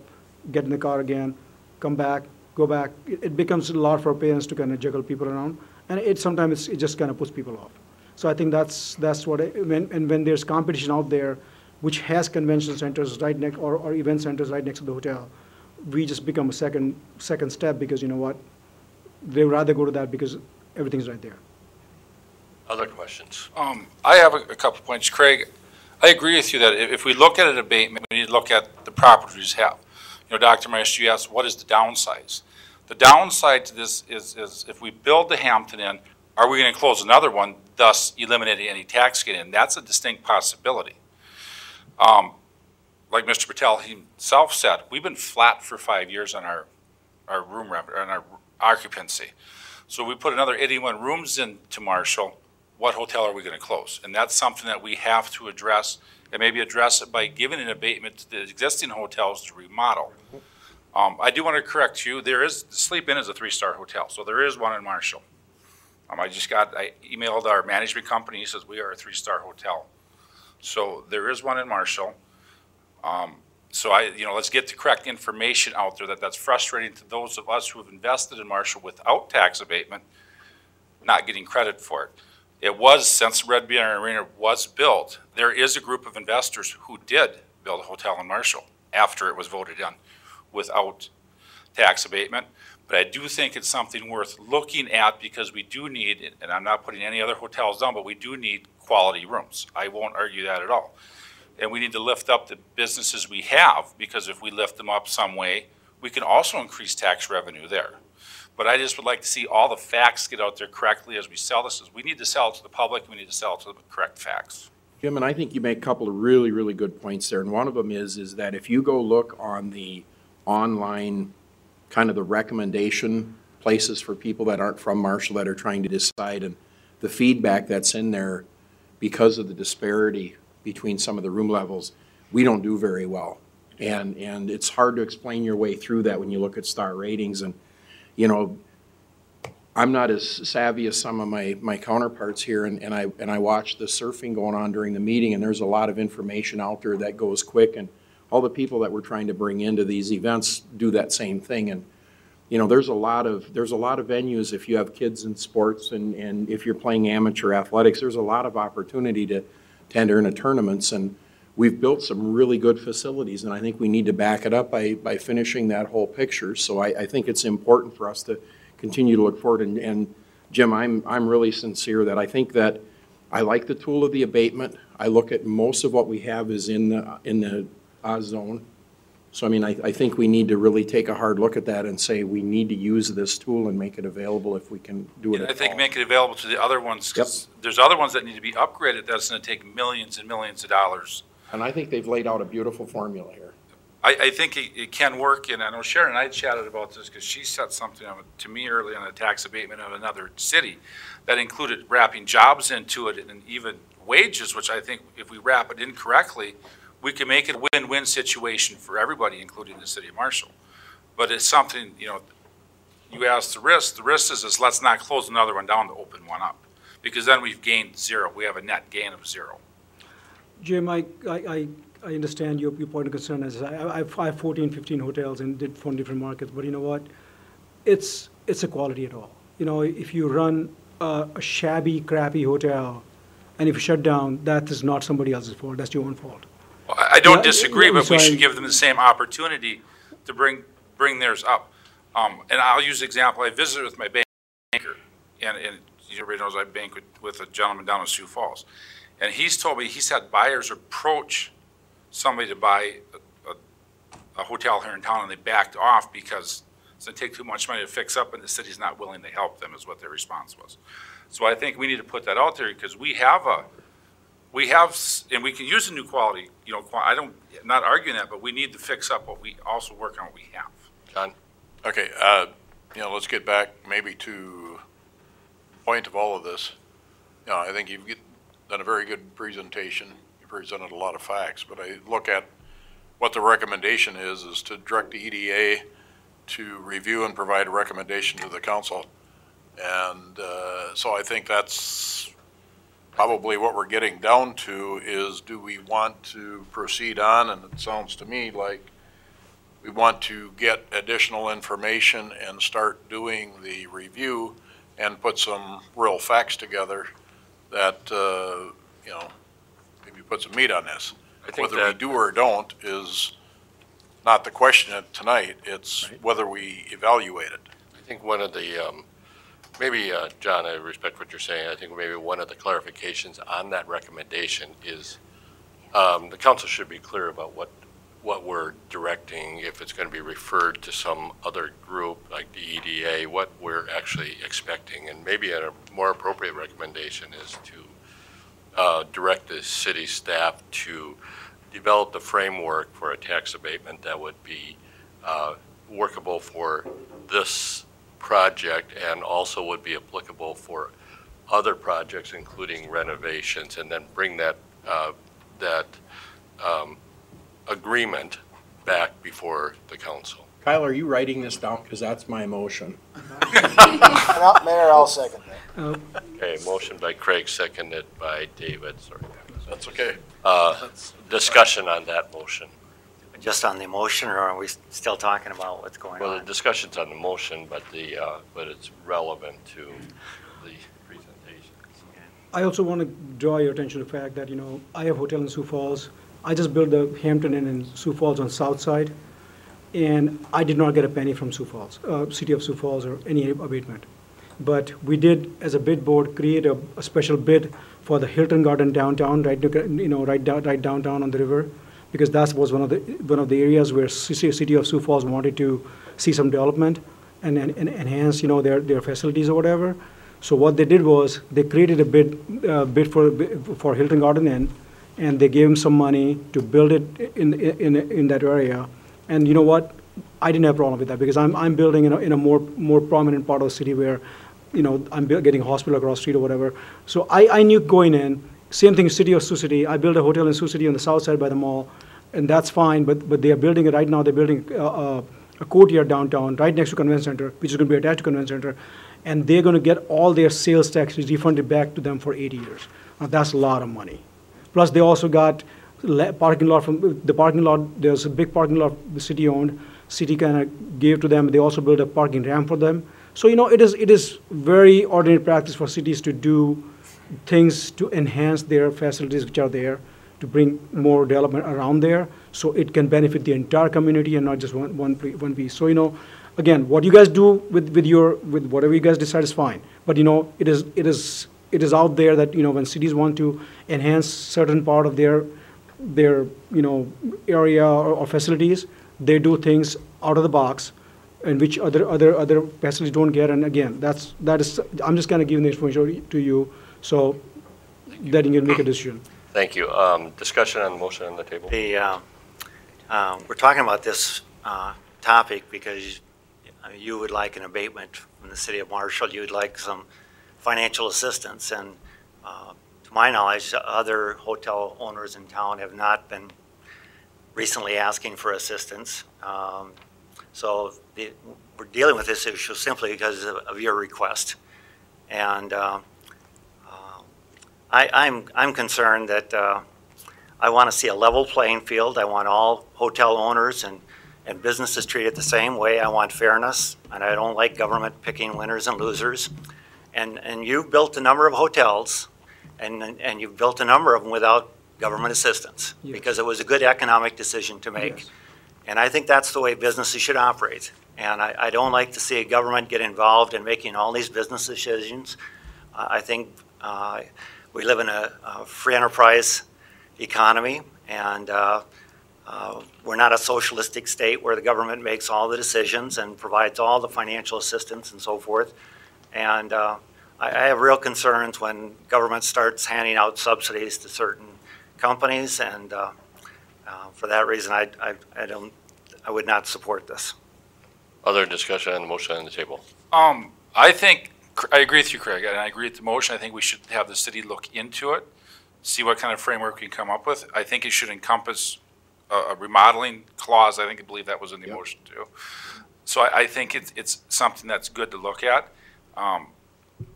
get in the car again, come back, go back. It becomes a lot for parents to kind of juggle people around, and sometimes it just kind of puts people off. So I think that's what, when there's competition out there, which has convention centers right next, or event centers right next to the hotel, we just become a second step because, you know what, they rather go to that because everything's right there. Other questions? I have a couple of points. Craig, I agree with you that if we look at an abatement, we need to look at the properties we have. You know, Dr. Maestro, you asked, what is the downsides? The downside to this is if we build the Hampton Inn, are we going to close another one, thus eliminating any tax gain? And that's a distinct possibility. Like Mr. Patel himself said, we've been flat for 5 years on our room revenue, on our occupancy. So we put another 81 rooms into Marshall. What hotel are we going to close? And that's something that we have to address, and maybe address it by giving an abatement to the existing hotels to remodel. I do want to correct you. The Sleep Inn is a 3-star hotel, so there is one in Marshall. I emailed our management company. He says we are a 3-star hotel. So there is one in Marshall. Let's get the correct information out there. That's frustrating to those of us who have invested in Marshall without tax abatement, not getting credit for it. It was, since Red Banner Arena was built, there is a group of investors who did build a hotel in Marshall after it was voted in without tax abatement. But I do think it's something worth looking at because we do need, and I'm not putting any other hotels down, but we do need quality rooms. I won't argue that at all. And we need to lift up the businesses we have, because if we lift them up some way, we can also increase tax revenue there. But I just would like to see all the facts get out there correctly as we sell this. We need to sell it to the public. We need to sell it to the correct facts. Jim, and I think you make a couple of really, really good points there. And one of them is that if you go look on the online, kind of the recommendation places for people that aren't from Marshall that are trying to decide, and the feedback that's in there because of the disparity between some of the room levels, we don't do very well. And it's hard to explain your way through that when you look at star ratings. And you know, I'm not as savvy as some of my counterparts here, and I watch the surfing going on during the meeting, and there's a lot of information out there that goes quick, and all the people that we're trying to bring into these events do that same thing. And you know, there's a lot of venues if you have kids in sports, and if you're playing amateur athletics, there's a lot of opportunity to enter into tournaments, and we've built some really good facilities, and I think we need to back it up by finishing that whole picture. So I think it's important for us to continue to look forward. And Jim, I'm really sincere that I think that I like the tool of the abatement. I look at most of what we have is in the zone. So I mean, I think we need to really take a hard look at that and say we need to use this tool and make it available if we can do it at all. I think make it available to the other ones, because there's other ones that need to be upgraded. That's going to take millions and millions of dollars. And I think they've laid out a beautiful formula here. I think it can work, and I know Sharon and I chatted about this because she said something to me early on a tax abatement of another city that included wrapping jobs into it and even wages, which I think if we wrap it in correctly, we can make it a win-win situation for everybody, including the city of Marshall. But it's something, you know, you ask the risk. The risk is let's not close another one down to open one up, because then we've gained zero. We have a net gain of zero. Jim, I understand your point of concern. As I have 14, 15 hotels from different markets, but you know what? It's a quality at all. You know, if you run a shabby, crappy hotel, and if you shut down, that is not somebody else's fault. That's your own fault. Well, I don't disagree, but we should give them the same opportunity to bring theirs up. And I'll use an example. I visited with my banker, and everybody knows I bank with a gentleman down in Sioux Falls. And he's told me he's had buyers approach somebody to buy a hotel here in town, and they backed off because it's going to take too much money to fix up, and the city's not willing to help them, is what their response was. So I think we need to put that out there, because we have, and we can use a new quality. You know, I'm not arguing that, but we need to fix up what we also work on what we have. John? Okay, you know, let's get back maybe to the point of all of this. You know, I think you've done a very good presentation. You presented a lot of facts, but I look at what the recommendation is to direct the EDA to review and provide a recommendation to the council. And so I think that's probably what we're getting down to is, do we want to proceed on? And it sounds to me like we want to get additional information and start doing the review and put some real facts together that, you know, maybe put some meat on this. Whether we do or don't is not the question tonight. It's whether we evaluate it. I think one of the, maybe, John, I respect what you're saying. I think maybe one of the clarifications on that recommendation is the council should be clear about what we're directing, if it's going to be referred to some other group like the EDA, what we're actually expecting. And maybe a more appropriate recommendation is to direct the city staff to develop the framework for a tax abatement that would be workable for this project and also would be applicable for other projects, including renovations, and then bring that agreement back before the council. Kyle, are you writing this down? Because that's my motion. Mayor, I'll second that. Okay, motion by Craig, seconded by David. Sorry. That's okay. Discussion on that motion. Just on the motion, or are we still talking about what's going on? Well, the discussion's on the motion, but but it's relevant to the presentation. I also want to draw your attention to the fact that, I have a hotel in Sioux Falls. I just built the Hampton Inn in Sioux Falls on South Side, and I did not get a penny from Sioux Falls, City of Sioux Falls, or any abatement. But we did, as a bid board, create a special bid for the Hilton Garden downtown, right downtown on the river, because that was one of the areas where City of Sioux Falls wanted to see some development and enhance, their facilities or whatever. So what they did was they created a bid for Hilton Garden Inn, and they gave them some money to build it in that area. And you know what? I didn't have a problem with that because I'm building in a more prominent part of the city where, I'm getting a hospital across the street or whatever. So I knew going in. Same thing, City of Sioux City. I built a hotel in Sioux City on the south side by the mall, and that's fine. But they are building it right now. They're building a courtyard downtown, right next to Convention Center, which is going to be attached to Convention Center, and they're going to get all their sales tax refunded back to them for 80 years. Now that's a lot of money. Plus, they also got parking lot from the parking lot. There's a big parking lot the city owned. City kind of gave to them. They also built a parking ramp for them. So it is very ordinary practice for cities to do things to enhance their facilities which are there, to bring more development around there, so it can benefit the entire community and not just one piece. So again, what you guys do with whatever you guys decide is fine. But it is out there that when cities want to enhance certain part of their area or facilities, they do things out of the box, and which other facilities don't get. And again, that is I'm just kind of giving the information to you, so that you can make a decision. Thank you. Discussion on the motion on the table. We're talking about this topic because you would like an abatement from the city of Marshall. You would like some financial assistance, and to my knowledge, other hotel owners in town have not been recently asking for assistance. So we're dealing with this issue simply because of your request, and I'm concerned that I want to see a level playing field. I want all hotel owners and businesses treated the same way. I want fairness, and I don't like government picking winners and losers. And you've built a number of hotels, and you've built a number of them without government assistance, yes, because it was a good economic decision to make. Yes. And I think that's the way businesses should operate. And I don't like to see a government get involved in making all these business decisions. I think we live in a free enterprise economy, and we're not a socialistic state where the government makes all the decisions and provides all the financial assistance and so forth. And I have real concerns when government starts handing out subsidies to certain companies, and for that reason, I would not support this. Other discussion on the motion on the table. I think I agree with you, Craig, and I agree with the motion. I think we should have the city look into it, see what kind of framework we can come up with. I think it should encompass a remodeling clause. I believe that was in the motion too. So I think it's something that's good to look at.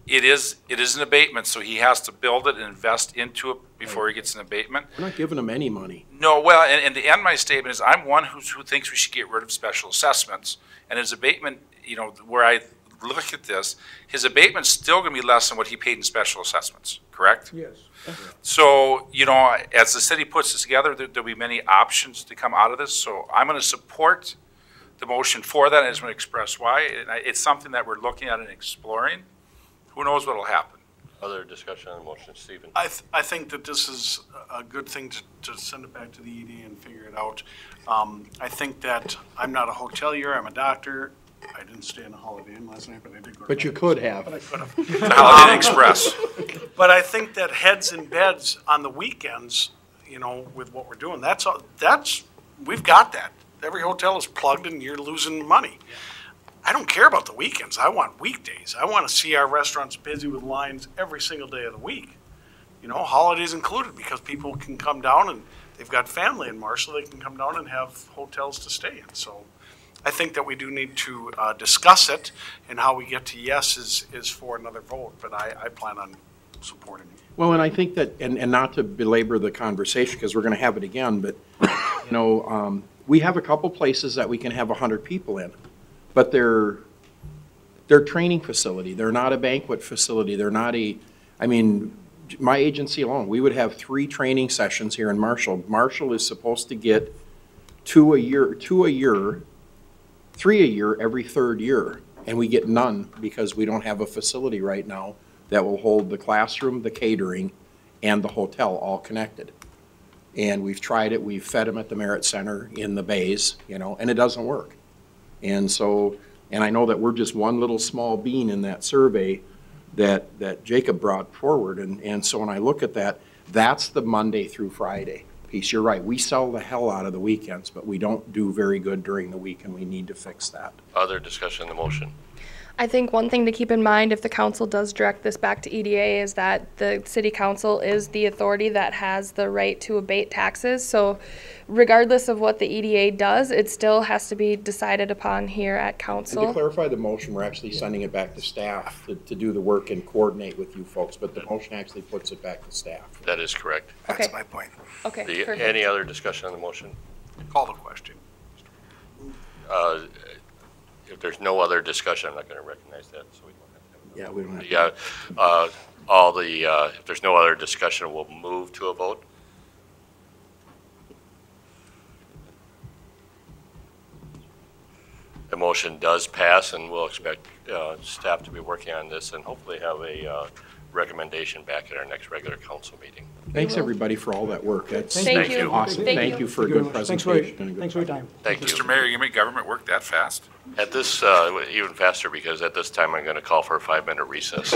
It is an abatement, so he has to build it and invest into it before he gets an abatement. We're not giving him any money. No, well, and the end of my statement is I'm one who thinks we should get rid of special assessments. And his abatement, where I look at this, his abatement's still going to be less than what he paid in special assessments, correct? Yes. So, as the city puts this together, there'll be many options to come out of this. So I'm going to support the motion for that. I just want to express why. It's something that we're looking at and exploring. Who knows what will happen? Other discussion on the motion, Stephen? I think that this is a good thing to send it back to the ED and figure it out. I think that I'm not a hotelier, I'm a doctor. I didn't stay in a Holiday Inn last night, but I did go to But you could have. But I could have. The Holiday Inn Express. But I think that heads in beds on the weekends, with what we're doing, we've got that. Every hotel is plugged and you're losing money. I don't care about the weekends. I want weekdays. I want to see our restaurants busy with lines every single day of the week. Holidays included, because people can come down and they've got family in Marshall. They can come down and have hotels to stay in. So I think that we do need to discuss it, and how we get to yes is for another vote. But I plan on supporting it. Well, and I think that, and not to belabor the conversation because we're going to have it again, but we have a couple places that we can have 100 people in. But they're training facility. They're not a banquet facility. They're not my agency alone, we would have 3 training sessions here in Marshall. Marshall is supposed to get 3 a year every 3rd year, and we get none because we don't have a facility right now that will hold the classroom, the catering, and the hotel all connected. And we've tried it, we've fed them at the Merit Center in the bays, you know, and it doesn't work. And so, and I know that we're just one little small bean in that survey that Jacob brought forward. And so when I look at that, that's the Monday through Friday piece. You're right, we sell the hell out of the weekends, but we don't do very good during the week, and we need to fix that. Other discussion on the motion? I think one thing to keep in mind if the council does direct this back to EDA is that the city council is the authority that has the right to abate taxes. So regardless of what the EDA does, it still has to be decided upon here at council. And to clarify the motion, we're actually sending it back to staff to do the work and coordinate with you folks, but the motion actually puts it back to staff. That is correct. That's my point. Okay, perfect. Any other discussion on the motion? Call the question. If there's no other discussion, I'm not going to recognize that, so we don't have to. Yeah, we don't have if there's no other discussion, we'll move to a vote. The motion does pass, and we'll expect staff to be working on this and hopefully have a recommendation back at our next regular council meeting. Thanks, everybody, for all that work. That's Thank you. awesome. Thank you for a good presentation. Thanks for your time. Thank you. Mr. Mayor, you make government work that fast? At this, even faster, because at this time, I'm going to call for a 5-minute recess.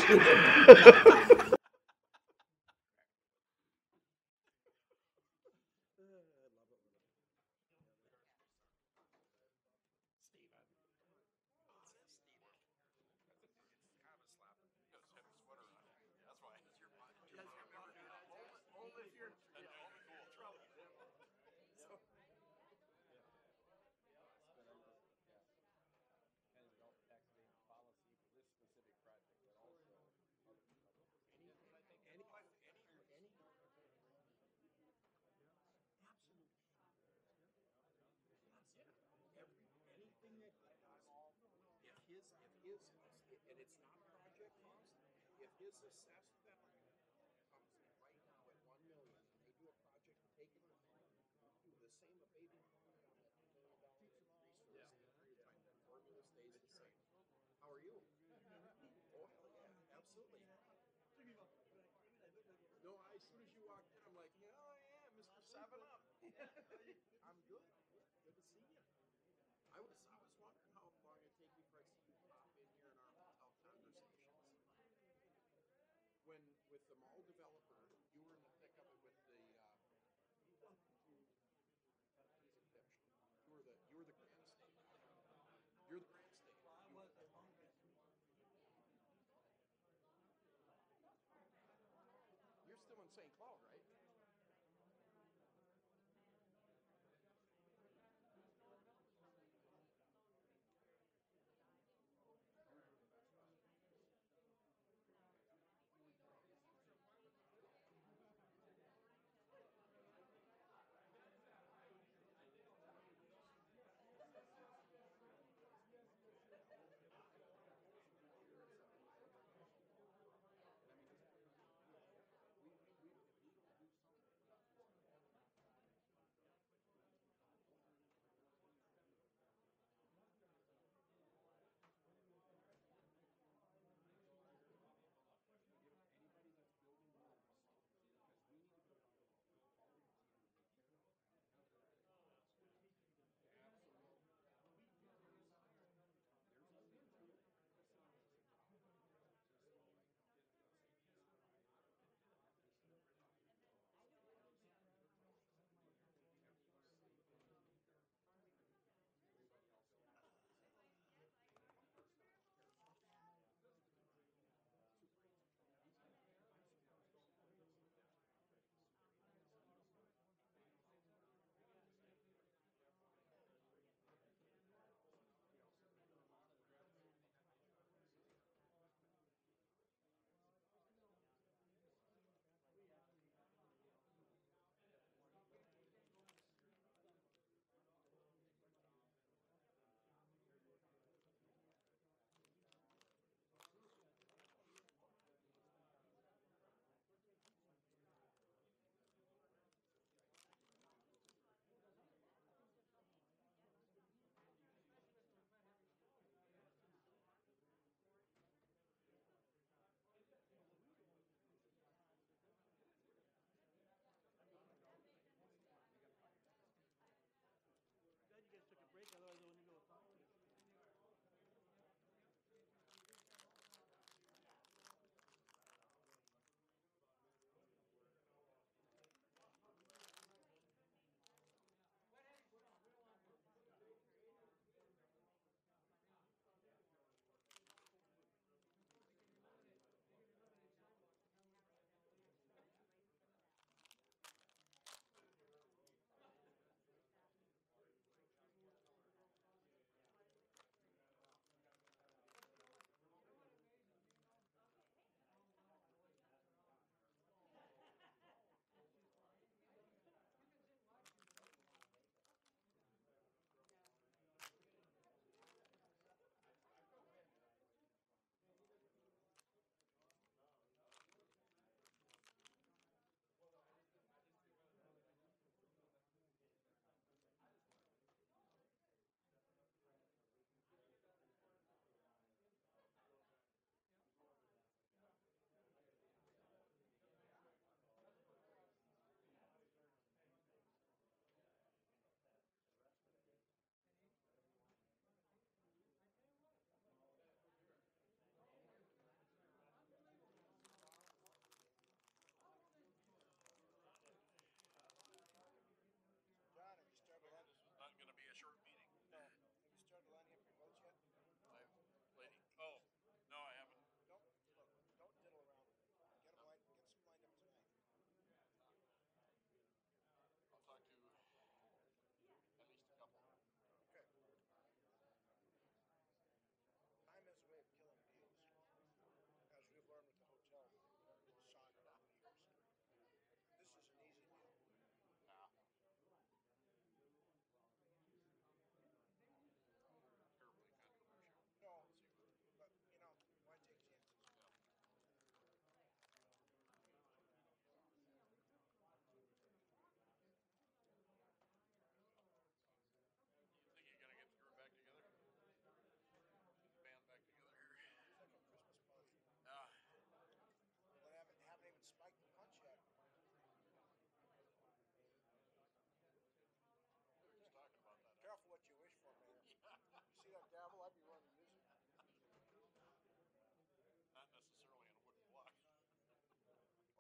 necessarily on a wooden block.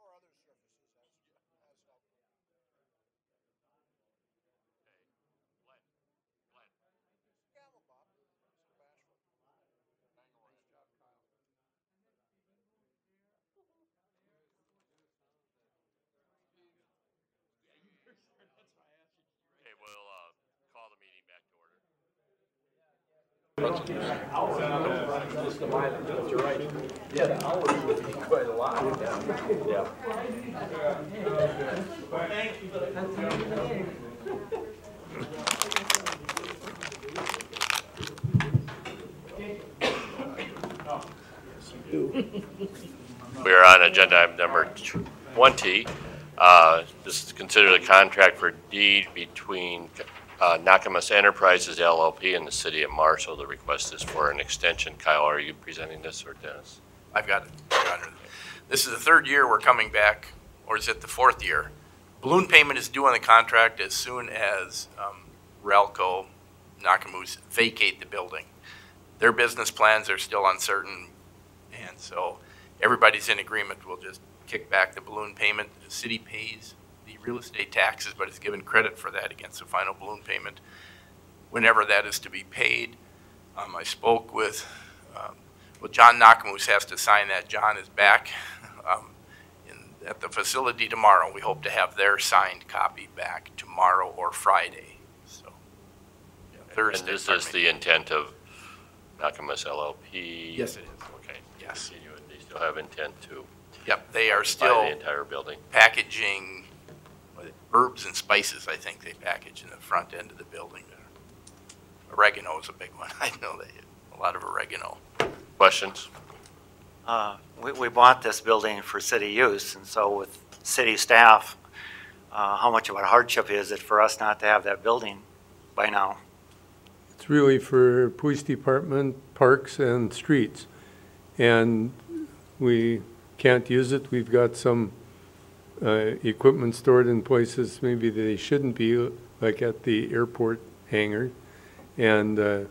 Or other surfaces as help. Gavel, Bob. So bashful. Nice job, Kyle. Okay, we'll call the meeting back to order. You're right. Yeah, the hours would be quite a lot. Yeah. We are on agenda item number 20. This is to consider the contract for deed between Nakamas Enterprises LLP and the city of Marshall. The request is for an extension. Kyle, are you presenting this or Dennis? I've got it, Your Honor. This is the third year we're coming back, or is it the fourth year? Balloon payment is due on the contract as soon as Ralco Nakamus vacate the building. Their business plans are still uncertain, and so everybody's in agreement. We'll just kick back the balloon payment. The city pays the real estate taxes, but is given credit for that against the final balloon payment whenever that is to be paid. I spoke with, well, John Nakamus has to sign that. John is back at the facility tomorrow. We hope to have their signed copy back tomorrow or Friday. So Thursday. And this is the intent of Nakamas LLP? Yes, it is. Okay. Yes. They still have intent to Yep, they are still buy the entire building. packaging herbs and spices, I think they package in the front end of the building. Oregano is a big one. I know they have a lot of oregano. Questions? We bought this building for city use, and so with city staff, how much of a hardship is it for us not to have that building by now? It's really for police department, parks, and streets. And we can't use it. We've got some equipment stored in places maybe they shouldn't be, like at the airport hangar. And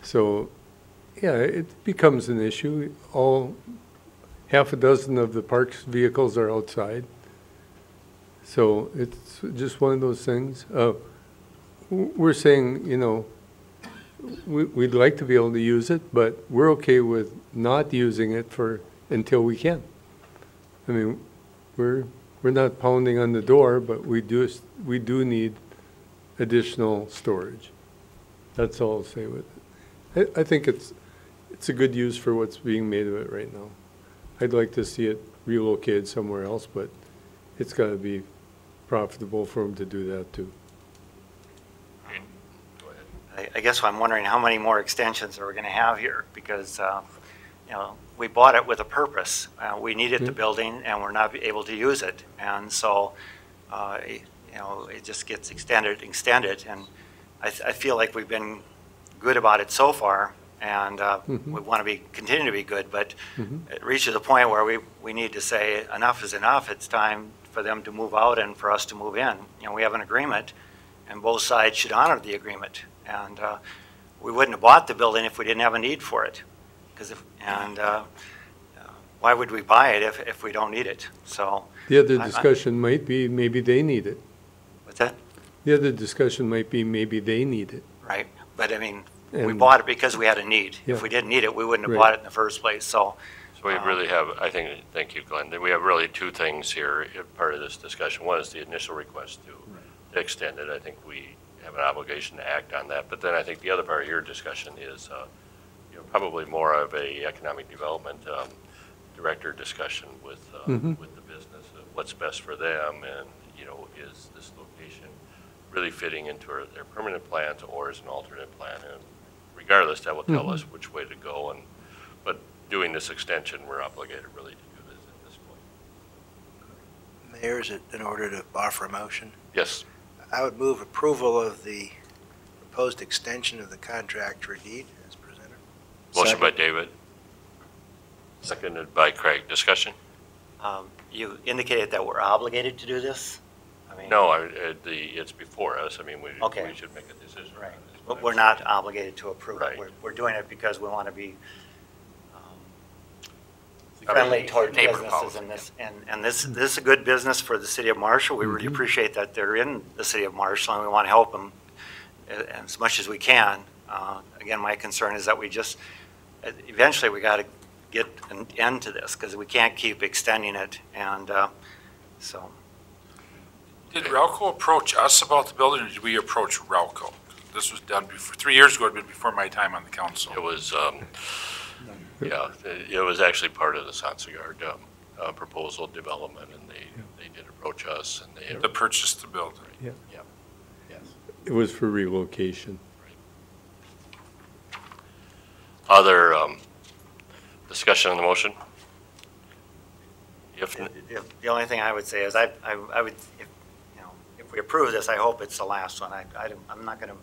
so, yeah, it becomes an issue. Half a dozen of the park's vehicles are outside. So it's just one of those things. We're saying, you know, we'd like to be able to use it, but we're okay with not using it until we can. I mean, we're not pounding on the door, but we do need additional storage. That's all I'll say with it. I think it's a good use for what's being made of it right now. I'd like to see it relocated somewhere else, but it's got to be profitable for them to do that too. I guess I'm wondering how many more extensions are we going to have here, because you know, we bought it with a purpose. We needed the building, and we're not able to use it, and so you know, it just gets extended, and I feel like we've been good about it so far, and we want to continue to be good, but it reaches a point where we need to say enough is enough. It's time for them to move out and for us to move in. You know, we have an agreement, and both sides should honor the agreement. And we wouldn't have bought the building if we didn't have a need for it. Why would we buy it if we don't need it? So the other discussion might be maybe they need it. What's that? The other discussion might be maybe they need it. Right, but I mean, we bought it because we had a need. Yeah. If we didn't need it, we wouldn't have bought it in the first place. So we really have, I think, thank you, Glenn. We have really two things here, part of this discussion. One is the initial request to extend it. I think we have an obligation to act on that. But then I think the other part of your discussion is you know, probably more of a economic development director discussion with the business of what's best for them, and you know, is this location really fitting into their permanent plans or is an alternate plan? And regardless, that will tell us which way to go. But doing this extension, we're obligated really to do this at this point. Mayor, is it in order to offer a motion? Yes. I would move approval of the proposed extension of the contract for deed as presented. Motion by David. Seconded by Craig. Discussion? you indicated that we're obligated to do this? I mean, No, it's before us. I mean, we should make a decision. Right. But we're not obligated to approve it. Right. We're doing it because we want to be friendly toward Neighbor businesses policy, in this. And this is a good business for the city of Marshall. We really appreciate that they're in the city of Marshall, and we want to help them as much as we can. Again, my concern is that we just, eventually we got to get an end to this because we can't keep extending it. And so. Did Relco approach us about the building, or did we approach Relco? This was done before, 3 years ago, it had been before my time on the council. It was, yeah, it was actually part of the Sansegard proposal development, and they did approach us, and they. To purchase the building. Yeah. Yeah, yes. It was for relocation. Other discussion on the motion? The only thing I would say is I would, if we approve this, I hope it's the last one. I'm not going to,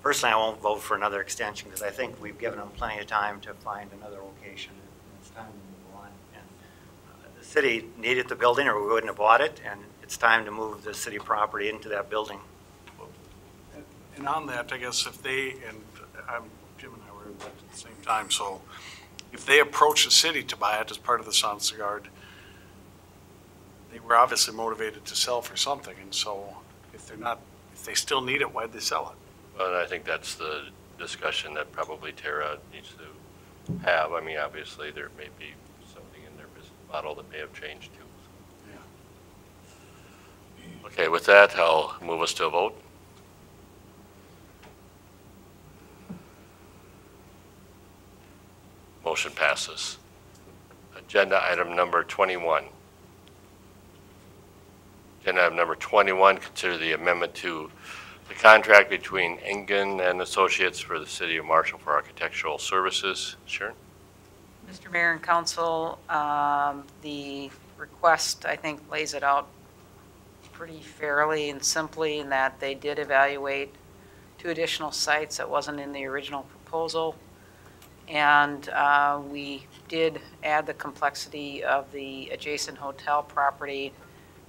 personally, I won't vote for another extension because I think we've given them plenty of time to find another location. It's time to move on. And the city needed the building or we wouldn't have bought it, and it's time to move the city property into that building. And on that, I guess if they, and Jim and I were at the same time, so if they approach the city to buy it as part of the Sansegard, they were obviously motivated to sell for something, and so if they still need it, why'd they sell it? Well, I think that's the discussion that probably Tara needs to have. I mean, obviously, there may be something in their business model that may have changed too. Yeah. Okay, with that, I'll move us to a vote. Motion passes. Agenda item number 21. Agenda item number 21, consider the amendment to the contract between Engen and Associates for the City of Marshall for architectural services. Sharon? Mr. Mayor and Council, the request, I think, lays it out pretty fairly and simply in that they did evaluate 2 additional sites that wasn't in the original proposal. And we did add the complexity of the adjacent hotel property,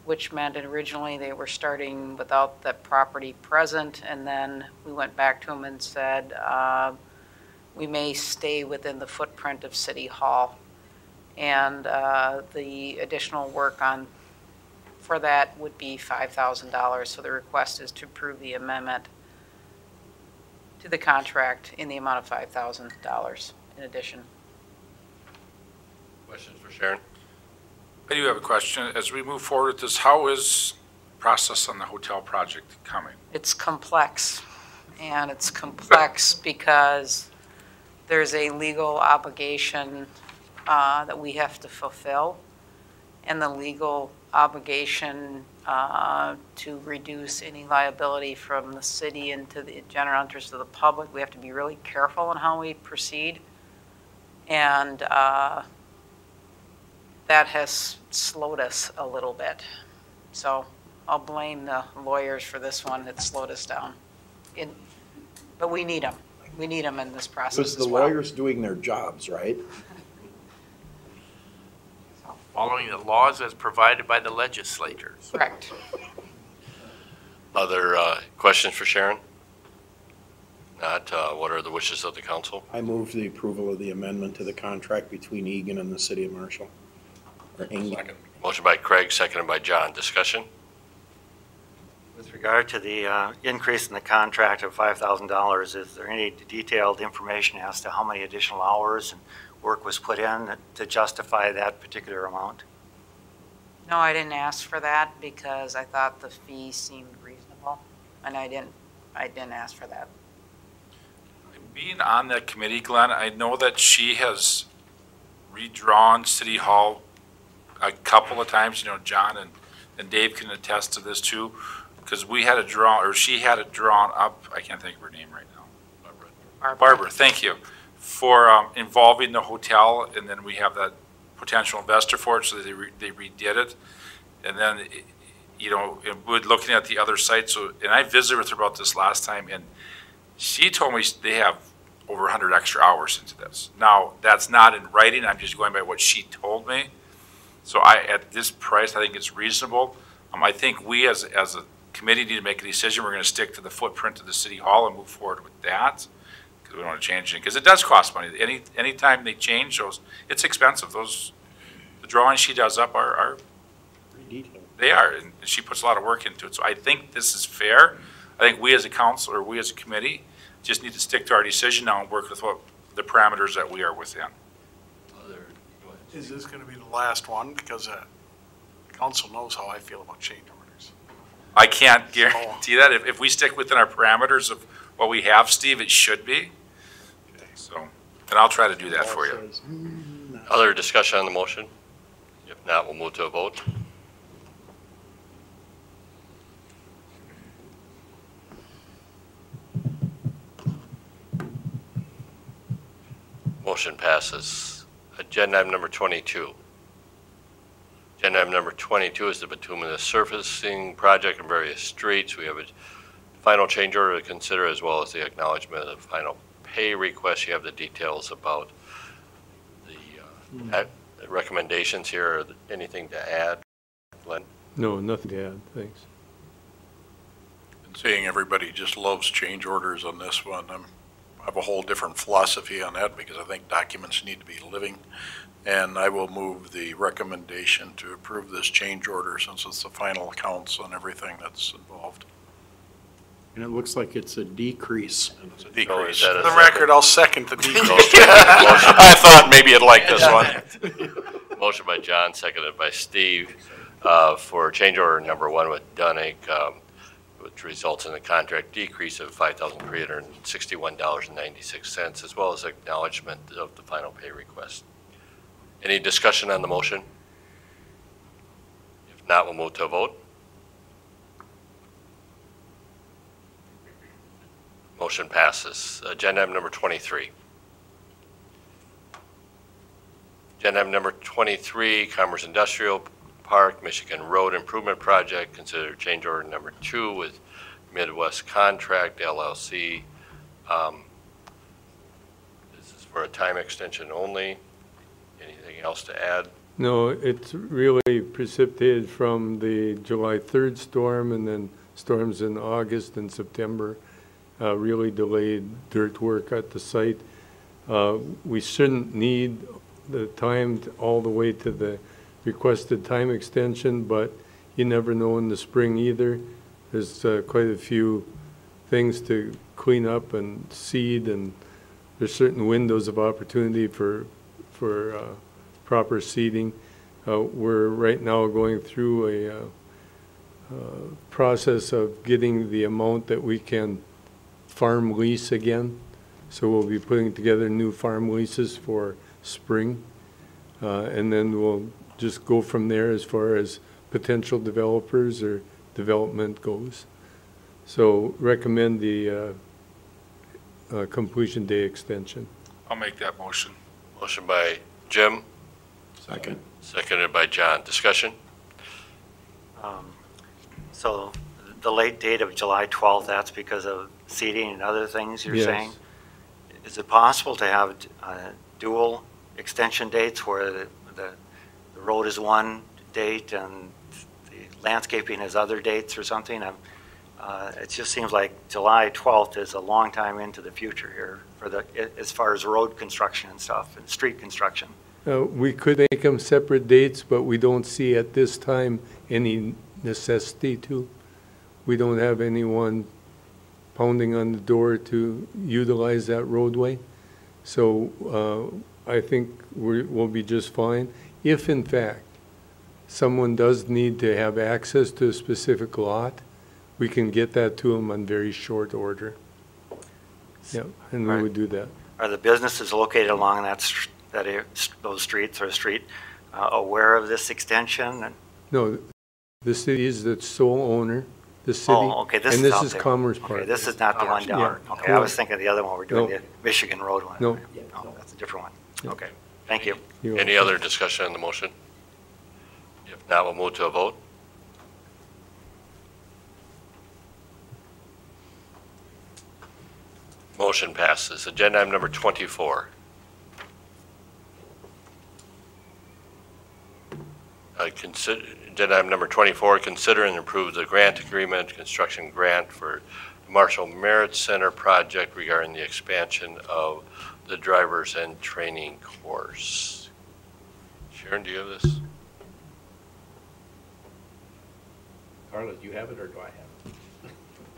which meant originally they were starting without that property present, and then we went back to them and said, we may stay within the footprint of City Hall. And the additional work for that would be $5,000. So the request is to approve the amendment to the contract in the amount of $5,000 in addition. Questions for Sharon? I do have a question. As we move forward with this, how is the process on the hotel project coming? It's complex, and it's complex because there's a legal obligation that we have to fulfill, and the legal obligation to reduce any liability from the city into the general interest of the public. We have to be really careful in how we proceed, and that has slowed us a little bit. So I'll blame the lawyers for this one that slowed us down. But we need them. We need them in this process Because the as well. lawyers doing their jobs, right? Following the laws as provided by the legislators. Correct. Other questions for Sharon? Not, what are the wishes of the council? I move the approval of the amendment to the contract between Egan and the City of Marshall. Or Engen. Motion by Craig, seconded by John. Discussion? With regard to the increase in the contract of $5,000, is there any detailed information as to how many additional hours and work was put in to justify that particular amount? No, I didn't ask for that because I thought the fee seemed reasonable, and I didn't ask for that. Being on that committee, Glenn, I know that she has redrawn City Hall a couple of times. You know, John and Dave can attest to this too, because we had it drawn, or she had it drawn up. I can't think of her name right now. Barbara, thank you, for involving the hotel, and then we have that potential investor for it, so they redid it. And then, you know, looking at the other sites, so, and I visited with her about this last time, and she told me they have over 100 extra hours into this. Now, that's not in writing, I'm just going by what she told me. So at this price, I think it's reasonable. I think we as a committee need to make a decision. We're going to stick to the footprint of the City Hall and move forward with that, because we don't want to change it, because it does cost money. Anytime they change those, it's expensive. Those drawings she does up are they are, and she puts a lot of work into it. So I think this is fair. I think we as a council, or we as a committee, just need to stick to our decision now and work with what the parameters that we are within. Is this going to be the last one? Because council knows how I feel about change orders. I can't guarantee that. If we stick within our parameters of what we have, Steve, it should be. Okay. So, and I'll try to do that for you. Other discussion on the motion? If not, we'll move to a vote. Motion passes. Agenda item number 22. Agenda item number 22 is the bituminous surfacing project in various streets. We have a final change order to consider, as well as the acknowledgement of the final pay request. You have the details about the recommendations here. Anything to add, Glenn? No, nothing to add, thanks. And seeing everybody just loves change orders on this one, I have a whole different philosophy on that, because I think documents need to be living. And I will move the recommendation to approve this change order, since it's the final accounts on everything that's involved. And it looks like it's a decrease. It's a decrease. For the record, I'll second the decrease. I thought maybe you'd like this one. Motion by John, seconded by Steve, for change order number 1 with Dunnick, which results in a contract decrease of $5,361.96, as well as acknowledgement of the final pay request. Any discussion on the motion? If not, we'll move to a vote. Motion passes. Agenda item number 23. Agenda item number 23, Commerce Industrial Park, Michigan Road Improvement Project. Consider change order number 2 with Midwest Contract LLC. This is for a time extension only. Anything else to add? No, it's really precipitated from the July 3rd storm, and then storms in August and September really delayed dirt work at the site. We shouldn't need the time all the way to the requested time extension, but you never know in the spring either. There's quite a few things to clean up and seed, and there's certain windows of opportunity for proper seeding. We're right now going through a process of getting the amount that we can farm lease again. So we'll be putting together new farm leases for spring, and then we'll just go from there as far as potential developers or development goes. So recommend the completion day extension. I'll make that motion. Motion by Jim. Second. Seconded by John. Discussion? So the late date of July 12th, that's because of seeding and other things you're saying? Is it possible to have dual extension dates where the road is one date and the landscaping is other dates or something? It just seems like July 12th is a long time into the future here for as far as road construction and stuff and street construction. We could make them separate dates, but we don't see at this time any necessity to. We don't have anyone pounding on the door to utilize that roadway. So I think we'll be just fine. If in fact someone does need to have access to a specific lot, we can get that to them on very short order. Yeah, and we would do that. Are the businesses located along those streets or street aware of this extension? No, the city is the sole owner. The city. Oh, okay. And this is Commerce Park. Okay, this is not the one down. Yeah. Okay, I was thinking of the other one. We're doing No. the Michigan Road one. No. No, that's a different one. Okay, thank you. Any other discussion on the motion? If not, we'll move to a vote. Motion passes. Agenda item number 24. Agenda item number 24, consider and approve the grant agreement, construction grant for the Marshall Merit Center project regarding the expansion of the drivers and training course. Sharon, do you have this? Carla, do you have it or do I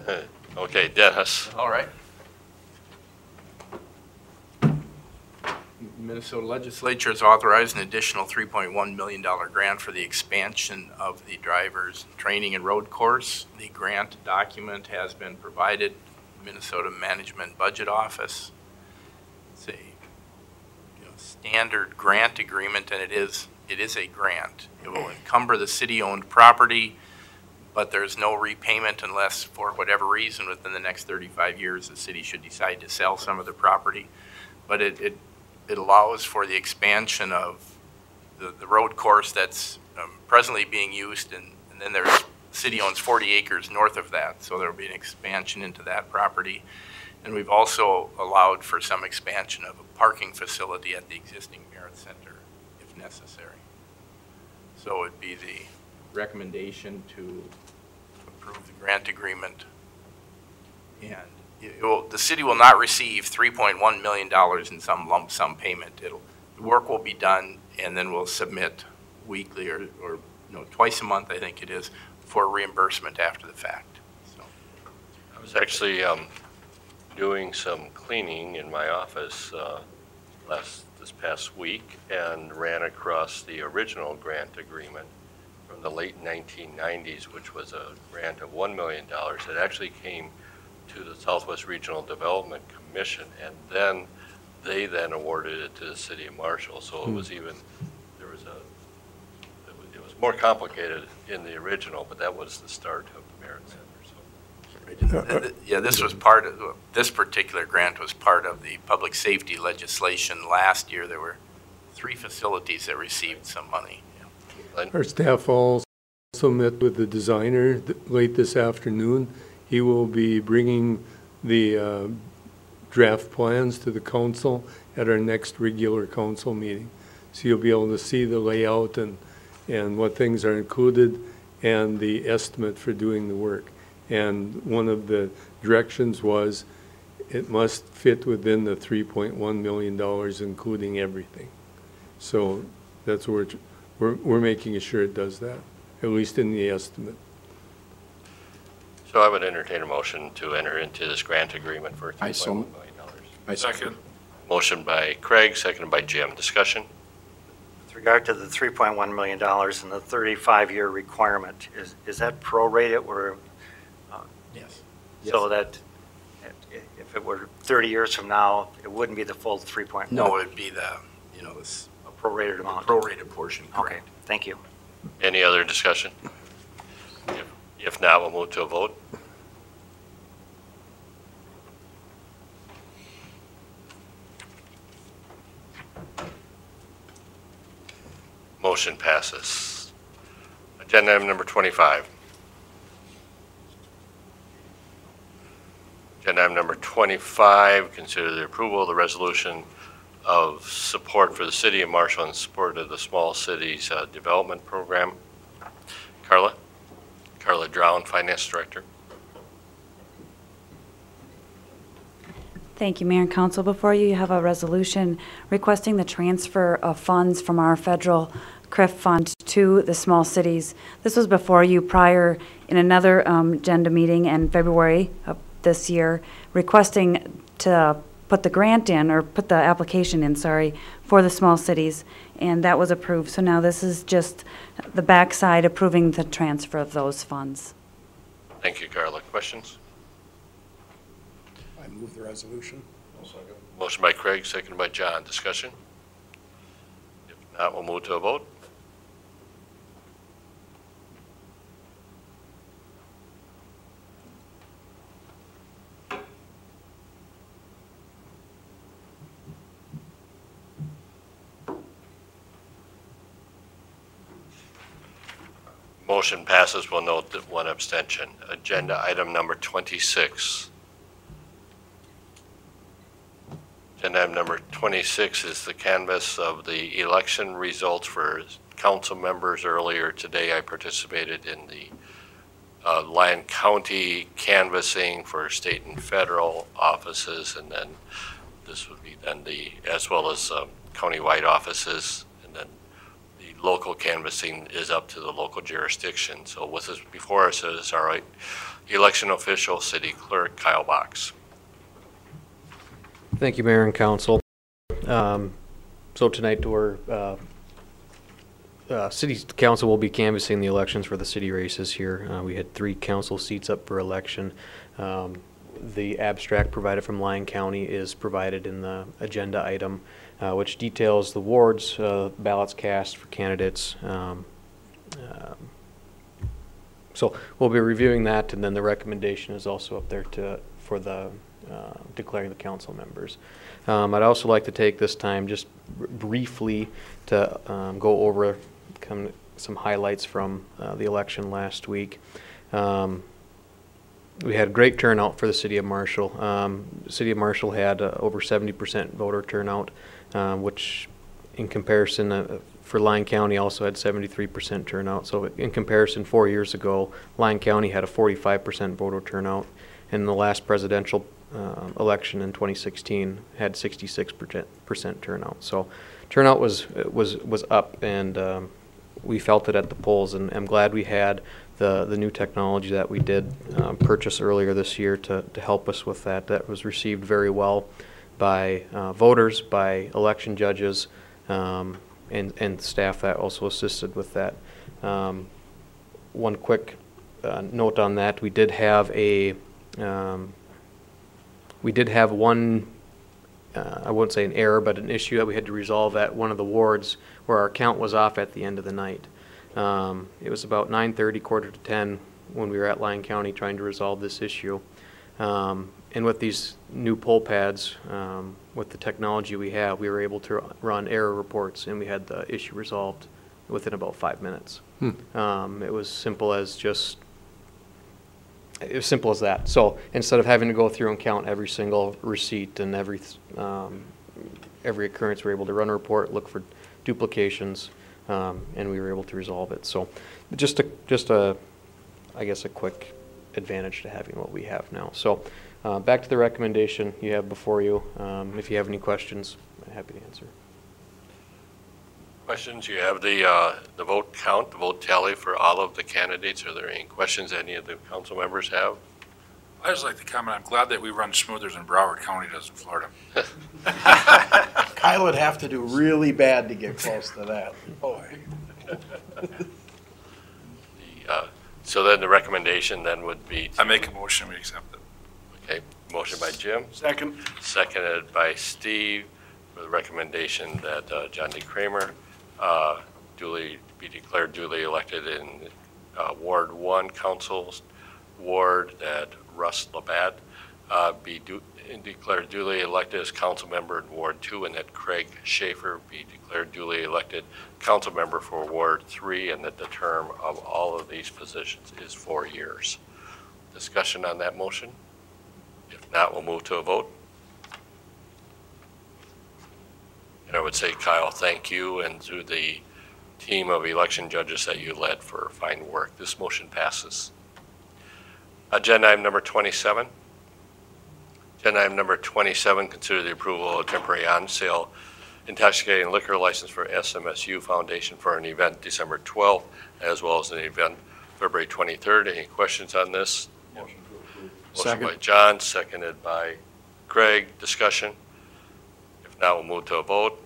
have it? Okay, Dennis. All right. Minnesota Legislature has authorized an additional $3.1 million grant for the expansion of the driver's training and road course. The grant document has been provided, Minnesota Management Budget Office. It's a standard grant agreement, and it is a grant. It will encumber the city-owned property, but there's no repayment unless, for whatever reason, within the next 35 years, the city should decide to sell some of the property. But it allows for the expansion of the road course that's presently being used, and then the city owns 40 acres north of that, so there will be an expansion into that property. And we've also allowed for some expansion of a parking facility at the existing Merit Center, if necessary. So it would be the recommendation to approve the grant agreement. And the city will not receive $3.1 million in some lump sum payment. The work will be done, and then we'll submit weekly or twice a month, I think it is, for reimbursement after the fact. So I was actually doing some cleaning in my office this past week and ran across the original grant agreement from the late 1990s, which was a grant of $1 million. It actually came to the Southwest Regional Development Commission, and then they awarded it to the city of Marshall. So it was even, it was more complicated in the original, but that was the start of the Merit Center. So. Yeah, this was part of, this particular grant was part of the public safety legislation last year. There were 3 facilities that received some money. Yeah. Our staff also met with the designer late this afternoon. He will be bringing the draft plans to the council at our next regular council meeting. So you'll be able to see the layout and what things are included and the estimate for doing the work. And one of the directions was it must fit within the $3.1 million, including everything. So that's where we're making sure it does that, at least in the estimate. So I would entertain a motion to enter into this grant agreement for $3.1 million. I second. Motion by Craig, seconded by Jim. Discussion? With regard to the $3.1 million and the 35-year requirement, is that prorated where? Yes. So that if it were 30 years from now, it wouldn't be the full 3.1? No, it would be the, this a prorated amount? Prorated portion, correct. Okay, thank you. Any other discussion? If not, we'll move to a vote. Motion passes. Agenda item number 25. Agenda item number 25, consider the approval of the resolution of support for the city of Marshall in support of the Small Cities Development Program. Carla Drown, Finance Director. Thank you, Mayor and Council. Before you have a resolution requesting the transfer of funds from our federal CRIF fund to the small cities. This was before you prior in another agenda meeting in February of this year, requesting to put the grant in, or put the application in, sorry, for the small cities, and that was approved. So now this is just the backside approving the transfer of those funds. Thank you, Carla. Questions? I move the resolution. Motion by Craig, seconded by John. Discussion? If not, we'll move to a vote. Motion passes. We'll note that 1 abstention. Agenda item number 26. Agenda item number 26 is the canvass of the election results for council members. Earlier today, I participated in the Lyon County canvassing for state and federal offices, and then this would be then as well as county-wide offices, and then local canvassing is up to the local jurisdiction. So with us before us is our election official, city clerk Kyle Box. Thank you, Mayor and Council. So tonight City Council will be canvassing the elections for the city races here. We had 3 council seats up for election. The abstract provided from Lyon County is provided in the agenda item, which details the wards, ballots cast for candidates. So we'll be reviewing that, and then the recommendation is also up there for the declaring the council members. I'd also like to take this time just briefly to go over some highlights from the election last week. We had a great turnout for the City of Marshall. City of Marshall had over 70% voter turnout, which in comparison for Lyon County also had 73% turnout. So in comparison, 4 years ago, Lyon County had a 45% voter turnout. And the last presidential election in 2016 had 66% turnout. So turnout was up, and we felt it at the polls. And I'm glad we had the new technology that we did purchase earlier this year to help us with that. That was received very well by voters, by election judges, and staff that also assisted with that. One quick note on that: we did have one, I wouldn't say an error, but an issue that we had to resolve at one of the wards where our count was off at the end of the night. It was about 9:30, quarter to 10, when we were at Lyon County trying to resolve this issue. And with these new poll pads, with the technology we have, we were able to run error reports, and we had the issue resolved within about 5 minutes. It was simple as that. So instead of having to go through and count every single receipt and every occurrence, we were able to run a report, look for duplications, and we were able to resolve it. So just a I guess a quick advantage to having what we have now. So back to the recommendation you have before you. If you have any questions, I'm happy to answer. Questions? You have the vote count, the vote tally for all of the candidates. Are there any questions any of the council members have? I just like to comment, I'm glad that we run smoother than Broward County does in Florida. Kyle would have to do really bad to get close to that. Boy. So then the recommendation then would be I make a motion, we accept it. Okay, motion by Jim. Second. Seconded by Steve for the recommendation that John D. Kramer be declared duly elected in Ward 1 Council's ward, that Russ Labatt be declared duly elected as council member in Ward 2, and that Craig Schaefer be declared duly elected council member for Ward 3, and that the term of all of these positions is 4 years. Discussion on that motion? If not, we'll move to a vote. And I would say, Kyle, thank you, and to the team of election judges that you led for fine work. This motion passes. Agenda item number 27. Agenda item number 27, consider the approval of a temporary on-sale intoxicating liquor license for SMSU Foundation for an event December 12th, as well as an event February 23rd. Any questions on this? Motion to approve. Motion by John, seconded by Craig. Discussion? If not, we'll move to a vote.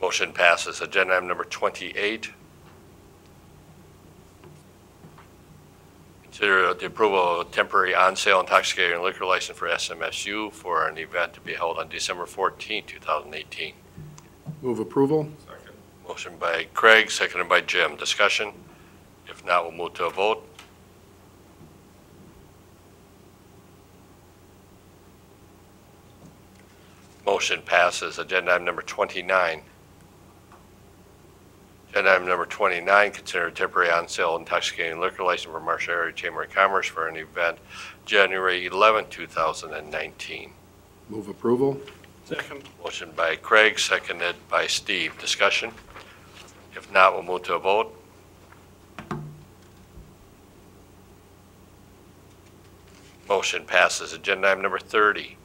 Motion passes. Agenda item number 28. Consider the approval of a temporary on-sale intoxicating liquor license for SMSU for an event to be held on December 14, 2018. Move approval. Second. Motion by Craig, seconded by Jim. Discussion? If not, we'll move to a vote. Motion passes. Agenda item number 29. Agenda item number 29, consider a temporary on-sale intoxicating liquor license for Marshall Area Chamber of Commerce for an event January 11, 2019. Move approval. Second. Motion by Craig, seconded by Steve. Discussion? If not, we'll move to a vote. Motion passes. Agenda item number 30.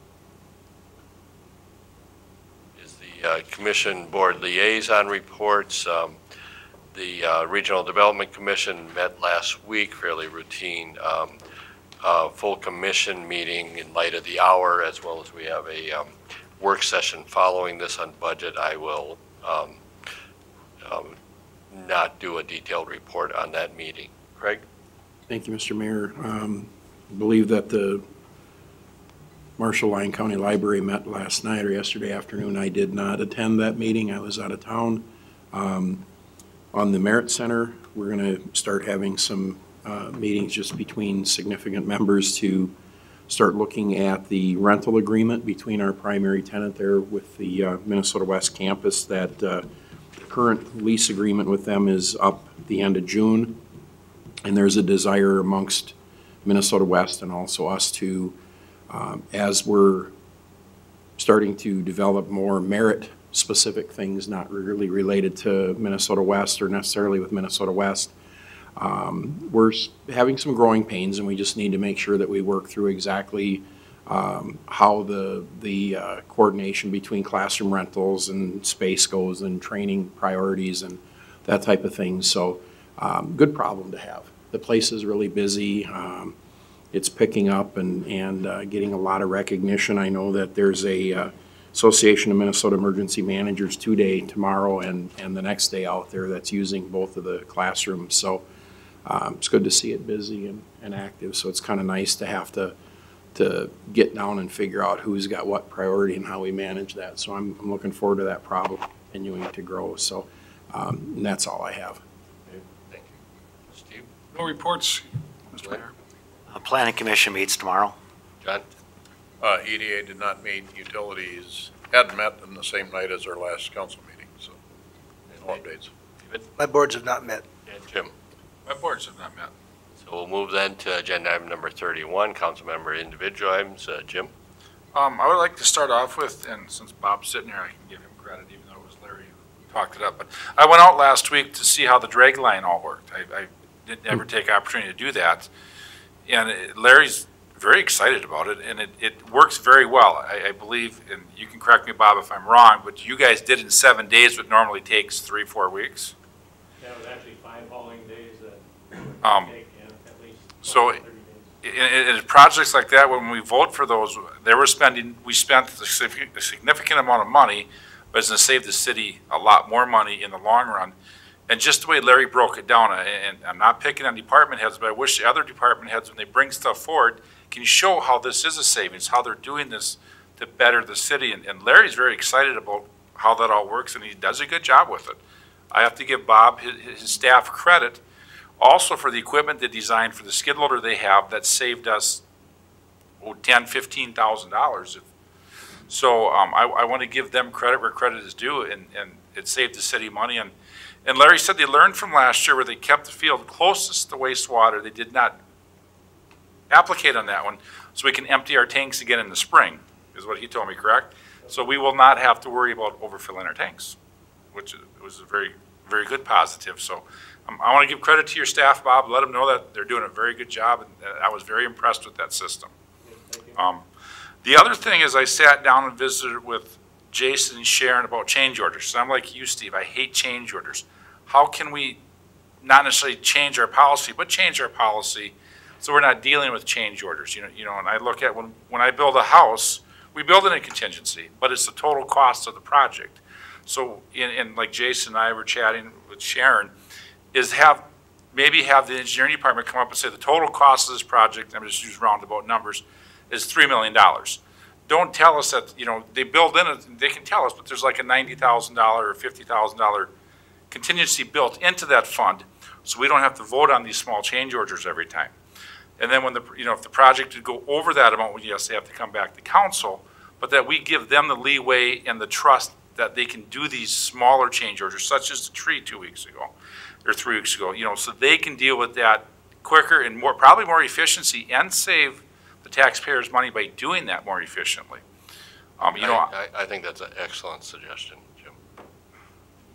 commission board liaison reports. The Regional Development Commission met last week, fairly routine, full commission meeting in light of the hour, as well as we have a work session following this on budget. I will not do a detailed report on that meeting. Craig? Thank you, Mr. Mayor. I believe that the Marshall Lyon County Library met last night or yesterday afternoon. I did not attend that meeting. I was out of town. On the Merit Center, we're going to start having some meetings just between significant members to start looking at the rental agreement between our primary tenant there with the Minnesota West campus. That the current lease agreement with them is up the end of June, and there's a desire amongst Minnesota West and also us to, as we're starting to develop more merit specific things, not really related to Minnesota West or necessarily with Minnesota West. We're having some growing pains, and we just need to make sure that we work through exactly how the coordination between classroom rentals and space goes and training priorities and that type of thing. So good problem to have. The place is really busy. It's picking up and getting a lot of recognition. I know that there's a Association of Minnesota Emergency Managers 2-day tomorrow and the next day out there that's using both of the classrooms. So it's good to see it busy and active. So it's kind of nice to have to get down and figure out who's got what priority and how we manage that. So I'm looking forward to that problem continuing to grow. So and that's all I have. Thank you. Steve? No reports, Mr. Mayor. Planning Commission meets tomorrow. John? EDA did not meet. Utilities had met on the same night as our last council meeting, so no updates. My boards have not met. And Jim? My boards have not met. So we'll move then to agenda item number 31, council member individual items. Jim? I would like to start off with, and since Bob's sitting here, I can give him credit, even though it was Larry who talked it up. But I went out last week to see how the drag line all worked. I didn't ever take opportunity to do that. And Larry's very excited about it, and it works very well. I believe, and you can correct me, Bob, if I'm wrong, but you guys did in 7 days what normally takes 3-4 weeks. That was actually 5 hauling days that take at least so 30 days. In projects like that, when we vote for those, we spent a significant amount of money, but it's going to save the city a lot more money in the long run. And just the way Larry broke it down, and I'm not picking on department heads, but I wish the other department heads, when they bring stuff forward, can show how this is a savings, how they're doing this to better the city. And Larry's very excited about how that all works, and he does a good job with it. I have to give Bob, his staff, credit also for the equipment they designed for the skid loader they have that saved us $10,000, $15,000. So I want to give them credit where credit is due, and it saved the city money. And Larry said they learned from last year where they kept the field closest to wastewater. They did not applicate on that one, so we can empty our tanks again in the spring, is what he told me, correct? So we will not have to worry about overfilling our tanks, which was a very, very good positive. So I want to give credit to your staff, Bob. Let them know that they're doing a very good job, and I was very impressed with that system. The other thing is I sat down and visited with Jason and Sharon about change orders. So I'm like you, Steve, I hate change orders. How can we not necessarily change our policy, but change our policy so we're not dealing with change orders? You know, and I look at when I build a house, we build in a contingency, but it's the total cost of the project. So in like Jason and I were chatting with Sharon, is maybe have the engineering department come up and say the total cost of this project, I'm just use roundabout numbers, is $3 million. Don't tell us that, you know, they build in it, they can tell us, but there's like a $90,000 or $50,000 contingency built into that fund, so we don't have to vote on these small change orders every time. And then when if the project would go over that amount, well, yes, they have to come back to council, but that we give them the leeway and the trust that they can do these smaller change orders, such as the tree 2 weeks ago or 3 weeks ago, you know, so they can deal with that quicker and probably more efficiency and save the taxpayers money by doing that more efficiently. I think that's an excellent suggestion, Jim.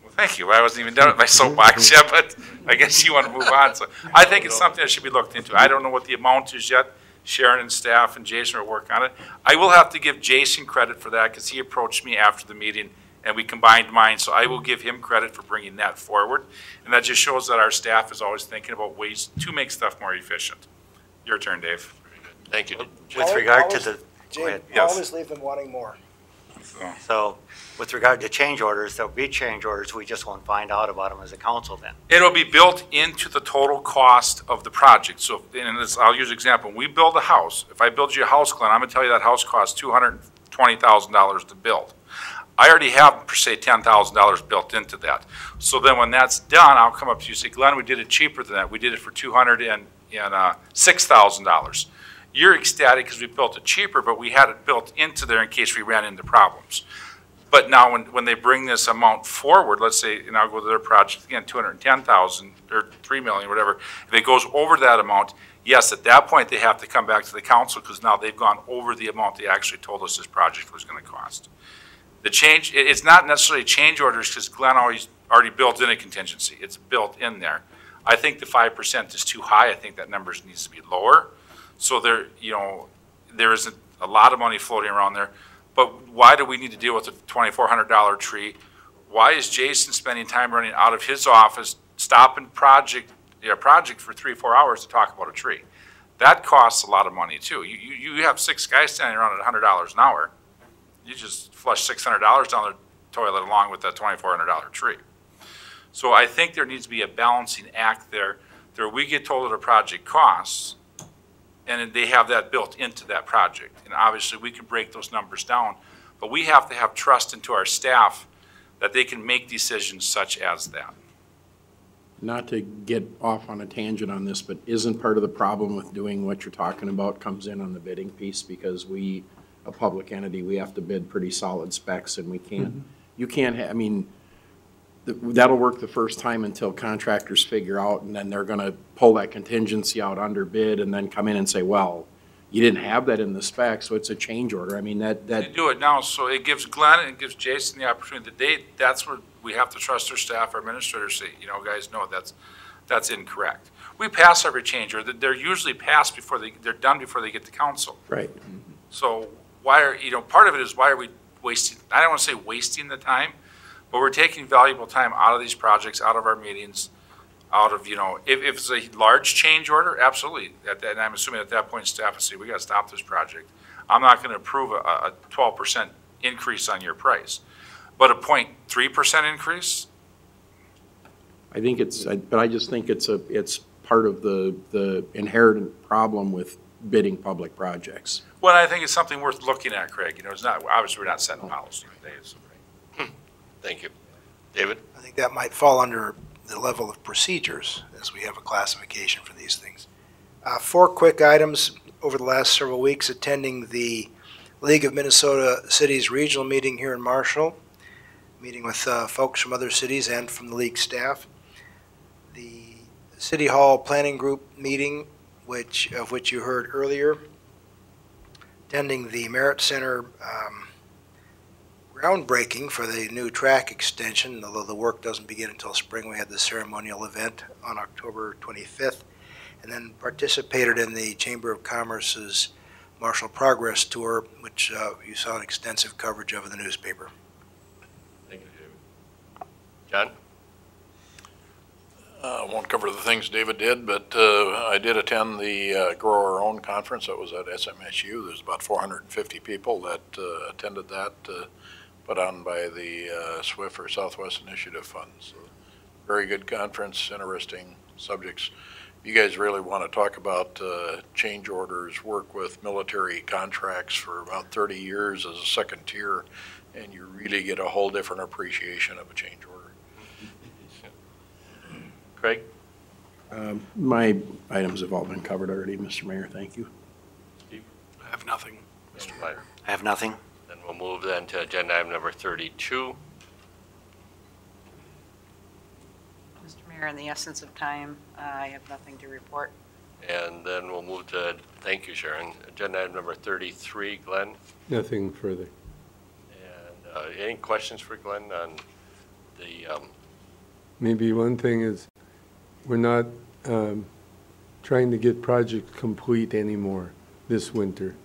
Well, thank you. I wasn't even done with my soapbox yet, but I guess you want to move on. So I think it's something that should be looked into. I don't know what the amount is yet. Sharon and staff and Jason are working on it. I will have to give Jason credit for that because he approached me after the meeting and we combined mine, so I will give him credit for bringing that forward. And that just shows that our staff is always thinking about ways to make stuff more efficient. Your turn, Dave. Thank you. With regard to the, go ahead. Always leave them wanting more. So with regard to change orders, there'll be change orders, we just won't find out about them as a council then. It'll be built into the total cost of the project. So, and this, I'll use an example. When we build a house, if I build you a house, Glenn, I'm gonna tell you that house costs $220,000 to build. I already have, per se, $10,000 built into that. So then when that's done, I'll come up to you and say, Glenn, we did it cheaper than that. We did it for $206,000. You're ecstatic because we built it cheaper, but we had it built into there in case we ran into problems. But now when they bring this amount forward, let's say, and I'll go to their project again, 210,000 or 3 million, whatever, if it goes over that amount, yes, at that point they have to come back to the council because now they've gone over the amount they actually told us this project was going to cost. The change, it's not necessarily change orders because Glenn already built in a contingency. It's built in there. I think the 5% is too high. I think that number needs to be lower. So there, there isn't a lot of money floating around there. But why do we need to deal with a $2,400 tree? Why is Jason spending time running out of his office, stopping project for 3-4 hours to talk about a tree? That costs a lot of money too. You have 6 guys standing around at $100 an hour. You just flush $600 down the toilet along with that $2,400 tree. So I think there needs to be a balancing act there. We get told what a project costs, and they have that built into that project. And obviously we can break those numbers down, but we have to have trust into our staff that they can make decisions such as that. Not to get off on a tangent on this, but isn't part of the problem with doing what you're talking about comes in on the bidding piece because we, a public entity, we have to bid pretty solid specs and we can't, you can't, I mean, that'll work the first time until contractors figure out, and then they're going to pull that contingency out under bid and then come in and say, well, you didn't have that in the spec, so it's a change order. I mean, They do it now, so it gives Glenn and it gives Jason the opportunity. That's where we have to trust our staff, our administrators say, guys, no, that's incorrect. We pass every change order. They're usually passed before they're done before they get to council. Right. So why are, part of it is why are we wasting, I don't want to say wasting the time, but we're taking valuable time out of these projects, out of our meetings, out of, if it's a large change order, absolutely. And I'm assuming at that point staff will say, we got to stop this project. I'm not going to approve a 12% increase on your price. But a 0.3% increase? I think but I just think it's part of the inherent problem with bidding public projects. Well, I think it's something worth looking at, Craig. It's not, obviously we're not setting policy today. Thank you. David? I think that might fall under the level of procedures as we have a classification for these things. 4 quick items over the last several weeks, attending the League of Minnesota Cities regional meeting here in Marshall, meeting with folks from other cities and from the league staff. The City Hall Planning Group meeting, of which you heard earlier, attending the Merit Center groundbreaking for the new track extension, although the work doesn't begin until spring. We had the ceremonial event on October 25th, and then participated in the Chamber of Commerce's Marshall Progress Tour, which you saw an extensive coverage of in the newspaper. Thank you, David. John? I won't cover the things David did, but I did attend the Grow Our Own conference that was at SMSU. There's about 450 people that attended that, put on by the SWIFT or Southwest Initiative Fund. So very good conference, interesting subjects. You guys really want to talk about change orders, work with military contracts for about 30 years as a second tier, and you really get a whole different appreciation of a change order. Craig? My items have all been covered already, Mr. Mayor. Thank you. Steve? I have nothing. Mr. Meyer? I have nothing. Then we'll move then to agenda item number 32. Mr. Mayor, in the essence of time, I have nothing to report. And then we'll move to, thank you, Sharon, agenda item number 33, Glenn. Nothing further. And any questions for Glenn on the, Maybe one thing is we're not trying to get projects complete anymore this winter.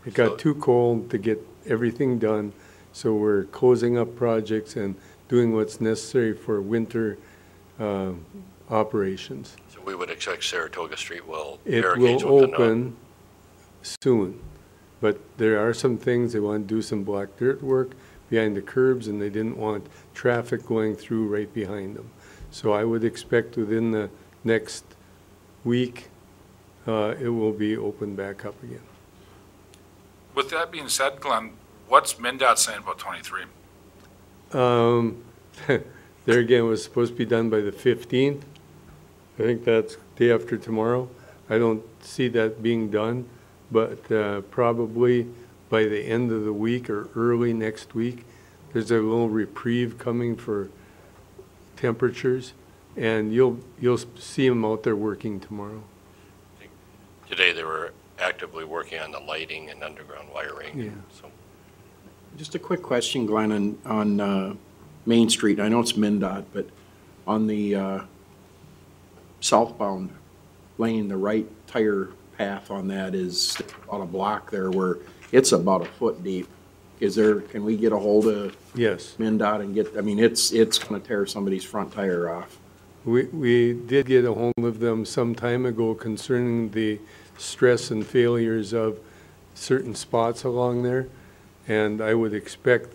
It got too cold to get everything done, So we're closing up projects and doing what's necessary for winter operations. So we would expect Saratoga Street will It barricades will will open open soon, but there are some things, they want to do some black dirt work behind the curbs, and they didn't want traffic going through right behind them. So I would expect within the next week, it will be opened back up again. With that being said, Glenn, what's MnDOT saying about 23? There again, it was supposed to be done by the 15th. I think that's day after tomorrow. I don't see that being done, but probably by the end of the week or early next week, there's a little reprieve coming for temperatures, and you'll see them out there working tomorrow. Today they were actively working on the lighting and underground wiring. Yeah. So Just a quick question, Glenn, on Main Street. I know it's MnDOT, but on the southbound lane, the right tire path on that is about a block there where it's about a foot deep. Can we get a hold of Yes. MnDOT and get, I mean, it's going to tear somebody's front tire off. We did get a hold of them some time ago concerning the stress and failures of certain spots along there, and I would expect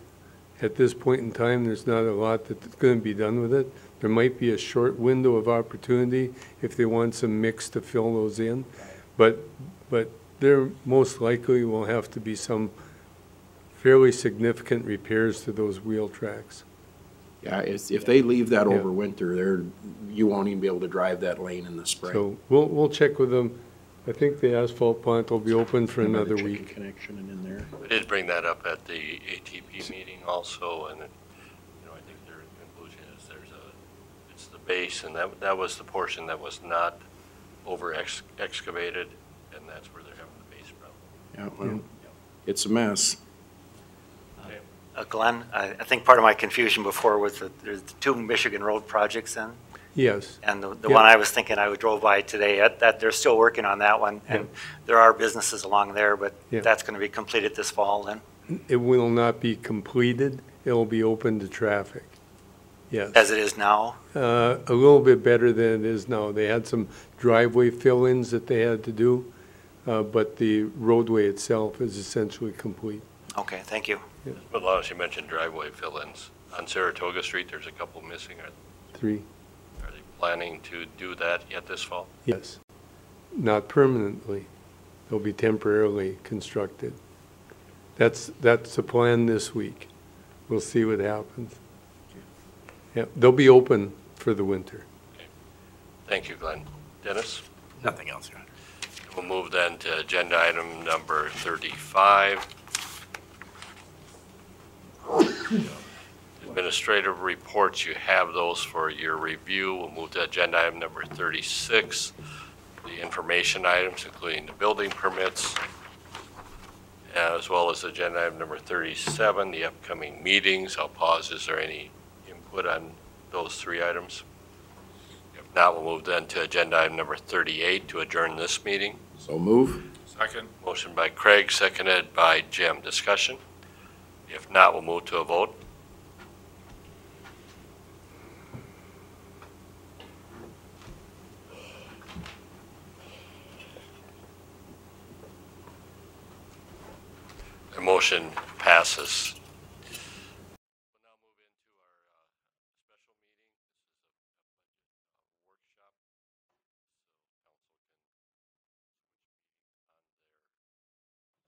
at this point in time there's not a lot that's going to be done with it. There might be a short window of opportunity if they want some mix to fill those in, but there most likely will have to be some fairly significant repairs to those wheel tracks. Yeah, if they leave that over winter, you won't even be able to drive that lane in the spring. So we'll check with them. I think the asphalt plant will be open for another Chicken week. connection and in there. we did bring that up at the ATP meeting also, and I think their conclusion is it's the base, and that was the portion that was not over excavated, and that's where they're having the base problem. Yeah, well, it's a mess. Glenn, I think part of my confusion before was that there's the 2 Michigan Road projects then, Yes. and the one I was thinking I drove by today, that they're still working on that one, and there are businesses along there, but that's going to be completed this fall then? It will not be completed. It will be open to traffic. Yes. As it is now? A little bit better than it is now. They had some driveway fill-ins that they had to do, but the roadway itself is essentially complete. Okay, thank you. But as long as you mentioned driveway fill-ins, on Saratoga Street, there's a couple missing. 3. Are they planning to do that yet this fall? Yes. Not permanently. They'll be temporarily constructed. That's the plan this week. We'll see what happens. Yeah, they'll be open for the winter. Okay. Thank you, Glenn. Dennis? Nothing else, Your Honor. We'll move then to agenda item number 35. Administrative reports, you have those for your review. We'll move to agenda item number 36, the information items, including the building permits, as well as agenda item number 37, the upcoming meetings. I'll pause. Is there any input on those 3 items? If not, we'll move then to agenda item number 38 to adjourn this meeting. So move. Second. Motion by Craig, seconded by Jim. Discussion? If not, we'll move to a vote. The motion passes.